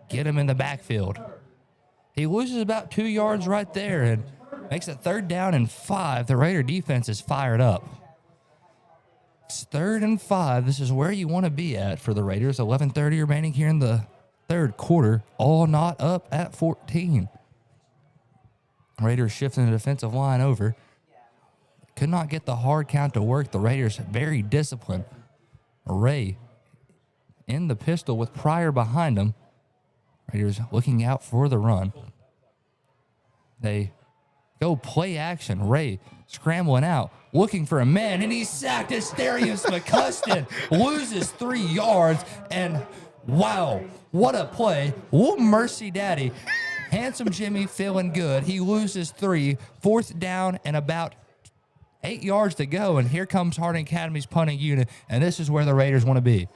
get him in the backfield. He loses about 2 yards right there and makes it 3rd down and 5. The Raider defense is fired up. It's 3rd and 5. This is where you want to be at for the Raiders. 11:30 remaining here in the 3rd quarter. All not up at 14. Raiders shifting the defensive line over. Could not get the hard count to work. The Raiders very disciplined. Ray in the pistol with Pryor behind him. Raiders looking out for the run. They go play action. Ray scrambling out, looking for a man, and he's sacked. Asterius McCuston loses 3 yards, and wow, what a play. Oh, mercy daddy. Handsome Jimmy feeling good. He loses 3, 4th down and about 8 yards to go, and here comes Harding Academy's punting unit, and this is where the Raiders want to be.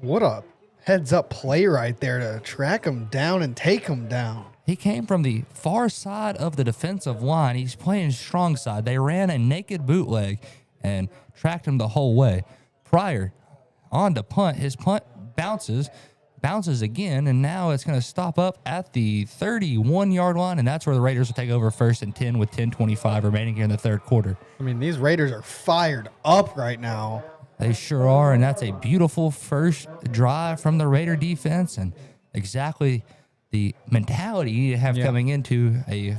What a heads-up play right there to track him down and take him down. He came from the far side of the defensive line. He's playing strong side. They ran a naked bootleg and tracked him the whole way. Pryor on to punt. His punt bounces again, and now it's going to stop up at the 31-yard line, and that's where the Raiders will take over 1st and 10 with 10:25 remaining here in the 3rd quarter. I mean, these Raiders are fired up right now. They sure are, and that's a beautiful first drive from the Raider defense, and exactly the mentality you need to have coming into a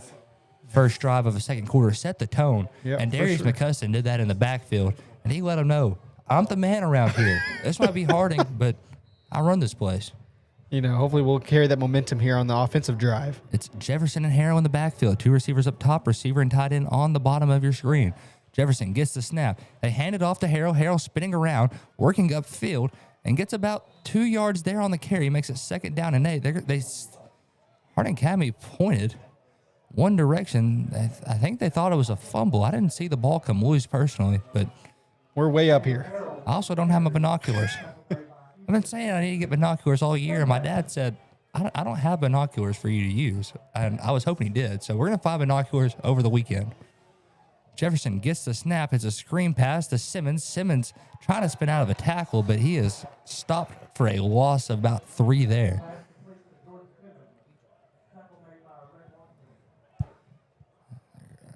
first drive of a 2nd quarter. Set the tone, and Darius McCuston did that in the backfield, and he let them know, I'm the man around here. This might be Harding, but I run this place. You know, hopefully we'll carry that momentum here on the offensive drive. It's Jefferson and Harrell in the backfield. 2 receivers up top, receiver and tight end on the bottom of your screen. Jefferson gets the snap. They hand it off to Harrell. Harrell spinning around, working upfield, and gets about 2 yards there on the carry. Makes it 2nd down and 8. Harding Academy pointed one direction. I think they thought it was a fumble. I didn't see the ball come loose personally, but we're way up here. I also don't have my binoculars. I've been saying I need to get binoculars all year. My dad said, I don't have binoculars for you to use. And I was hoping he did. So we're going to find binoculars over the weekend. Jefferson gets the snap. It's a screen pass to Simmons. Simmons trying to spin out of a tackle, but he is stopped for a loss of about 3 there.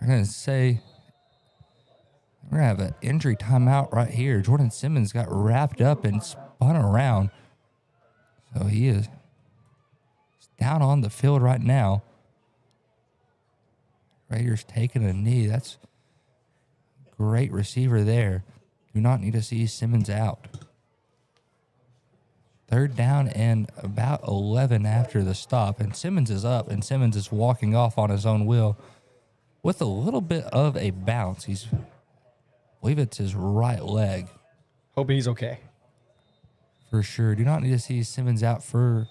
I'm going to say we're going to have an injury timeout right here. Jordan Simmons got wrapped up and spun around. So he is down on the field right now. Raiders taking a knee. That's great receiver there. Do not need to see Simmons out. 3rd down and about 11 after the stop. And Simmons is up, and Simmons is walking off on his own wheel with a little bit of a bounce. I believe it's his right leg. Hope he's okay. For sure. Do not need to see Simmons out for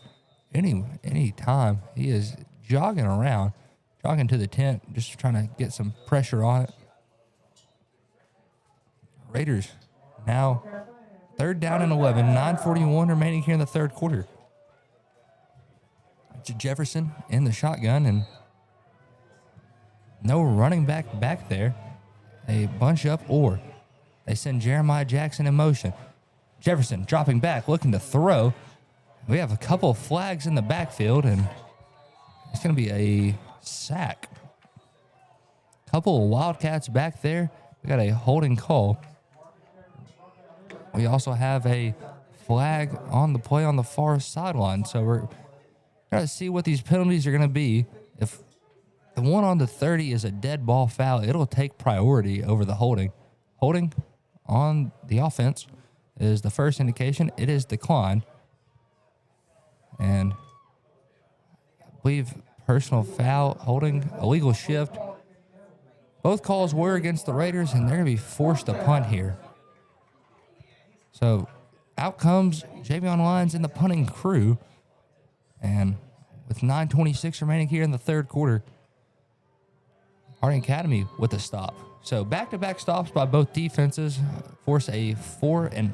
any time. He is jogging around, jogging to the tent, just trying to get some pressure on it. Raiders now 3rd down and 11, 9:41 remaining here in the 3rd quarter. Jefferson in the shotgun and no running back there. They bunch up or they send Jeremiah Jackson in motion. Jefferson dropping back, looking to throw. We have a couple of flags in the backfield, and it's going to be a sack. Couple of Wildcats back there. We got a holding call. We also have a flag on the play on the far sideline. So we're going to see what these penalties are going to be. If the one on the 30 is a dead ball foul, it'll take priority over the holding. Holding on the offense is the first indication. It is declined. And I believe personal foul, holding, illegal shift. Both calls were against the Raiders, and they're going to be forced to punt here. So out comes Javion Lyons in the punting crew. And with 9:26 remaining here in the 3rd quarter, Harding Academy with a stop. So back-to-back stops by both defenses force a 3rd and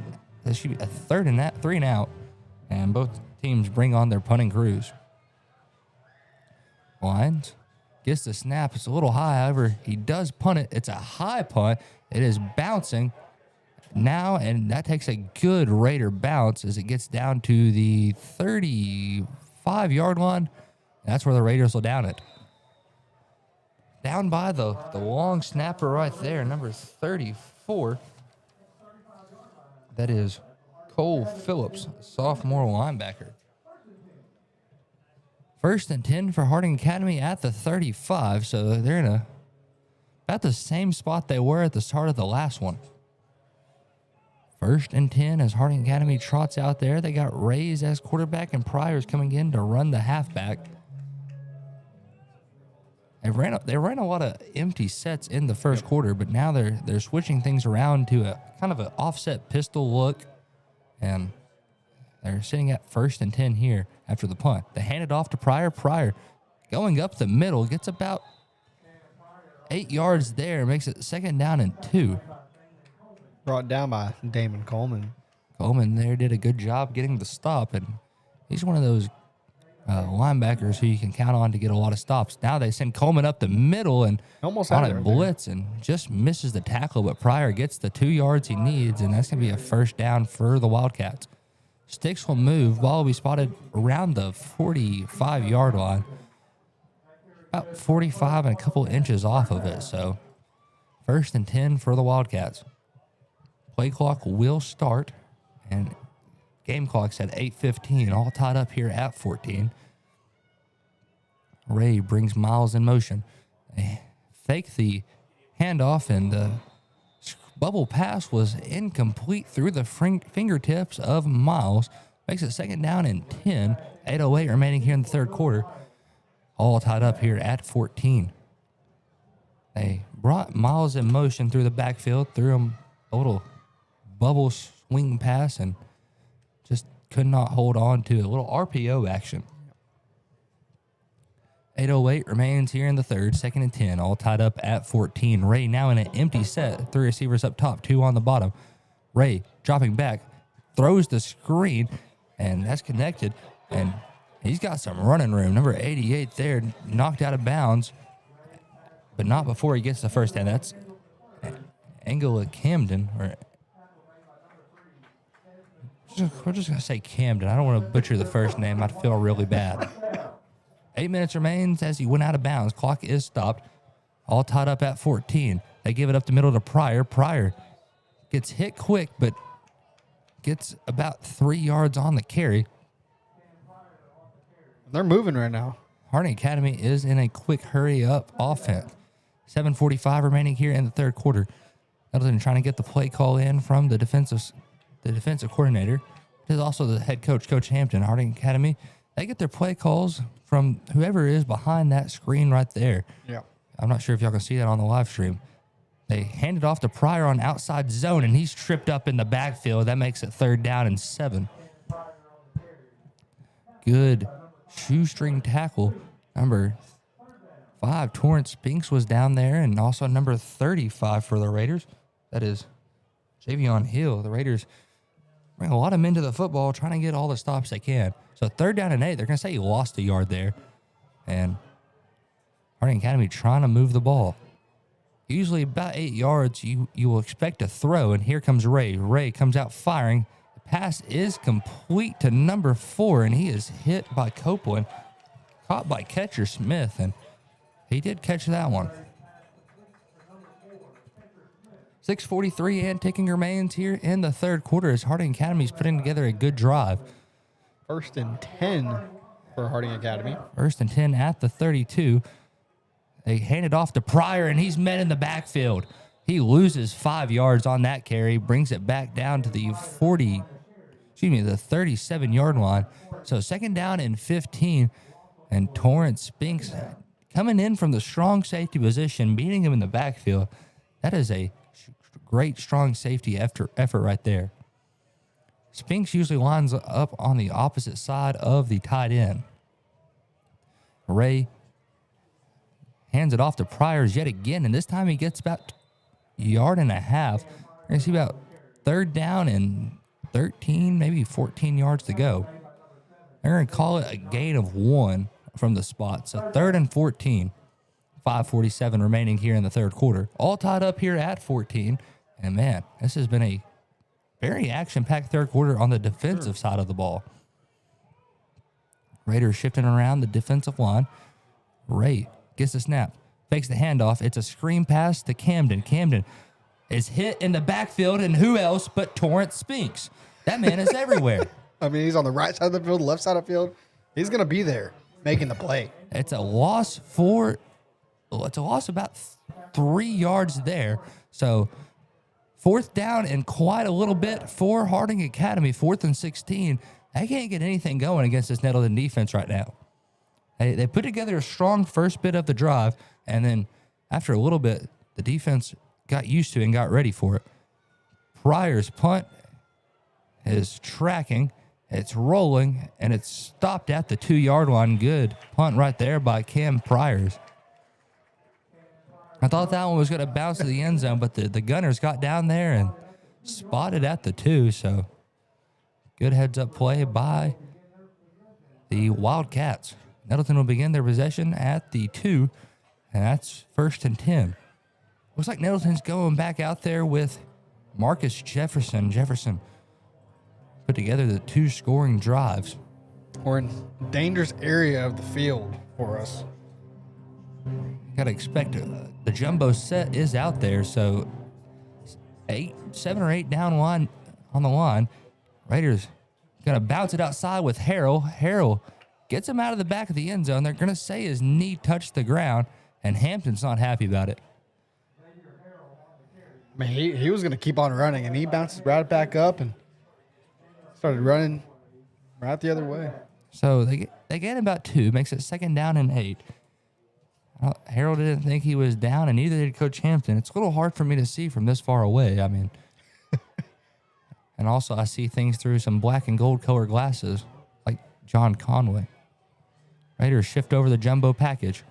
3 and out. And both teams bring on their punting crews. Lyons gets the snap. It's a little high. However, he does punt it. It's a high punt. It is bouncing now, and that takes a good Raider bounce as it gets down to the 35-yard line. That's where the Raiders will down it. Down by the long snapper right there, number 34. That is Cole Phillips, sophomore linebacker. 1st and 10 for Harding Academy at the 35, so they're in about the same spot they were at the start of the last one. 1st and 10 as Harding Academy trots out there. They got Rays as quarterback and Pryor's coming in to run the halfback. They ran a lot of empty sets in the 1st quarter, but now they're switching things around to a kind of an offset pistol look, and they're sitting at 1st and 10 here after the punt. They hand it off to Pryor. Pryor going up the middle, gets about 8 yards there, makes it 2nd down and 2. Brought down by Damon Coleman. Coleman there did a good job getting the stop, and he's one of those linebackers who you can count on to get a lot of stops. Now they send Coleman up the middle and almost on a blitz and just misses the tackle, but Pryor gets the 2 yards he needs, and that's going to be a 1st down for the Wildcats. Sticks will move. Ball will be spotted around the 45-yard line, about 45 and a couple inches off of it. So 1st and 10 for the Wildcats. Play clock will start, and game clock's at 8:15, all tied up here at 14. Ray brings Miles in motion. They fake the handoff, and the bubble pass was incomplete through the fingertips of Miles. Makes it 2nd down and 10. 8:08 remaining here in the 3rd quarter. All tied up here at 14. They brought Miles in motion through the backfield, threw him a little bubble swing pass, and just could not hold on to a little RPO action. 8:08 remains here in the 3rd, 2nd and 10, all tied up at 14. Ray now in an empty set, 3 receivers up top, 2 on the bottom. Ray dropping back, throws the screen, and that's connected, and he's got some running room. Number 88 there, knocked out of bounds, but not before he gets the 1st down. That's Angela Camden, or we're just going to say Camden. I don't want to butcher the first name. I'd feel really bad. 8 minutes remains as he went out of bounds. Clock is stopped. All tied up at 14. They give it up the middle to Pryor. Pryor gets hit quick, but gets about 3 yards on the carry. They're moving right now. Harding Academy is in a quick hurry-up offense. 7:45 remaining here in the third quarter. Nettleton trying to get the play call in from the defensive coordinator. It is also the head coach, Coach Hampton. Harding Academy, they get their play calls from whoever is behind that screen right there. Yeah. I'm not sure if y'all can see that on the live stream. They hand it off to Pryor on outside zone, and he's tripped up in the backfield. That makes it 3rd down and 7. Good shoestring tackle. Number 5, Torrance Spinks was down there, and also number 35 for the Raiders. That is Javion Hill. The Raiders bring a lot of men to the football, trying to get all the stops they can. So 3rd down and 8. They're going to say he lost a yard there. And Harding Academy trying to move the ball. Usually about 8 yards, you will expect a throw, and here comes Ray. Ray comes out firing. The pass is complete to number 4, and he is hit by Copeland, caught by catcher Smith, and he did catch that one. 6:43 and ticking remains here in the third quarter as Harding Academy is putting together a good drive. 1st and 10 for Harding Academy. 1st and 10 at the 32. They hand it off to Pryor, and he's met in the backfield. He loses 5 yards on that carry, brings it back down to the 37-yard line. So 2nd down and 15, and Torrance Spinks coming in from the strong safety position, beating him in the backfield. That is a great, strong safety effort right there. Spinks usually lines up on the opposite side of the tight end. Ray hands it off to Pryor's yet again, and this time he gets about 1.5 yards. We're going to see about 3rd down and 13, maybe 14 yards to go. They're going to call it a gain of 1 from the spot. So 3rd and 14. 5:47 remaining here in the third quarter. All tied up here at 14. And, man, this has been a very action-packed third quarter on the defensive side of the ball. Raiders shifting around the defensive line. Ray gets the snap, fakes the handoff. It's a screen pass to Camden. Camden is hit in the backfield, and who else but Torrance Spinks? That man is everywhere. I mean, he's on the right side of the field, left side of the field. He's going to be there making the play. It's a loss about 3 yards there. So 4th down and quite a little bit for Harding Academy. 4th and 16. They can't get anything going against this Nettleton defense right now. They put together a strong first bit of the drive, and then after a little bit, the defense got used to it and got ready for it. Pryor's punt is tracking. It's rolling, and it's stopped at the 2-yard line. Good punt right there by Cam Pryor's. I thought that one was going to bounce to the end zone, but the Gunners got down there and spotted at the 2, so good heads-up play by the Wildcats. Nettleton will begin their possession at the 2, and that's 1st and 10. Looks like Nettleton's going back out there with Marcus Jefferson. Jefferson put together the 2 scoring drives. We're in dangerous area of the field for us. Got to expect the jumbo set is out there, so 7 or 8 down line on the line. Raiders going to bounce it outside with Harrell. Harrell gets him out of the back of the end zone. They're going to say his knee touched the ground, and Hampton's not happy about it. I mean, he was going to keep on running, and he bounces right back up and started running right the other way. So they get about 2, makes it 2nd down and 8. Harold didn't think he was down, and neither did Coach Hampton. It's a little hard for me to see from this far away. I mean, and also I see things through some black and gold color glasses, like John Conway. Raiders shift over the jumbo package.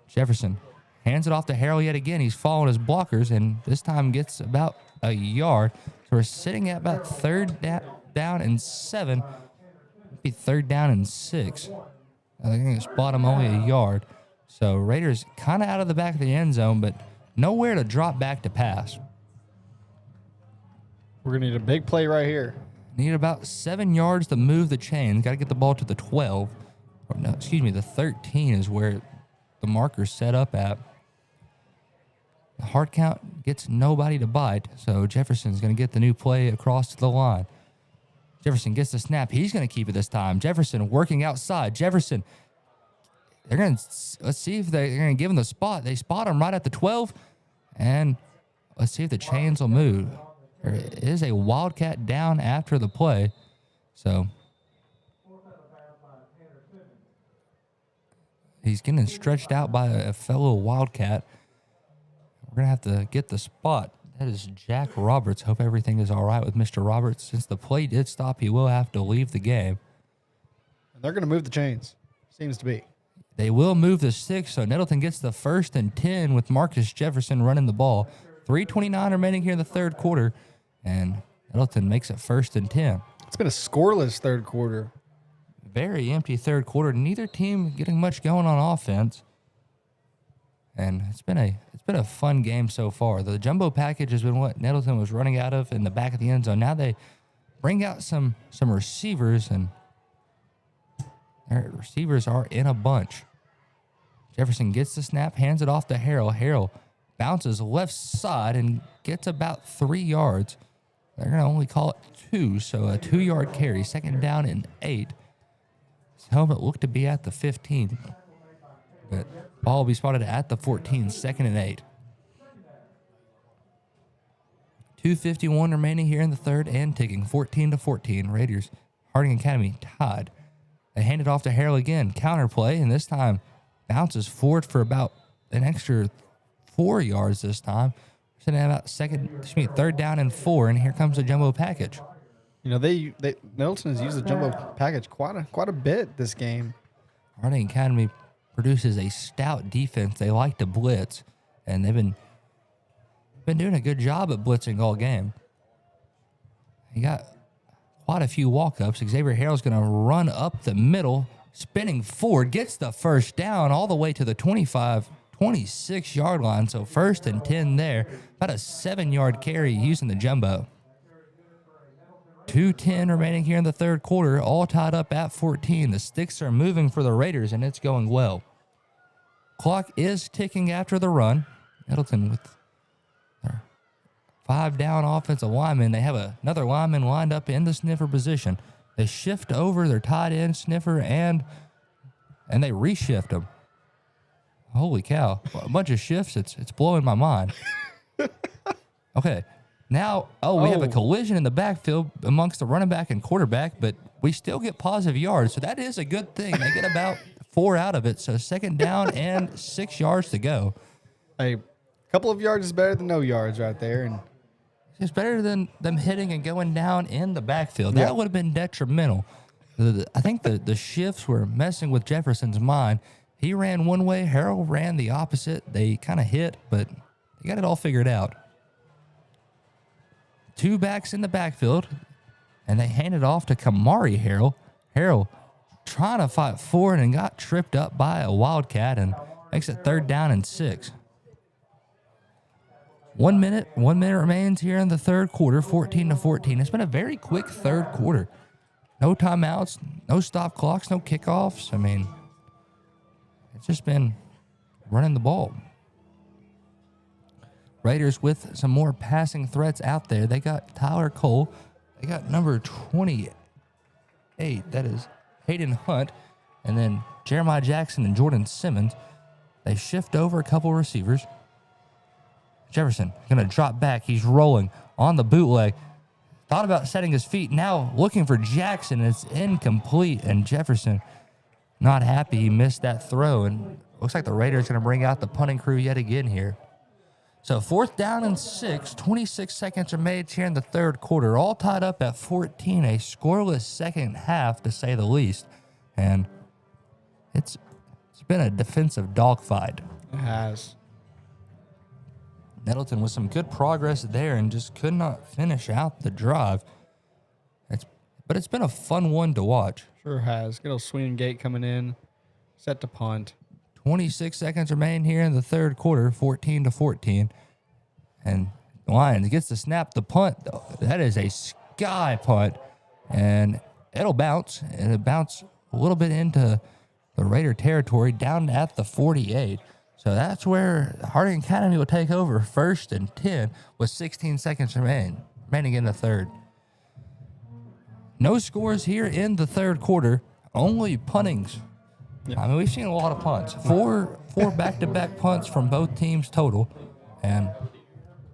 Jefferson hands it off to Harold yet again. He's following his blockers, and this time gets about 1 yard. So we're sitting at about 3rd down and 7. Maybe 3rd down and 6. I think it's bottom only 1 yard. So Raiders kind of out of the back of the end zone, but nowhere to drop back to pass. We're going to need a big play right here. Need about 7 yards to move the chains. Got to get the ball to the 12. Or no, excuse me, the 13 is where the marker's set up at. The hard count gets nobody to bite, so Jefferson's going to get the new play across the line. Jefferson gets the snap. He's going to keep it this time. Jefferson working outside. Jefferson, let's see if they're going to give him the spot. They spot him right at the 12, and let's see if the chains will move. There is a Wildcat down after the play, so he's getting stretched out by a fellow Wildcat. We're going to have to get the spot. That is Jack Roberts. Hope everything is all right with Mr. Roberts. Since the play did stop, he will have to leave the game. They're going to move the chains. Seems to be. They will move the 6, so Nettleton gets the 1st and 10 with Marcus Jefferson running the ball. 3:29 remaining here in the third quarter, and Nettleton makes it 1st and 10. It's been a scoreless third quarter. Very empty third quarter. Neither team getting much going on offense. And it's been a fun game so far. The jumbo package has been what Nettleton was running out of in the back of the end zone. Now they bring out some receivers, and their receivers are in a bunch. Jefferson gets the snap, hands it off to Harrell. Harrell bounces left side and gets about 3 yards. They're going to only call it 2, so a 2-yard carry. 2nd down and 8. His helmet looked to be at the 15. But ball will be spotted at the 14, 2nd and 8. 2:51 remaining here in the third and ticking, 14-14. Raiders, Harding Academy tied. They hand it off to Harrell again. Counter play, and this time bounces forward for about an extra 4 yards this time. We're sitting at about 3rd down and 4, and here comes the jumbo package. You know, Nettleton has used the jumbo package quite a bit this game. Harding Academy produces a stout defense. They like to blitz, and they've been doing a good job at blitzing all game. He got quite a few walk-ups. Xavier Harrell's going to run up the middle, spinning forward, gets the 1st down all the way to the 25, 26-yard line. So 1st and 10 there. About a 7-yard carry using the jumbo. 2:10 remaining here in the third quarter, all tied up at 14. The sticks are moving for the Raiders, and it's going well. Clock is ticking after the run. Nettleton with their 5 down offensive linemen. They have another lineman lined up in the sniffer position. They shift over their tight end sniffer, and they reshift them. Holy cow. A bunch of shifts. It's blowing my mind. Okay. Now, we have a collision in the backfield amongst the running back and quarterback, but we still get positive yards, so that is a good thing. They get about 4 out of it, so 2nd down and 6 yards to go. A couple of yards is better than no yards right there, and it's better than them hitting and going down in the backfield. That would have been detrimental. I think the shifts were messing with Jefferson's mind. He ran one way, Harrell ran the opposite. They kind of hit, but they got it all figured out. 2 backs in the backfield, and they hand it off to Kamari Harrell. Harrell trying to fight forward and got tripped up by a Wildcat and makes it 3rd down and 6. 1 minute remains here in the third quarter, 14-14. It's been a very quick third quarter. No timeouts, no stop clocks, no kickoffs. I mean, it's just been running the ball. Raiders with some more passing threats out there. They got Tyler Cole. They got number 28. That is Hayden Hunt. And then Jeremiah Jackson and Jordan Simmons. They shift over a couple receivers. Jefferson going to drop back. He's rolling on the bootleg. Thought about setting his feet. Now looking for Jackson. It's incomplete. And Jefferson not happy he missed that throw. And looks like the Raiders going to bring out the punting crew yet again here. So 4th down and 6, 26 seconds remains here in the third quarter, all tied up at 14, a scoreless second half to say the least. And it's been a defensive dogfight. It has. Nettleton with some good progress there and just could not finish out the drive. But it's been a fun one to watch. Sure has. Good old swinging gate coming in, set to punt. 26 seconds remain here in the third quarter, 14-14. And Lions gets the snap, the punt. That is a sky punt, and it'll bounce, and it bounce a little bit into the Raider territory down at the 48. So that's where Harding Academy will take over 1st and 10 with 16 seconds remaining in the third. No scores here in the third quarter, only puntings. Yeah. I mean, we've seen a lot of punts. Four back-to-back punts from both teams total. And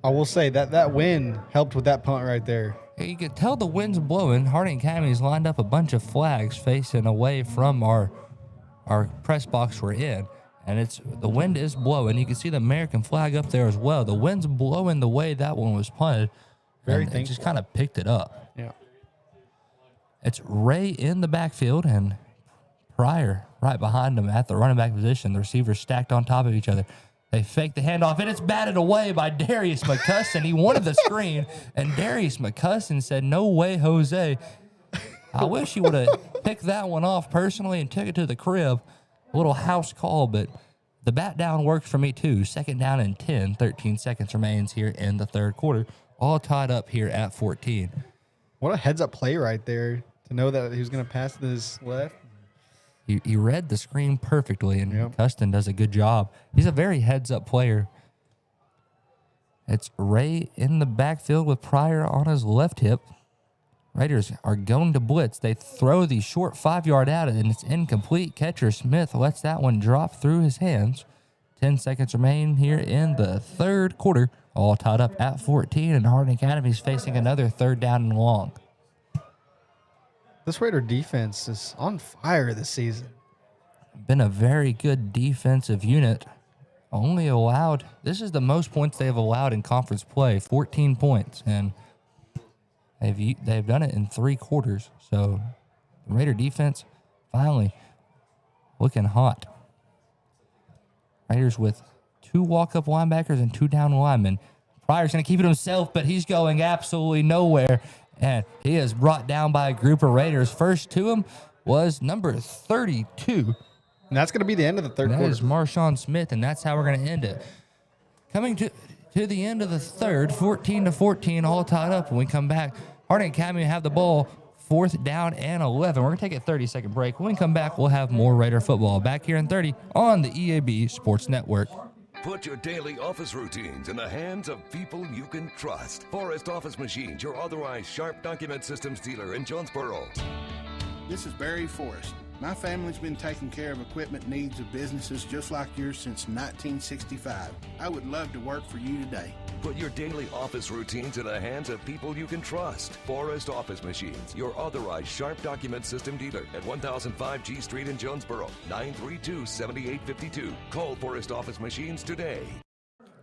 I will say that wind helped with that punt right there. You could tell the wind's blowing. Harding Academy's lined up a bunch of flags facing away from our press box we're in. And the wind is blowing. You can see the American flag up there as well. The wind's blowing the way that one was punted. Very and it just kind of picked it up. Yeah. It's Ray in the backfield and Pryor right behind him at the running back position. The receivers stacked on top of each other. They fake the handoff, and it's batted away by Darius McCusson. He wanted the screen, and Darius McCusson said, "No way, Jose." I wish he would have picked that one off personally and took it to the crib. A little house call, but the bat down works for me too. 2nd down and 10, 13 seconds remains here in the third quarter. All tied up here at 14. What a heads-up play right there to know that he was going to pass to his left. He read the screen perfectly, and Custon does a good job. He's a very heads-up player. It's Ray in the backfield with Pryor on his left hip. Raiders are going to blitz. They throw the short 5-yard out, and it's incomplete. Catcher Smith lets that one drop through his hands. 10 seconds remain here in the third quarter. All tied up at 14, and Harding Academy is facing another 3rd down and long. This Raider defense is on fire this season. Been a very good defensive unit. Only allowed, this is the most points they've allowed in conference play, 14 points. And they've done it in 3 quarters. So the Raider defense finally looking hot. Raiders with 2 walk-up linebackers and 2 down linemen. Pryor's going to keep it himself, but he's going absolutely nowhere. And he is brought down by a group of Raiders. First to him was number 32. And that's going to be the end of the third quarter. That is Marshawn Smith, and that's how we're going to end it. Coming to the end of the third, 14-14, all tied up. When we come back, Harding Academy have the ball, 4th down and 11. We're going to take a 30-second break. When we come back, we'll have more Raider football. Back here in 30 on the EAB Sports Network. Put your daily office routines in the hands of people you can trust. Forrest Office Machines, your authorized Sharp Document Systems dealer in Jonesboro. This is Barry Forrest. My family's been taking care of equipment needs of businesses just like yours since 1965. I would love to work for you today. Put your daily office routines in the hands of people you can trust. Forrest Office Machines, your authorized Sharp Document System dealer at 1005 G Street in Jonesboro, 932-7852. Call Forrest Office Machines today.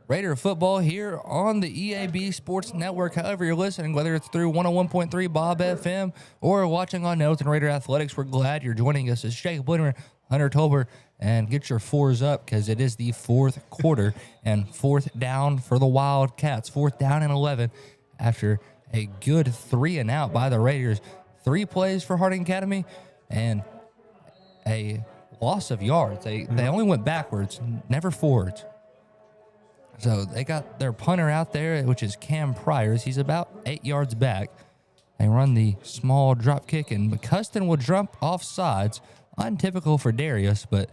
Raider football here on the EAB Sports Network. However you're listening, whether it's through 101.3 Bob FM or watching on Nettleton Raider Athletics, we're glad you're joining us. It's Jacob Blitterman, Hunter Tolber, and get your 4s up because it is the 4th quarter and 4th down for the Wildcats. 4th down and 11 after a good 3 and out by the Raiders. 3 plays for Harding Academy and a loss of yards. They only went backwards, never forwards. So they got their punter out there, which is Cam Pryor's. He's about 8 yards back. They run the small drop kick, and McCuston will jump off sides. Untypical for Darius, but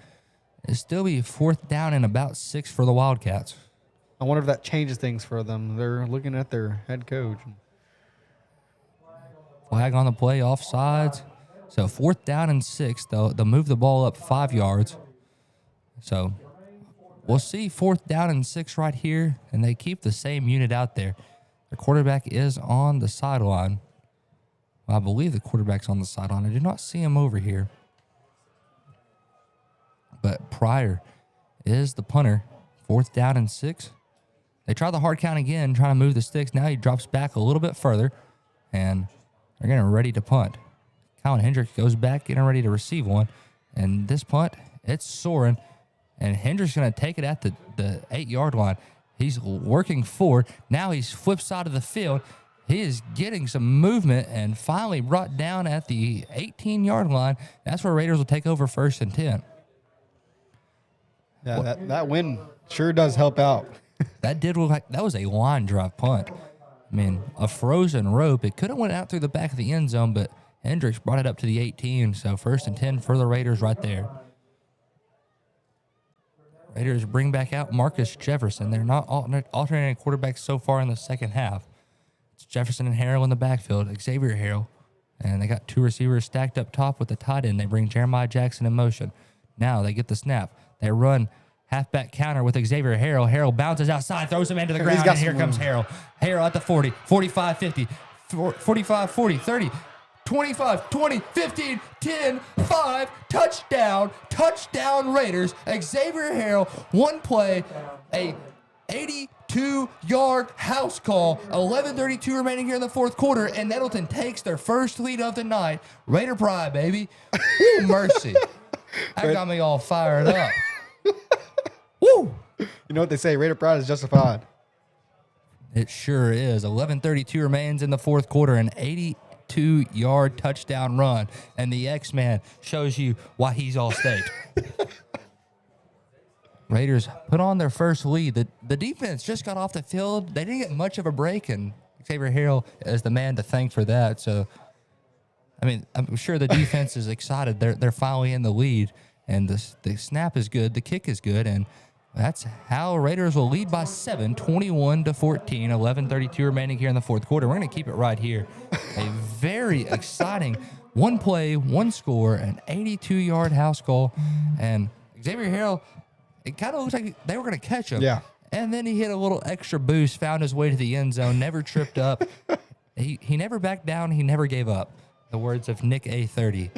it'll still be 4th down and about 6 for the Wildcats. I wonder if that changes things for them. They're looking at their head coach. Flag on the play, off sides. So 4th down and 6. They'll move the ball up 5 yards. So we'll see 4th down and 6 right here, and they keep the same unit out there. The quarterback is on the sideline. Well, I believe the quarterback's on the sideline. I do not see him over here. But Pryor is the punter. 4th down and 6. They try the hard count again, trying to move the sticks. Now he drops back a little bit further, and they're getting ready to punt. Colin Hendricks goes back, getting ready to receive one. And this punt, it's soaring. And Hendricks going to take it at the 8-yard line. He's working forward. Now he's flip side of the field. He is getting some movement and finally brought down at the 18-yard line. That's where Raiders will take over 1st and 10. Yeah, that win sure does help out. That did look like that was a line drive punt. I mean, a frozen rope. It could have went out through the back of the end zone, but Hendricks brought it up to the 18. So 1st and 10 for the Raiders right there. Raiders bring back out Marcus Jefferson. They're not alternating quarterbacks so far in the second half. It's Jefferson and Harrell in the backfield, Xavier Harrell. And they got 2 receivers stacked up top with the tight end. They bring Jeremiah Jackson in motion. Now they get the snap. They run halfback counter with Xavier Harrell. Harrell bounces outside, throws him into the ground, and here comes Harrell. Harrell at the 40, 45, 50, 45, 40, 30, 25, 20, 15, 10, 5, touchdown Raiders. Xavier Harrell, one play, a 82-yard house call, 11:32 remaining here in the fourth quarter, and Nettleton takes their first lead of the night. Raider pride, baby. Woo, mercy. That got me all fired up. Woo! You know what they say, Raider pride is justified. It sure is. 11:32 remains in the fourth quarter, an 82-yard touchdown run, and the X-Man shows you why he's all state. Raiders put on their first lead. The defense just got off the field. They didn't get much of a break, and Xavier Harrell is the man to thank for that. So, I mean, I'm sure the defense is excited. They're finally in the lead, and the snap is good, the kick is good, and that's how Raiders will lead by 7, 21-14, 11:32 remaining here in the fourth quarter. We're going to keep it right here. A very exciting one play, one score, an 82-yard house call, and Xavier Harrell, it kind of looks like they were going to catch him. Yeah. And then he hit a little extra boost, found his way to the end zone, never tripped up. He never backed down. He never gave up. The words of Nick A30.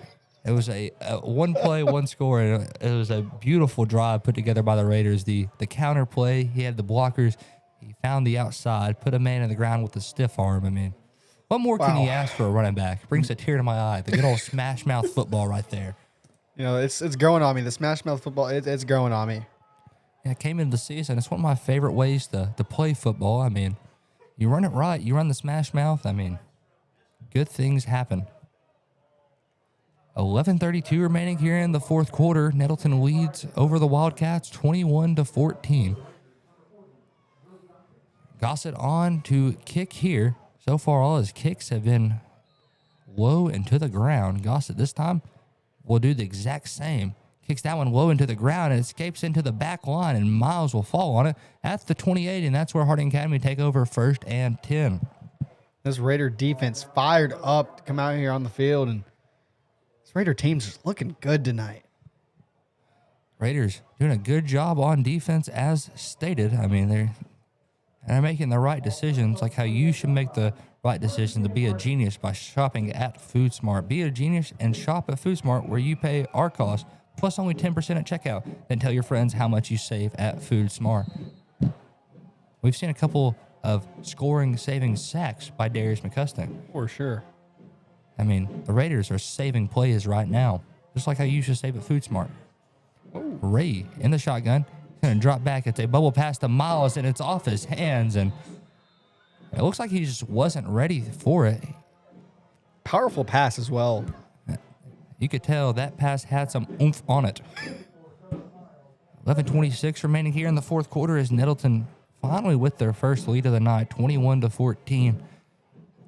It was a one play, one score, and it was a beautiful drive put together by the Raiders. The counter play, he had the blockers. He found the outside, put a man in the ground with a stiff arm. I mean, what more can you ask for a running back? It brings a tear to my eye. The good old smash mouth football right there. You know, it's growing on me. The smash mouth football, it's growing on me. Yeah, it came into the season. It's one of my favorite ways to play football. I mean, you run it right. You run the smash mouth. I mean, good things happen. 11:32 remaining here in the fourth quarter. Nettleton leads over the Wildcats 21-14. Gossett on to kick here. So far, all his kicks have been low and to the ground. Gossett this time will do the exact same. Kicks that one low into the ground and escapes into the back line, and Miles will fall on it. That's the 28, and that's where Harding Academy take over 1st and 10. This Raider defense fired up to come out here on the field, and this Raider team's just looking good tonight. Raiders doing a good job on defense as stated. I mean, they're making the right decisions, like how you should make the right decision to be a genius by shopping at Food Smart. Be a genius and shop at Food Smart, where you pay our cost plus only 10% at checkout. Then tell your friends how much you save at Food Smart. We've seen a couple of scoring-saving sacks by Darius McCuston. For sure. I mean, the Raiders are saving plays right now, just like how you should save at Food Smart. Ooh. Ray in the shotgun. Going to drop back. It's a bubble pass to Miles, and it's off his hands, and it looks like he just wasn't ready for it. Powerful pass as well. You could tell that pass had some oomph on it. 11:26 remaining here in the fourth quarter as Nettleton finally with their first lead of the night, 21-14.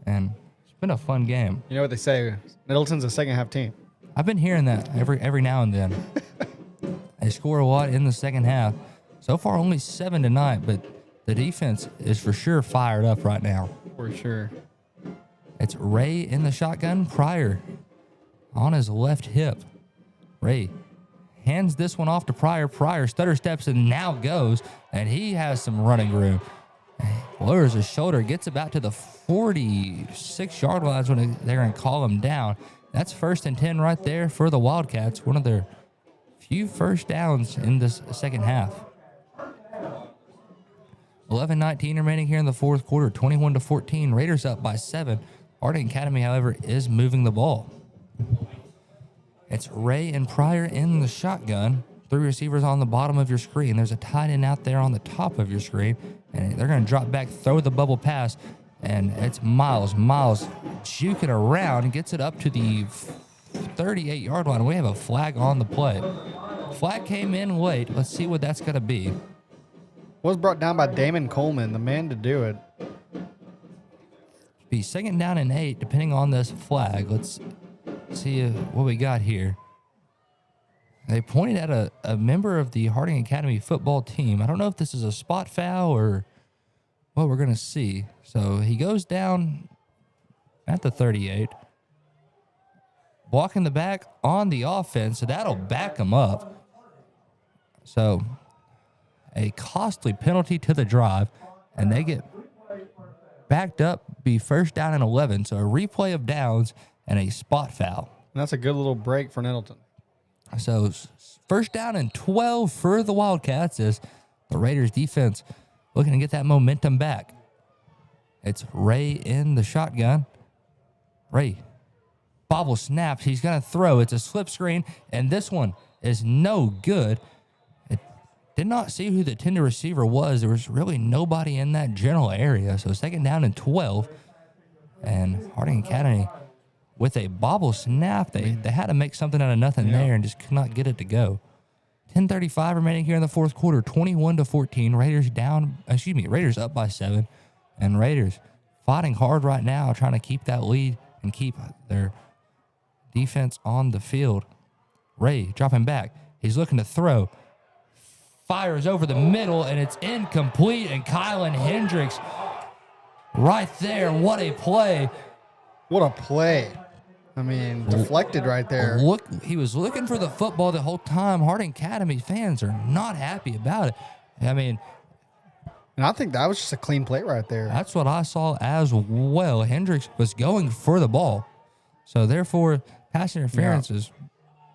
And it's been a fun game. You know what they say, Nettleton's a second-half team. I've been hearing that every now and then. They score a lot in the second half. So far, only 7 tonight, but the defense is for sure fired up right now. For sure. It's Ray in the shotgun. Pryor on his left hip. Ray hands this one off to Pryor. Pryor stutter steps and now goes, and he has some running room. Lowers his shoulder, gets about to the 46-yard lines when they're going to call him down. That's 1st and 10 right there for the Wildcats, one of their few first downs in this second half. 11:19 remaining here in the fourth quarter, 21-14. Raiders up by 7. Harding Academy, however, is moving the ball. It's Ray and Pryor in the shotgun. 3 receivers on the bottom of your screen. There's a tight end out there on the top of your screen, and they're going to drop back, throw the bubble pass, and it's Miles. Miles juking around, gets it up to the 38-yard line. We have a flag on the play. Flag came in late. Let's see what that's going to be. Was brought down by Damon Coleman, the man to do it. Be 2nd down and 8, depending on this flag. Let's see what we got here. They pointed at a member of the Harding Academy football team. I don't know if this is a spot foul or what we're going to see. So he goes down at the 38. Blocking the back on the offense, so that'll back him up. So a costly penalty to the drive, and they get backed up, be 1st down and 11. So a replay of downs and a spot foul. And that's a good little break for Nettleton. So 1st down and 12 for the Wildcats as the Raiders defense looking to get that momentum back. It's Ray in the shotgun. Ray bobble snaps. He's going to throw. It's a slip screen, and this one is no good. It did not see who the tender receiver was. There was really nobody in that general area. So 2nd down and 12. And Harding Academy with a bobble snap. They had to make something out of nothing there and just could not get it to go. 10:35 remaining here in the 4th quarter. 21-14. Raiders up by 7. And Raiders fighting hard right now, trying to keep that lead and keep their defense on the field. Ray dropping back. He's looking to throw. Fires over the middle, and it's incomplete. And Kylan Hendricks right there. What a play. What a play. I mean, deflected right there. He was looking for the football the whole time. Harding Academy fans are not happy about it. I mean, and I think that was just a clean play right there. That's what I saw as well. Hendricks was going for the ball. So, therefore, pass interference is,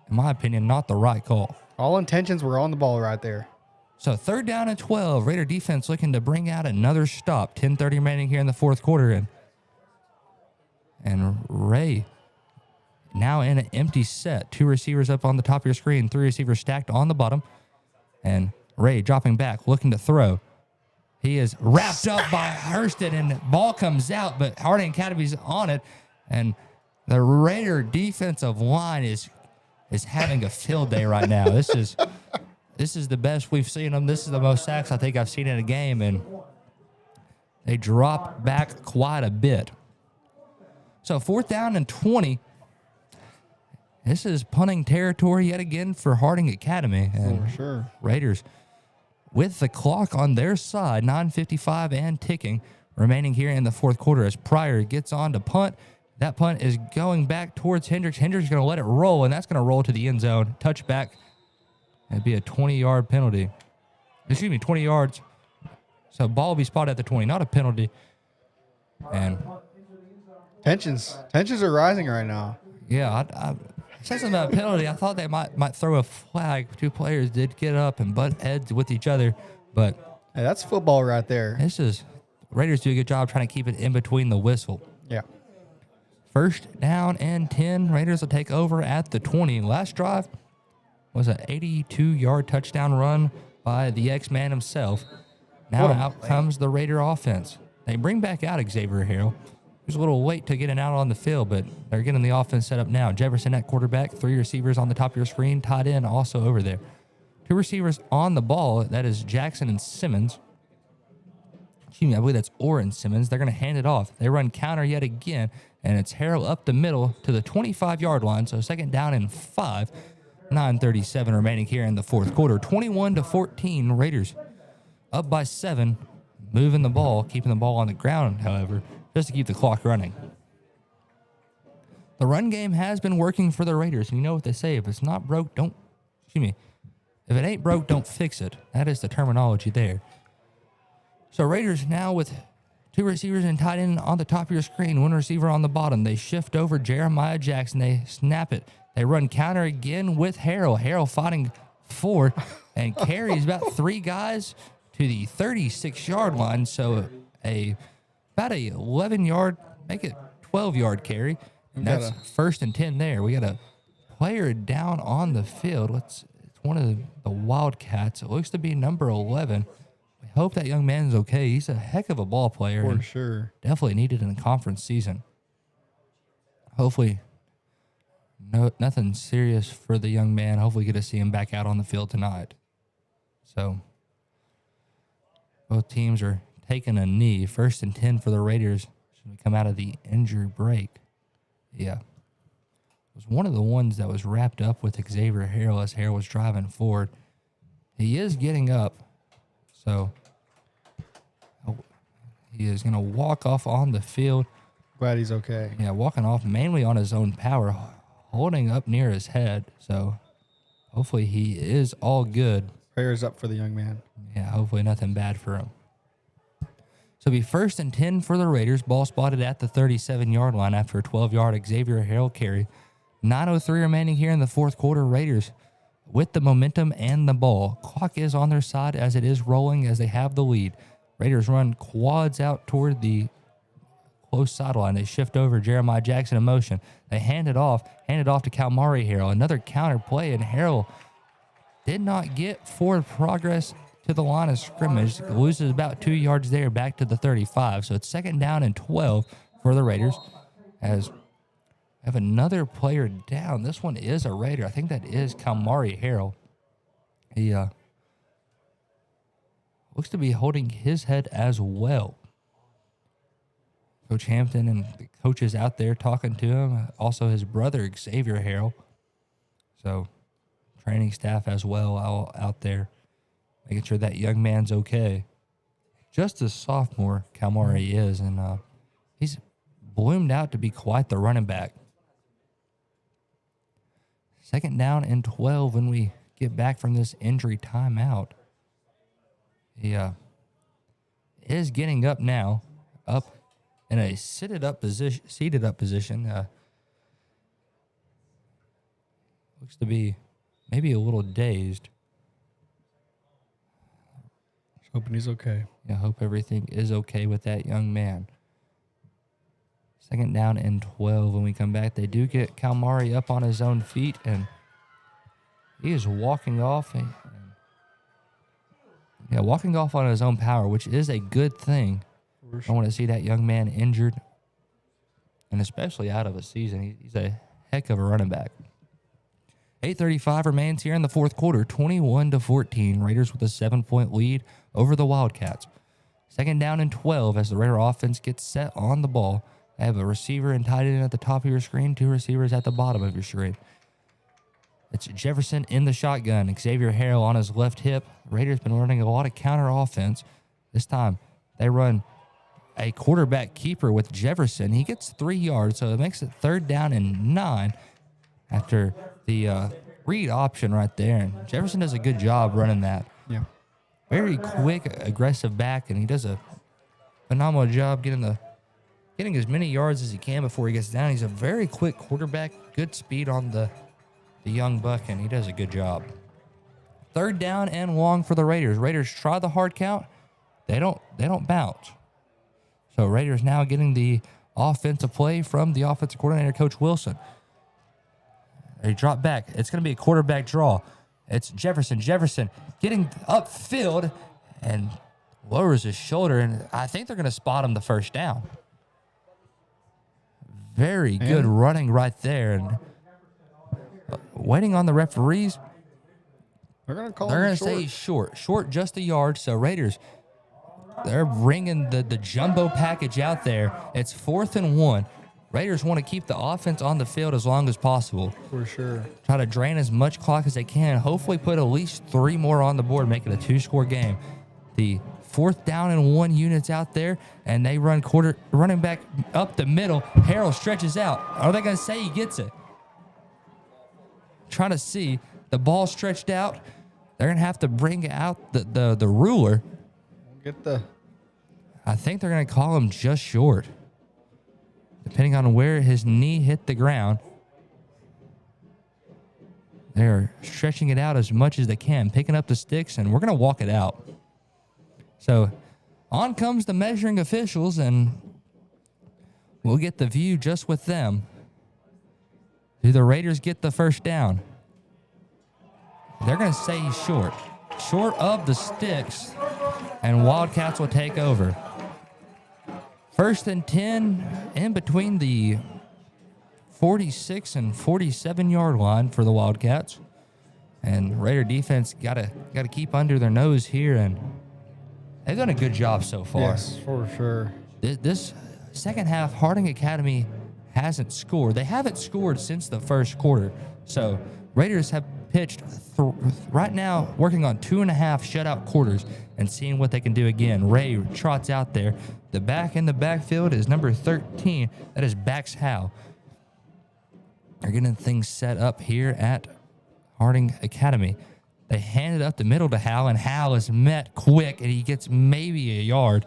in my opinion, not the right call. All intentions were on the ball right there. So, 3rd down and 12. Raider defense looking to bring out another stop. 10:30 remaining here in the 4th quarter. And Ray now in an empty set. 2 receivers up on the top of your screen. 3 receivers stacked on the bottom. And Ray dropping back, looking to throw. He is wrapped up by Hurston, and ball comes out, but Harding Academy's on it. And the Raider defensive line is having a field day right now. This is the best we've seen them. This is the most sacks I think I've seen in a game, and they drop back quite a bit. So 4th down and 20. This is punting territory yet again for Harding Academy. And for sure. Raiders with the clock on their side, 9:55 and ticking, remaining here in the 4th quarter as Pryor gets on to punt. That punt is going back towards Hendricks. Hendricks is going to let it roll, and that's going to roll to the end zone. Touchback. It'd be a 20-yard penalty. 20 yards. So ball will be spotted at the 20, not a penalty. And tensions are rising right now. Yeah, I said something about a penalty. I thought they might throw a flag. 2 players did get up and butt heads with each other, but hey, that's football right there. Raiders do a good job trying to keep it in between the whistle. Yeah. 1st down and 10. Raiders will take over at the 20. Last drive was an 82-yard touchdown run by the X-Man himself. Now out comes the Raider offense. They bring back out Xavier Harrell. He was a little late to getting out on the field, but they're getting the offense set up now. Jefferson at quarterback, 3 receivers on the top of your screen, tight end also over there. 2 receivers on the ball. That is Jackson and Simmons. Excuse me, I believe that's Orrin Simmons. They're going to hand it off. They run counter yet again, and it's Harrell up the middle to the 25-yard line. So 2nd down and 5. 9:37 remaining here in the 4th quarter. 21-14. Raiders up by 7. Moving the ball, keeping the ball on the ground, however, just to keep the clock running. The run game has been working for the Raiders. And you know what they say, if it's not broke, if it ain't broke, don't fix it. That is the terminology there. So Raiders now with 2 receivers and tight end on the top of your screen, 1 receiver on the bottom. They shift over Jeremiah Jackson. They snap it. They run counter again with Harrell. Harrell fighting forward and carries about 3 guys to the 36-yard line. So about a 11-yard, make it 12-yard carry. And that's 1st and 10 there. We got a player down on the field. It's one of the Wildcats. It looks to be number 11. We hope that young man is okay. He's a heck of a ball player. For sure. Definitely needed in the conference season. Hopefully, nothing serious for the young man. Hopefully get to see him back out on the field tonight. So Both teams are taking a knee. 1st and 10 for the Raiders should we come out of the injury break. Yeah. It was one of the ones that was wrapped up with Xavier Harrell as Harrell was driving forward. He is getting up, so he is going to walk off on the field. Glad he's okay. Yeah, walking off mainly on his own power, holding up near his head. So hopefully he is all good. Prayers up for the young man. Yeah, hopefully nothing bad for him. So it'll be 1st and 10 for the Raiders. Ball spotted at the 37-yard line after a 12-yard Xavier Harrell carry. 9:03 remaining here in the fourth quarter. Raiders with the momentum and the ball. Clock is on their side as it is rolling as they have the lead. Raiders run quads out toward the close sideline. They shift over Jeremiah Jackson in motion. They hand it off to Kalmari Harrell. Another counter play, and Harrell did not get forward progress to the line of scrimmage. Loses about 2 yards there back to the 35. So it's 2nd down and 12 for the Raiders as I have another player down. This one is a Raider. I think that is Kalmari Harrell. He looks to be holding his head as well. Coach Hampton and the coaches out there talking to him. Also his brother, Xavier Harrell. So training staff as well out there, making sure that young man's okay. Just a sophomore, Kalmari is, and he's bloomed out to be quite the running back. 2nd down and 12 when we get back from this injury timeout. He is getting up now, up in a seated up position. Looks to be maybe a little dazed. Just hoping he's okay. Yeah, hope everything is okay with that young man. 2nd down and 12 when we come back. They do get Kalmari up on his own feet, and he is walking off. Walking off on his own power, which is a good thing. I want to see that young man injured, and especially out of a season. He's a heck of a running back. 8:35 remains here in the fourth quarter, 21-14. Raiders with a 7-point lead over the Wildcats. 2nd down and 12 as the Raider offense gets set on the ball. They have a receiver and tight end at the top of your screen, 2 receivers at the bottom of your screen. It's Jefferson in the shotgun. Xavier Harrell on his left hip. Raiders been running a lot of counter offense. This time they run a quarterback keeper with Jefferson. He gets 3 yards, so it makes it 3rd down and 9 after the read option right there. And Jefferson does a good job running that. Yeah. Very quick, aggressive back, and he does a phenomenal job getting as many yards as he can before he gets down. He's a very quick quarterback, good speed on the young buck, and he does a good job. 3rd down and long for the Raiders. Raiders try the hard count. They don't bounce. So Raiders now getting the offensive play from the offensive coordinator, Coach Wilson. They drop back. It's going to be a quarterback draw. It's Jefferson. Jefferson getting upfield and lowers his shoulder, and I think they're going to spot him the 1st down. Very good running right there. And waiting on the referees. They're going to call They're him going to say he's short. Short just a yard. So Raiders, they're bringing the jumbo package out there. It's 4th and 1. Raiders want to keep the offense on the field as long as possible. For sure. Try to drain as much clock as they can. Hopefully put at least 3 more on the board, make it a 2-score game. The 4th down and 1 units out there, and they run running back up the middle. Harrell stretches out. Are they going to say he gets it? Trying to see the ball stretched out. They're going to have to bring out the ruler. I think they're going to call him just short, depending on where his knee hit the ground. They're stretching it out as much as they can, picking up the sticks, and we're going to walk it out. So on comes the measuring officials, and we'll get the view just with them. Do the Raiders get the 1st down? They're going to say he's short. Short of the sticks, and Wildcats will take over. 1st and 10 in between the 46 and 47-yard line for the Wildcats. And Raider defense got to keep under their nose here, and they've done a good job so far. Yes, for sure. This second half, Harding Academy hasn't scored. They haven't scored since the first quarter. So Raiders have pitched right now, working on 2.5 shutout quarters and seeing what they can do again. Ray trots out there. The back in the backfield is number 13. That is Bax Howe. They're getting things set up here at Harding Academy. They hand it up the middle to Howe, and Howe is met quick, and he gets maybe a yard.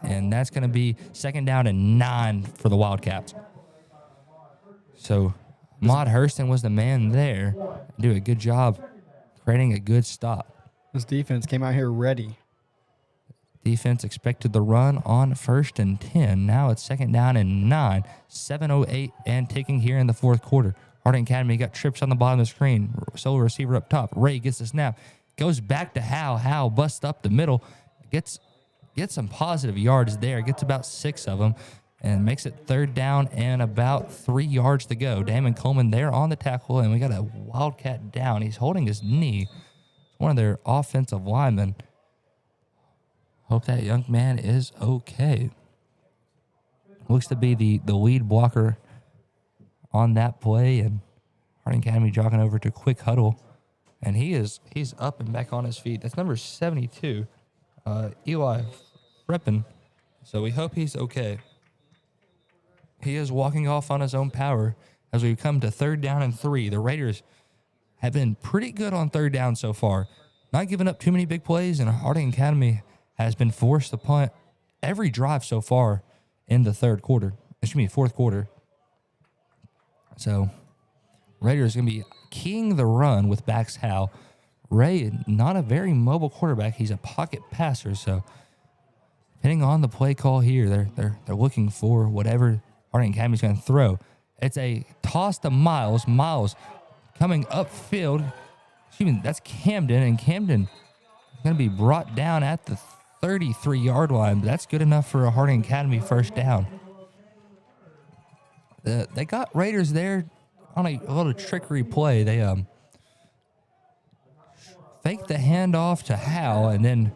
And that's going to be 2nd down and 9 for the Wildcats. So Maude Hurston was the man there. Do a good job creating a good stop. This defense came out here ready. Defense expected the run on 1st and 10. Now it's 2nd down and 9. 7:08 and ticking here in the 4th quarter. Harding Academy got trips on the bottom of the screen. Solo receiver up top. Ray gets the snap. Goes back to Howe. Howe busts up the middle. Gets some positive yards there. Gets about 6 of them. And makes it 3rd down and about 3 yards to go. Damon Coleman there on the tackle. And we got a Wildcat down. He's holding his knee. It's one of their offensive linemen. Hope that young man is okay. Looks to be the lead blocker on that play, and Harding Academy jogging over to quick huddle, and he's up and back on his feet. That's number 72, Eli Freppen. So we hope he's okay. He is walking off on his own power as we come to 3rd down and 3. The Raiders have been pretty good on 3rd down so far, not giving up too many big plays, and Harding Academy has been forced to punt every drive so far in the 4th quarter. So Raiders going to be keying the run with Bax Howe. Ray, not a very mobile quarterback. He's a pocket passer. So depending on the play call here, they're looking for whatever Harding Academy is going to throw. It's a toss to Miles. Miles coming upfield. Excuse me, that's Camden, and Camden is going to be brought down at the 33-yard line. But that's good enough for a Harding Academy 1st down. They got Raiders there on a little trickery play. They faked the handoff to Howe, and then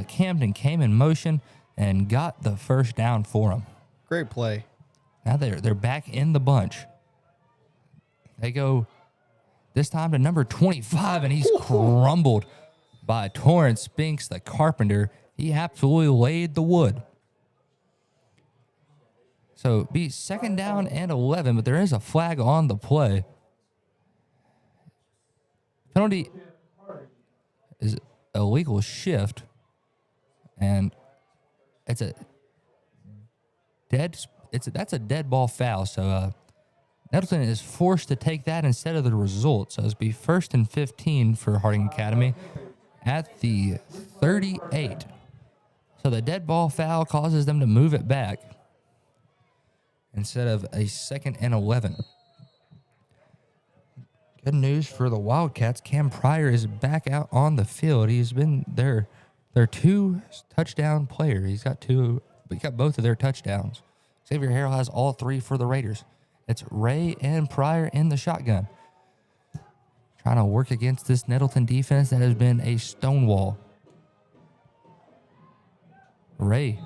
Camden came in motion and got the 1st down for him. Great play. Now they're back in the bunch. They go this time to number 25, and he's crumbled by Torrance Spinks, the carpenter. He absolutely laid the wood. So be 2nd down and 11, but there is a flag on the play. Penalty is illegal shift, and that's a dead ball foul. So Nettleton is forced to take that instead of the result. So it's be 1st and 15 for Harding Academy at the 38. So the dead ball foul causes them to move it back instead of a 2nd and 11. Good news for the Wildcats. Cam Pryor is back out on the field. He's been their 2-touchdown player. He got both of their touchdowns. Xavier Harrell has all 3 for the Raiders. It's Ray and Pryor in the shotgun, trying to work against this Nettleton defense that has been a stonewall. Ray.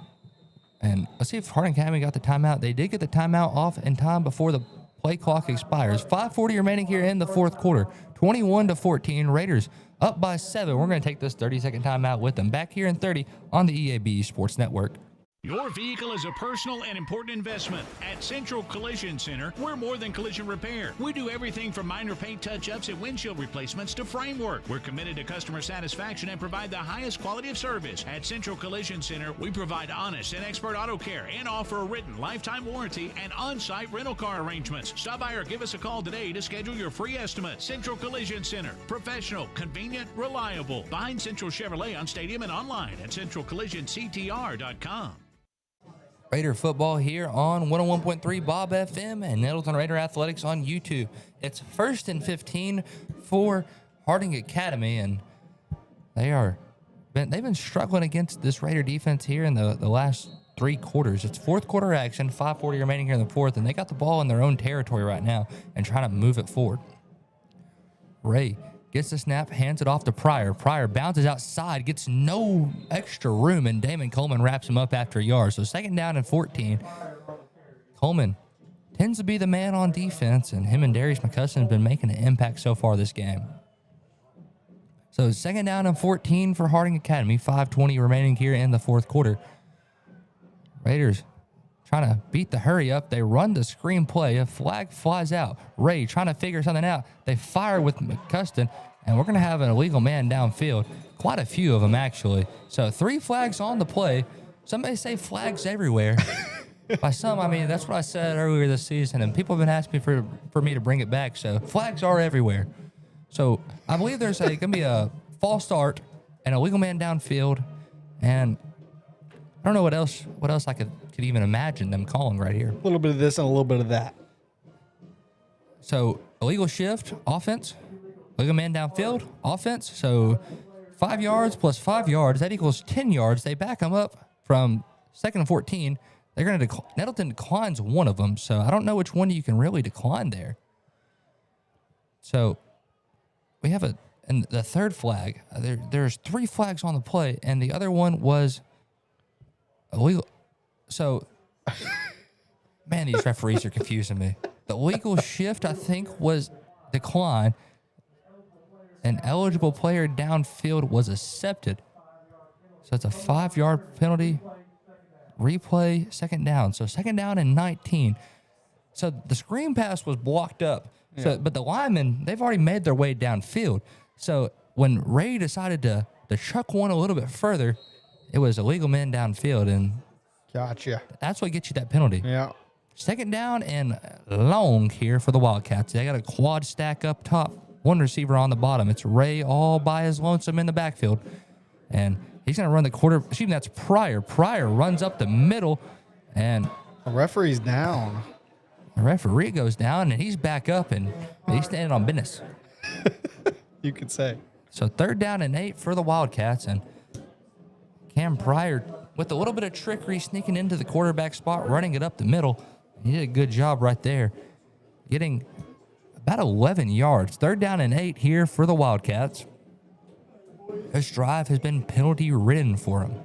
And let's see if Harding Academy got the timeout. They did get the timeout off in time before the play clock expires. 5:40 remaining here in the 4th quarter. 21-14. Raiders up by 7. We're going to take this 30-second timeout with them. Back here in 30 on the EAB Sports Network. Your vehicle is a personal and important investment. At Central Collision Center, we're more than collision repair. We do everything from minor paint touch-ups and windshield replacements to framework. We're committed to customer satisfaction and provide the highest quality of service. At Central Collision Center, we provide honest and expert auto care and offer a written lifetime warranty and on-site rental car arrangements. Stop by or give us a call today to schedule your free estimate. Central Collision Center. Professional, convenient, reliable. Behind Central Chevrolet on Stadium and online at centralcollisionctr.com. Raider football here on 101.3 Bob FM and Nettleton Raider Athletics on YouTube. It's 1st and 15 for Harding Academy, and they've been struggling against this Raider defense here in the last 3 quarters. It's 4th quarter action, 5:40 remaining here in the 4th, and they got the ball in their own territory right now and trying to move it forward. Ray gets the snap, hands it off to Pryor. Pryor bounces outside, gets no extra room, and Damon Coleman wraps him up after a yard. So 2nd down and 14. Coleman tends to be the man on defense, and him and Darius McCusson have been making an impact so far this game. So 2nd down and 14 for Harding Academy. 5:20 remaining here in the 4th quarter. Raiders trying to beat the hurry up. They run the screen play. A flag flies out. Ray trying to figure something out. They fire with McCuston, and we're going to have an illegal man downfield. Quite a few of them, actually. So 3 flags on the play. Somebody say flags everywhere. By some, I mean, that's what I said earlier this season, and people have been asking me for me to bring it back. So flags are everywhere. So I believe there's going to be a false start and a legal man downfield, and I don't know what else I could even imagine them calling right here. A little bit of this and a little bit of that. So illegal shift, offense. Legal man downfield, offense. So 5 yards plus 5 yards, that equals 10 yards. They back them up from 2nd and 14. They're going to Nettleton declines one of them, so I don't know which one you can really decline there. So we have and the 3rd flag. There's 3 flags on the play, and the other one was illegal. So, man, these referees are confusing me. The legal shift, I think, was declined. An eligible player downfield was accepted. So it's a 5-yard penalty. Replay, 2nd down. So 2nd down and 19. So the screen pass was blocked up. So, but the linemen, they've already made their way downfield. So when Ray decided to chuck one a little bit further, it was a legal man downfield, and gotcha. That's what gets you that penalty. Yeah. 2nd down and long here for the Wildcats. They got a quad stack up top, 1 receiver on the bottom. It's Ray all by his lonesome in the backfield, and he's going to run the quarter. Excuse me, that's Pryor. Pryor runs up the middle, and the referee's down. The referee goes down, and he's back up, and he's standing on business. You could say. So 3rd down and 8 for the Wildcats, and Cam Pryor, with a little bit of trickery, sneaking into the quarterback spot, running it up the middle. He did a good job right there, getting about 11 yards. 3rd down and 8 here for the Wildcats. This drive has been penalty-ridden for them.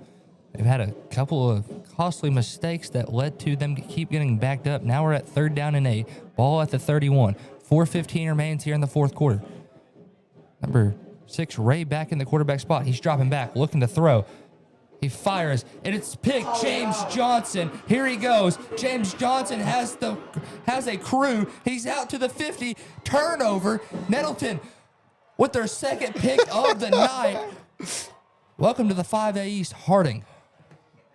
They've had a couple of costly mistakes that led to them to keep getting backed up. Now we're at 3rd down and 8. Ball at the 31. 4:15 remains here in the 4th quarter. Number 6, Ray, back in the quarterback spot. He's dropping back, looking to throw. He fires, and it's picked. James Johnson. Here he goes. James Johnson has a crew. He's out to the 50. Turnover. Nettleton with their 2nd pick of the night. Welcome to the 5A East, Harding.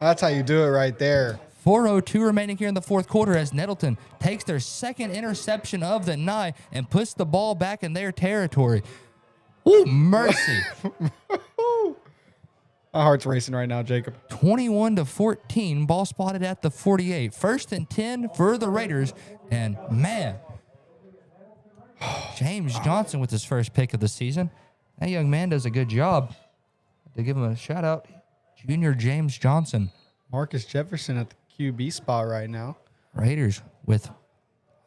That's how you do it right there. 4:02 remaining here in the 4th quarter as Nettleton takes their 2nd interception of the night and puts the ball back in their territory. Ooh, mercy. My heart's racing right now, Jacob. 21-14, ball spotted at the 48. 1st and 10 for the Raiders. And, man, James Johnson with his first pick of the season. That young man does a good job. To give him a shout-out, Junior James Johnson. Marcus Jefferson at the QB spot right now. Raiders with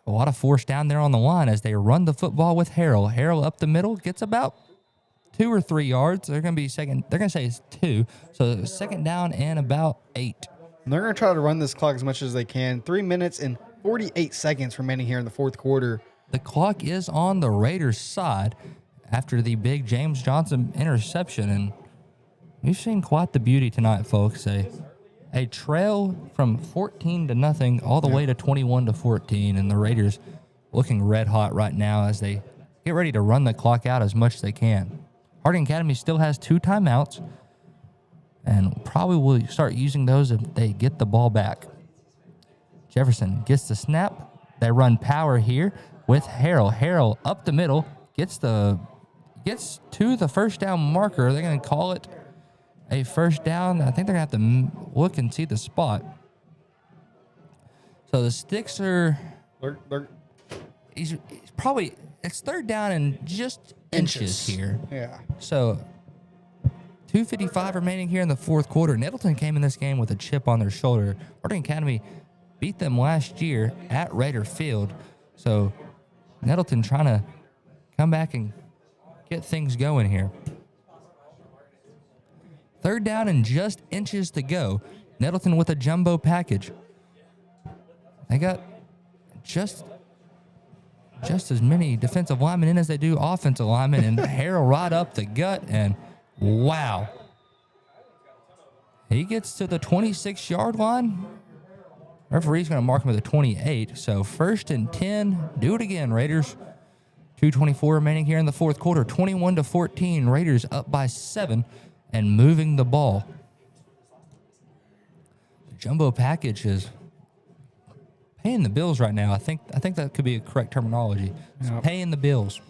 a lot of force down there on the line as they run the football with Harrell. Harrell up the middle, gets about 2 or 3 yards. They're going to be second. They're going to say it's 2. So 2nd down and about 8. And they're going to try to run this clock as much as they can. 3 minutes and 48 seconds remaining here in the 4th quarter. The clock is on the Raiders' side after the big James Johnson interception. And we've seen quite the beauty tonight, folks. A trail from 14-0 all the way to 21-14. And the Raiders looking red hot right now as they get ready to run the clock out as much as they can. Harding Academy still has 2 timeouts and probably will start using those if they get the ball back. Jefferson gets the snap. They run power here with Harrell. Harrell up the middle, gets to the 1st down marker. They're going to call it a 1st down. I think they're going to have to look and see the spot. So the sticks are... He's probably... It's 3rd down and just inches here. Yeah. So 2:55 remaining here in the 4th quarter. Nettleton came in this game with a chip on their shoulder. Harding Academy beat them last year at Raider Field. So Nettleton trying to come back and get things going here. 3rd down and just inches to go. Nettleton with a jumbo package. They got just as many defensive linemen in as they do offensive linemen, and Harrell right up the gut, and wow. He gets to the 26-yard line. Referee's going to mark him at the 28, so 1st and 10. Do it again, Raiders. 2:24 remaining here in the 4th quarter. 21-14. Raiders up by 7 and moving the ball. The jumbo package is paying the bills right now. I think that could be a correct terminology. It's paying the bills.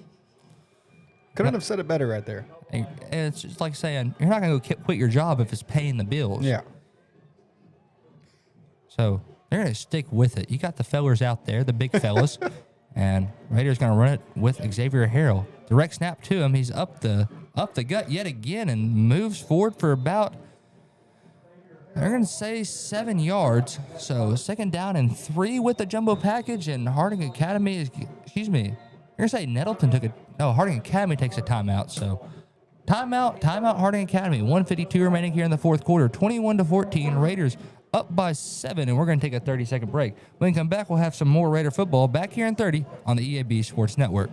Couldn't have said it better right there. And it's just like saying you're not going to go quit your job if it's paying the bills. Yeah. So they're going to stick with it. You got the fellers out there, the big fellas, and Raiders going to run it with Xavier Harrell. Direct snap to him. He's up the gut yet again and moves forward for about, they're going to say 7 yards. So 2nd down and 3 with the jumbo package, and Harding Academy is, excuse me, you're going to say Nettleton took Harding Academy takes a timeout. So timeout, Harding Academy. 1:52 remaining here in the 4th quarter. 21-14. Raiders up by 7, and we're going to take a 30-second break. When we come back, we'll have some more Raider football back here in 30 on the EAB Sports Network.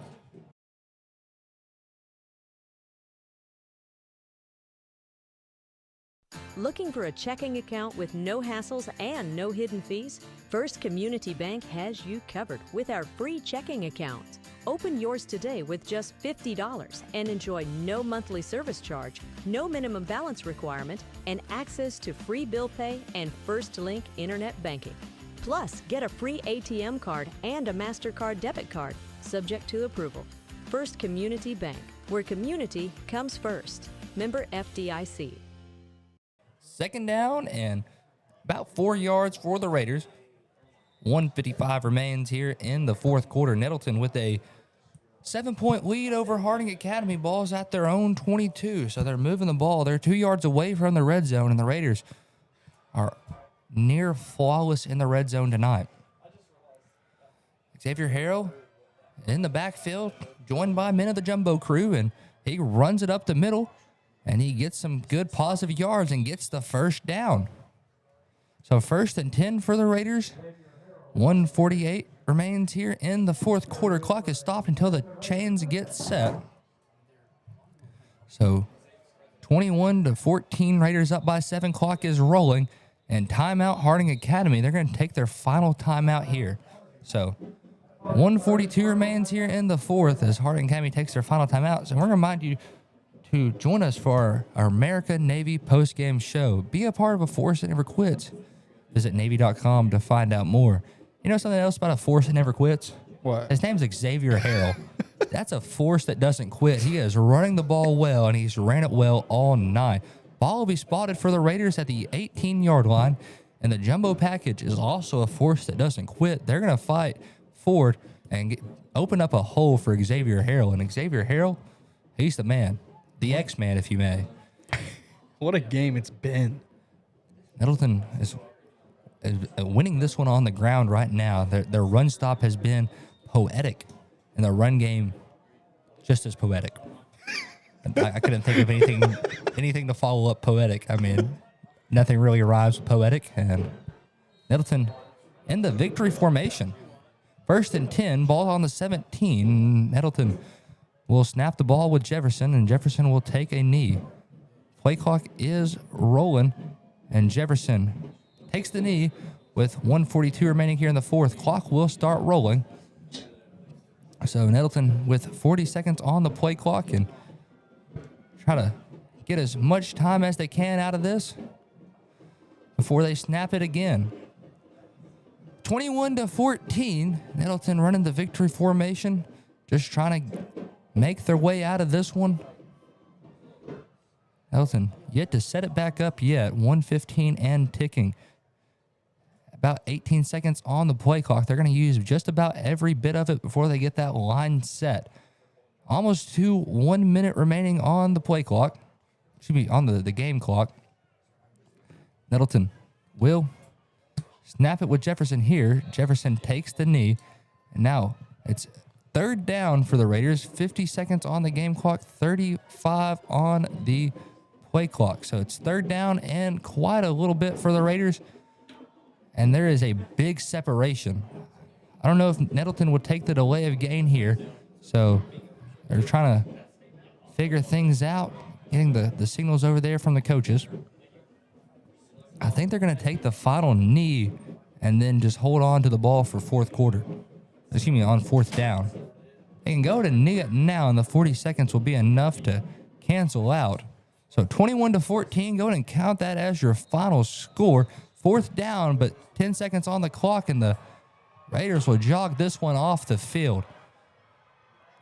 Looking for a checking account with no hassles and no hidden fees? First Community Bank has you covered with our free checking account. Open yours today with just $50 and enjoy no monthly service charge, no minimum balance requirement, and access to free bill pay and First Link internet banking. Plus, get a free ATM card and a MasterCard debit card, subject to approval. First Community Bank, where community comes first. Member FDIC. 2nd down and about 4 yards for the Raiders. 1:55 remains here in the 4th quarter. Nettleton with a 7-point lead over Harding Academy. Ball's at their own 22, so they're moving the ball. They're 2 yards away from the red zone, and the Raiders are near flawless in the red zone tonight. Xavier Harrell in the backfield, joined by men of the jumbo crew, and he runs it up the middle. And he gets some good positive yards and gets the 1st down. So 1st and 10 for the Raiders. 1:48 remains here in the 4th quarter. Clock is stopped until the chains get set. So 21-14, Raiders up by 7. Clock is rolling. And timeout Harding Academy. They're going to take their final timeout here. So 1:42 remains here in the 4th as Harding Academy takes their final timeout. So we're going to remind you to join us for our American Navy postgame show. Be a part of a force that never quits. Visit Navy.com to find out more. You know something else about a force that never quits? What? His name's Xavier Harrell. That's a force that doesn't quit. He is running the ball well, and he's ran it well all night. Ball will be spotted for the Raiders at the 18-yard line, and the jumbo package is also a force that doesn't quit. They're going to fight forward and open up a hole for Xavier Harrell. And Xavier Harrell, he's the man. The X-Man, if you may. What a game it's been. Nettleton is winning this one on the ground right now. Their run stop has been poetic, and the run game just as poetic. I couldn't think of anything to follow up poetic. I mean, nothing really rhymes with poetic. And Nettleton in the victory formation. 1st and 10, ball on the 17. Nettleton will snap the ball with Jefferson, and Jefferson will take a knee. Play clock is rolling, and Jefferson takes the knee with 1:42 remaining here in the 4th. Clock will start rolling. So Nettleton with 40 seconds on the play clock and try to get as much time as they can out of this before they snap it again. 21-14, Nettleton running the victory formation, just trying to make their way out of this one. Nettleton yet to set it back up yet. 1:15 and ticking. About 18 seconds on the play clock. They're going to use just about every bit of it before they get that line set. Almost to 1 minute remaining on the play clock. Excuse me, on the game clock. Nettleton will snap it with Jefferson here. Jefferson takes the knee. And now it's third down for the Raiders. 50 seconds on the game clock, 35 on the play clock. So it's third down and quite a little bit for the Raiders. And there is a big separation. I don't know if Nettleton would take the delay of gain here. So they're trying to figure things out, getting the signals over there from the coaches. I think they're going to take the final knee and then just hold on to the ball for on fourth down. They can go to knee it now, and the 40 seconds will be enough to cancel out. So 21-14, go ahead and count that as your final score. Fourth down, but 10 seconds on the clock, and the Raiders will jog this one off the field.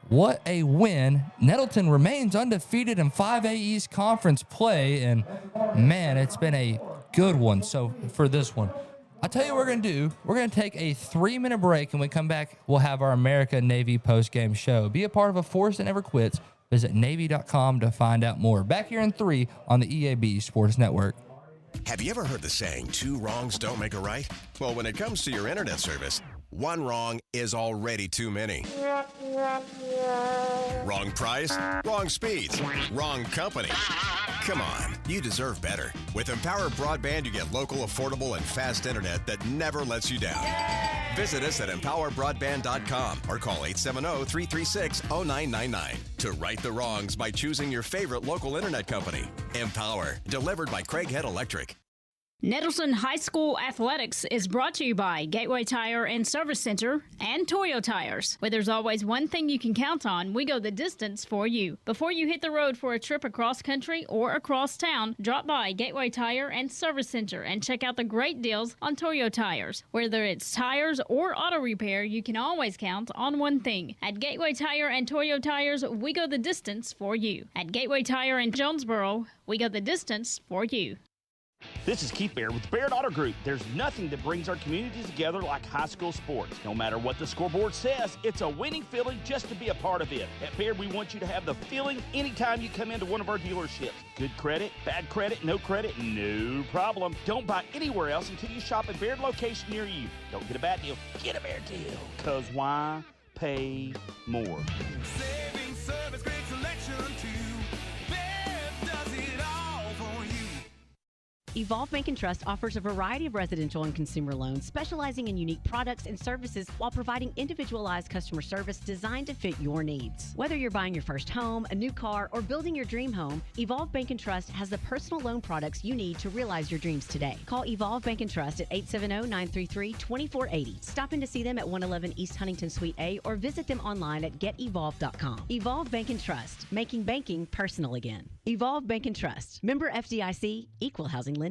What a win. Nettleton remains undefeated in 5A East Conference play, and man, it's been a good one. So for this one, I'll tell you what we're going to do. We're going to take a 3-minute break, and when we come back, we'll have our America-Navy postgame show. Be a part of a force that never quits. Visit Navy.com to find out more. Back here in 3 on the EAB Sports Network. Have you ever heard the saying, 2 wrongs don't make a right? Well, when it comes to your internet service, 1 wrong is already too many. Wrong price, wrong speeds, wrong company. Come on, you deserve better. With Empower Broadband, you get local, affordable, and fast internet that never lets you down. Visit us at empowerbroadband.com or call 870-336-0999 to right the wrongs by choosing your favorite local internet company. Empower, delivered by Craighead Electric. Nettleton High School Athletics is brought to you by Gateway Tire and Service Center and Toyo Tires. Where there's always one thing you can count on, we go the distance for you. Before you hit the road for a trip across country or across town, drop by Gateway Tire and Service Center and check out the great deals on Toyo Tires. Whether it's tires or auto repair, you can always count on one thing. At Gateway Tire and Toyo Tires, we go the distance for you. At Gateway Tire in Jonesboro, we go the distance for you. This is Keith Baird with the Baird Auto Group. There's nothing that brings our communities together like high school sports. No matter what the scoreboard says, it's a winning feeling just to be a part of it. At Baird, we want you to have the feeling anytime you come into one of our dealerships. Good credit, bad credit, no problem. Don't buy anywhere else until you shop at Baird location near you. Don't get a bad deal, get a Baird deal. Because why pay more? Saving service, great selection too. Bev does it all for you. Evolve Bank and Trust offers a variety of residential and consumer loans specializing in unique products and services while providing individualized customer service designed to fit your needs. Whether you're buying your first home, a new car, or building your dream home, Evolve Bank and Trust has the personal loan products you need to realize your dreams today. Call Evolve Bank and Trust at 870-933-2480. Stop in to see them at 111 East Huntington Suite A or visit them online at getevolve.com. Evolve Bank and Trust, making banking personal again. Evolve Bank and Trust, member FDIC, equal housing lender.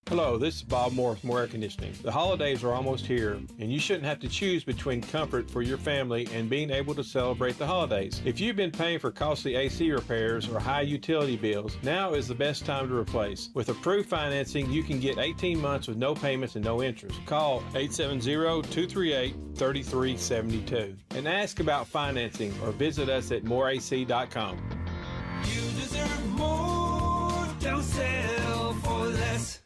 Hello, this is Bob Moore from Air Conditioning. The holidays are almost here, and you shouldn't have to choose between comfort for your family and being able to celebrate the holidays. If you've been paying for costly AC repairs or high utility bills, now is the best time to replace. With approved financing, you can get 18 months with no payments and no interest. Call 870-238-3372 and ask about financing or visit us at moreac.com. You deserve more. Don't settle for less.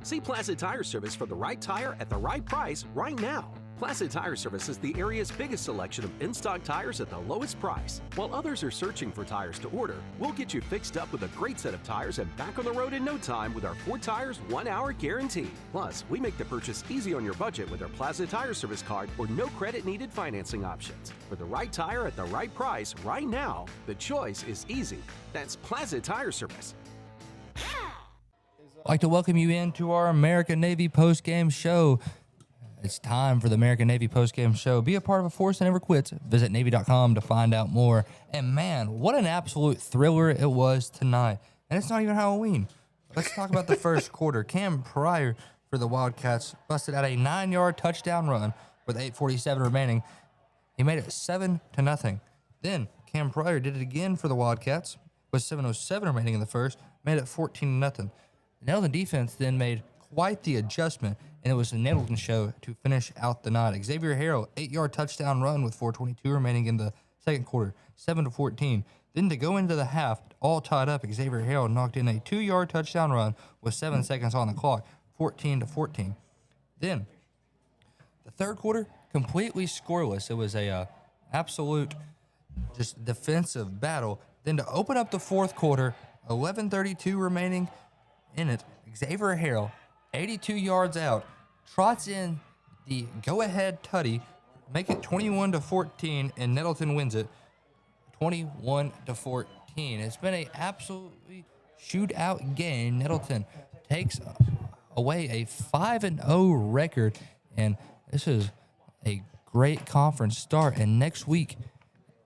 See Plaza Tire Service for the right tire at the right price right now. Plaza Tire Service is the area's biggest selection of in-stock tires at the lowest price. While others are searching for tires to order, we'll get you fixed up with a great set of tires and back on the road in no time with our 4 tires, 1 hour guarantee. Plus, we make the purchase easy on your budget with our Plaza Tire Service card or no credit needed financing options. For the right tire at the right price right now, the choice is easy. That's Plaza Tire Service. I'd like to welcome you into our American Navy postgame show. It's time for the American Navy postgame show. Be a part of a force that never quits. Visit Navy.com to find out more. And man, what an absolute thriller it was tonight. And it's not even Halloween. Let's talk about the first quarter. Cam Pryor for the Wildcats busted out a 9-yard touchdown run with 8:47 remaining. He made it 7-0. Then Cam Pryor did it again for the Wildcats with 7:07 remaining in the first, made it 14-0. The Nettleton defense then made quite the adjustment, and it was the Nettleton show to finish out the night. Xavier Harrell, 8-yard touchdown run with 4:22 remaining in the second quarter, 7-14. Then to go into the half, all tied up, Xavier Harrell knocked in a 2-yard touchdown run with 7 seconds on the clock, 14-14. Then the third quarter, completely scoreless. It was a absolute just defensive battle. Then to open up the fourth quarter, 11:32 remaining in it, Xavier Harrell, 82 yards out, trots in the go-ahead tutty, make it 21-14, and Nettleton wins it 21-14. It's been a absolutely shootout game. Nettleton takes away a 5-0 record, and this is a great conference start. And next week,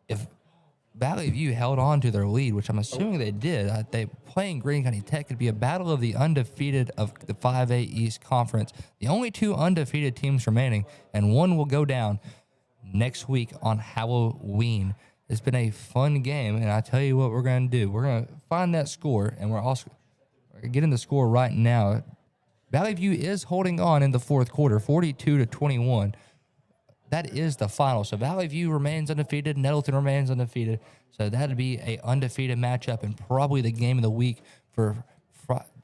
if Valley View held on to their lead, which I'm assuming they did, they playing Greene County Tech could be a battle of the undefeated of the 5A East Conference. The only two undefeated teams remaining, and one will go down next week on Halloween. It's been a fun game, and I tell you what we're going to do. We're going to find that score, and we're getting the score right now. Valley View is holding on in the fourth quarter, 42-21. That is the final. So Valley View remains undefeated. Nettleton remains undefeated. So that'd be a undefeated matchup and probably the game of the week for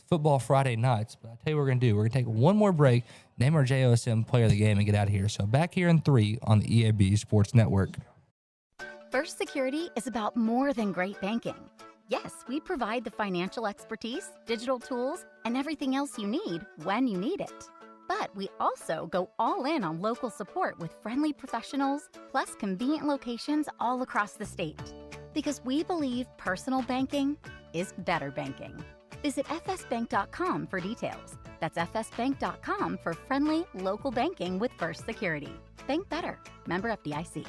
football Friday nights. But I'll tell you what we're going to do. We're going to take one more break, name our JOSM player of the game, and get out of here. So back here in 3 on the EAB Sports Network. First Security is about more than great banking. Yes, we provide the financial expertise, digital tools, and everything else you need when you need it. But we also go all in on local support with friendly professionals, plus convenient locations all across the state. Because we believe personal banking is better banking. Visit fsbank.com for details. That's fsbank.com for friendly local banking with First Security. Bank better. Member FDIC.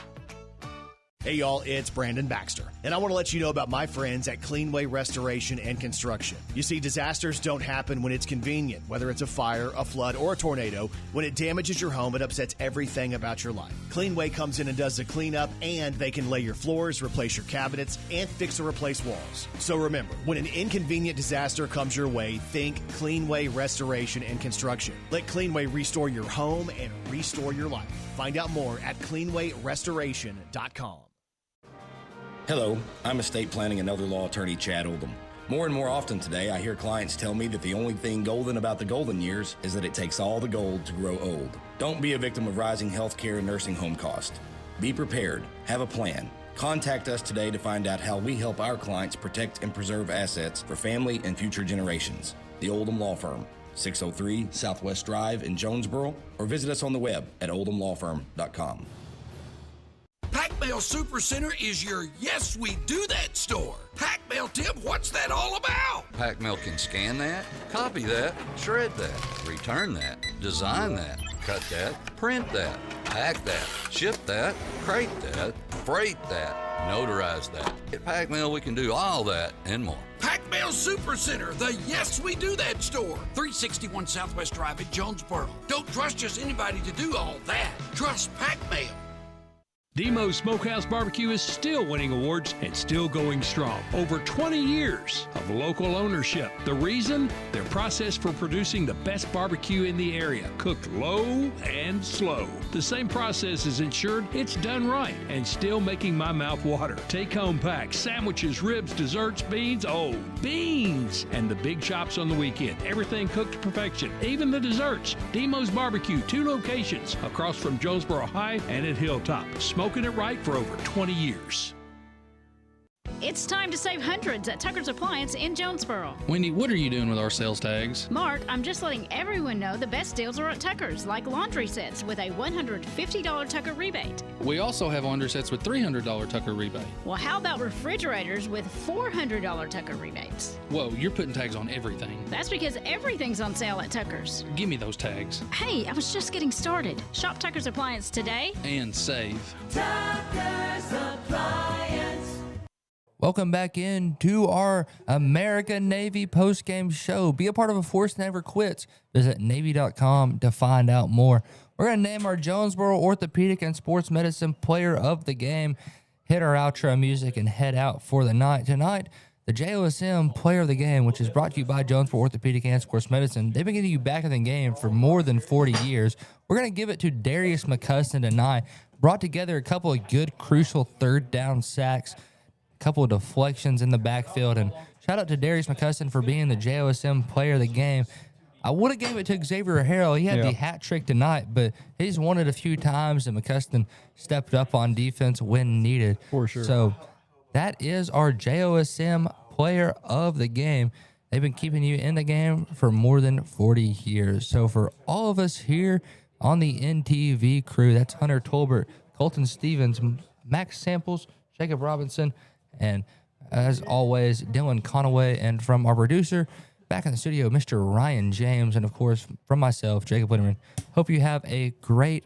Hey y'all, it's Brandon Baxter, and I want to let you know about my friends at Cleanway Restoration and Construction. You see, disasters don't happen when it's convenient, whether it's a fire, a flood, or a tornado. When it damages your home, it upsets everything about your life. Cleanway comes in and does the cleanup, and they can lay your floors, replace your cabinets, and fix or replace walls. So remember, when an inconvenient disaster comes your way, think Cleanway Restoration and Construction. Let Cleanway restore your home and restore your life. Find out more at cleanwayrestoration.com. Hello, I'm estate planning and elder law attorney Chad Oldham. More and more often today, I hear clients tell me that the only thing golden about the golden years is that it takes all the gold to grow old. Don't be a victim of rising healthcare and nursing home costs. Be prepared. Have a plan. Contact us today to find out how we help our clients protect and preserve assets for family and future generations. The Oldham Law Firm, 603 Southwest Drive in Jonesboro, or visit us on the web at oldhamlawfirm.com. Pac Mail Supercenter is your Yes We Do That store. Pac Mail, Tim, what's that all about? Pac Mail can scan that, copy that, shred that, return that, design that, cut that, print that, pack that, ship that, crate that, freight that, notarize that. At Pac Mail, we can do all that and more. Pac Mail Supercenter, the Yes We Do That store. 361 Southwest Drive at Jonesboro. Don't trust just anybody to do all that. Trust Pac Mail. Demo's Smokehouse Barbecue is still winning awards and still going strong. Over 20 years of local ownership. The reason? Their process for producing the best barbecue in the area, cooked low and slow. The same process is ensured it's done right and still making my mouth water. Take-home packs, sandwiches, ribs, desserts, beans, beans! And the big chops on the weekend. Everything cooked to perfection, even the desserts. Demo's Barbecue, 2 locations across from Jonesboro High and at Hilltop. Smoking it right for over 20 years. It's time to save hundreds at Tucker's Appliance in Jonesboro. Wendy, what are you doing with our sales tags? Mark, I'm just letting everyone know the best deals are at Tucker's, like laundry sets with a $150 Tucker rebate. We also have laundry sets with $300 Tucker rebate. Well, how about refrigerators with $400 Tucker rebates? Whoa, you're putting tags on everything. That's because everything's on sale at Tucker's. Give me those tags. Hey, I was just getting started. Shop Tucker's Appliance today. And save. Tucker's Appliance. Welcome back into our American Navy post-game show. Be a part of A Force Never Quits. Visit Navy.com to find out more. We're going to name our Jonesboro Orthopedic and Sports Medicine player of the game, hit our outro music, and head out for the night. Tonight, the JOSM player of the game, which is brought to you by Jonesboro Orthopedic and Sports Medicine. They've been getting you back in the game for more than 40 years. We're going to give it to Darius McCuston tonight. Brought together a couple of good, crucial third down sacks, couple of deflections in the backfield, and shout out to Darius McCuston for being the JOSM player of the game. I would have gave it to Xavier Harrell. He had the hat trick tonight, but he's won it a few times, and McCuston stepped up on defense when needed. For sure. So that is our JOSM player of the game. They've been keeping you in the game for more than 40 years. So for all of us here on the NTV crew, that's Hunter Tolbert, Colton Stevens, Max Samples, Jacob Robinson, and as always, Dylan Conaway, and from our producer, back in the studio, Mr. Ryan James, and of course, from myself, Jacob Winterman. Hope you have a great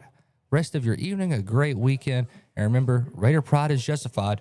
rest of your evening, a great weekend, and remember, Raider Pride is justified.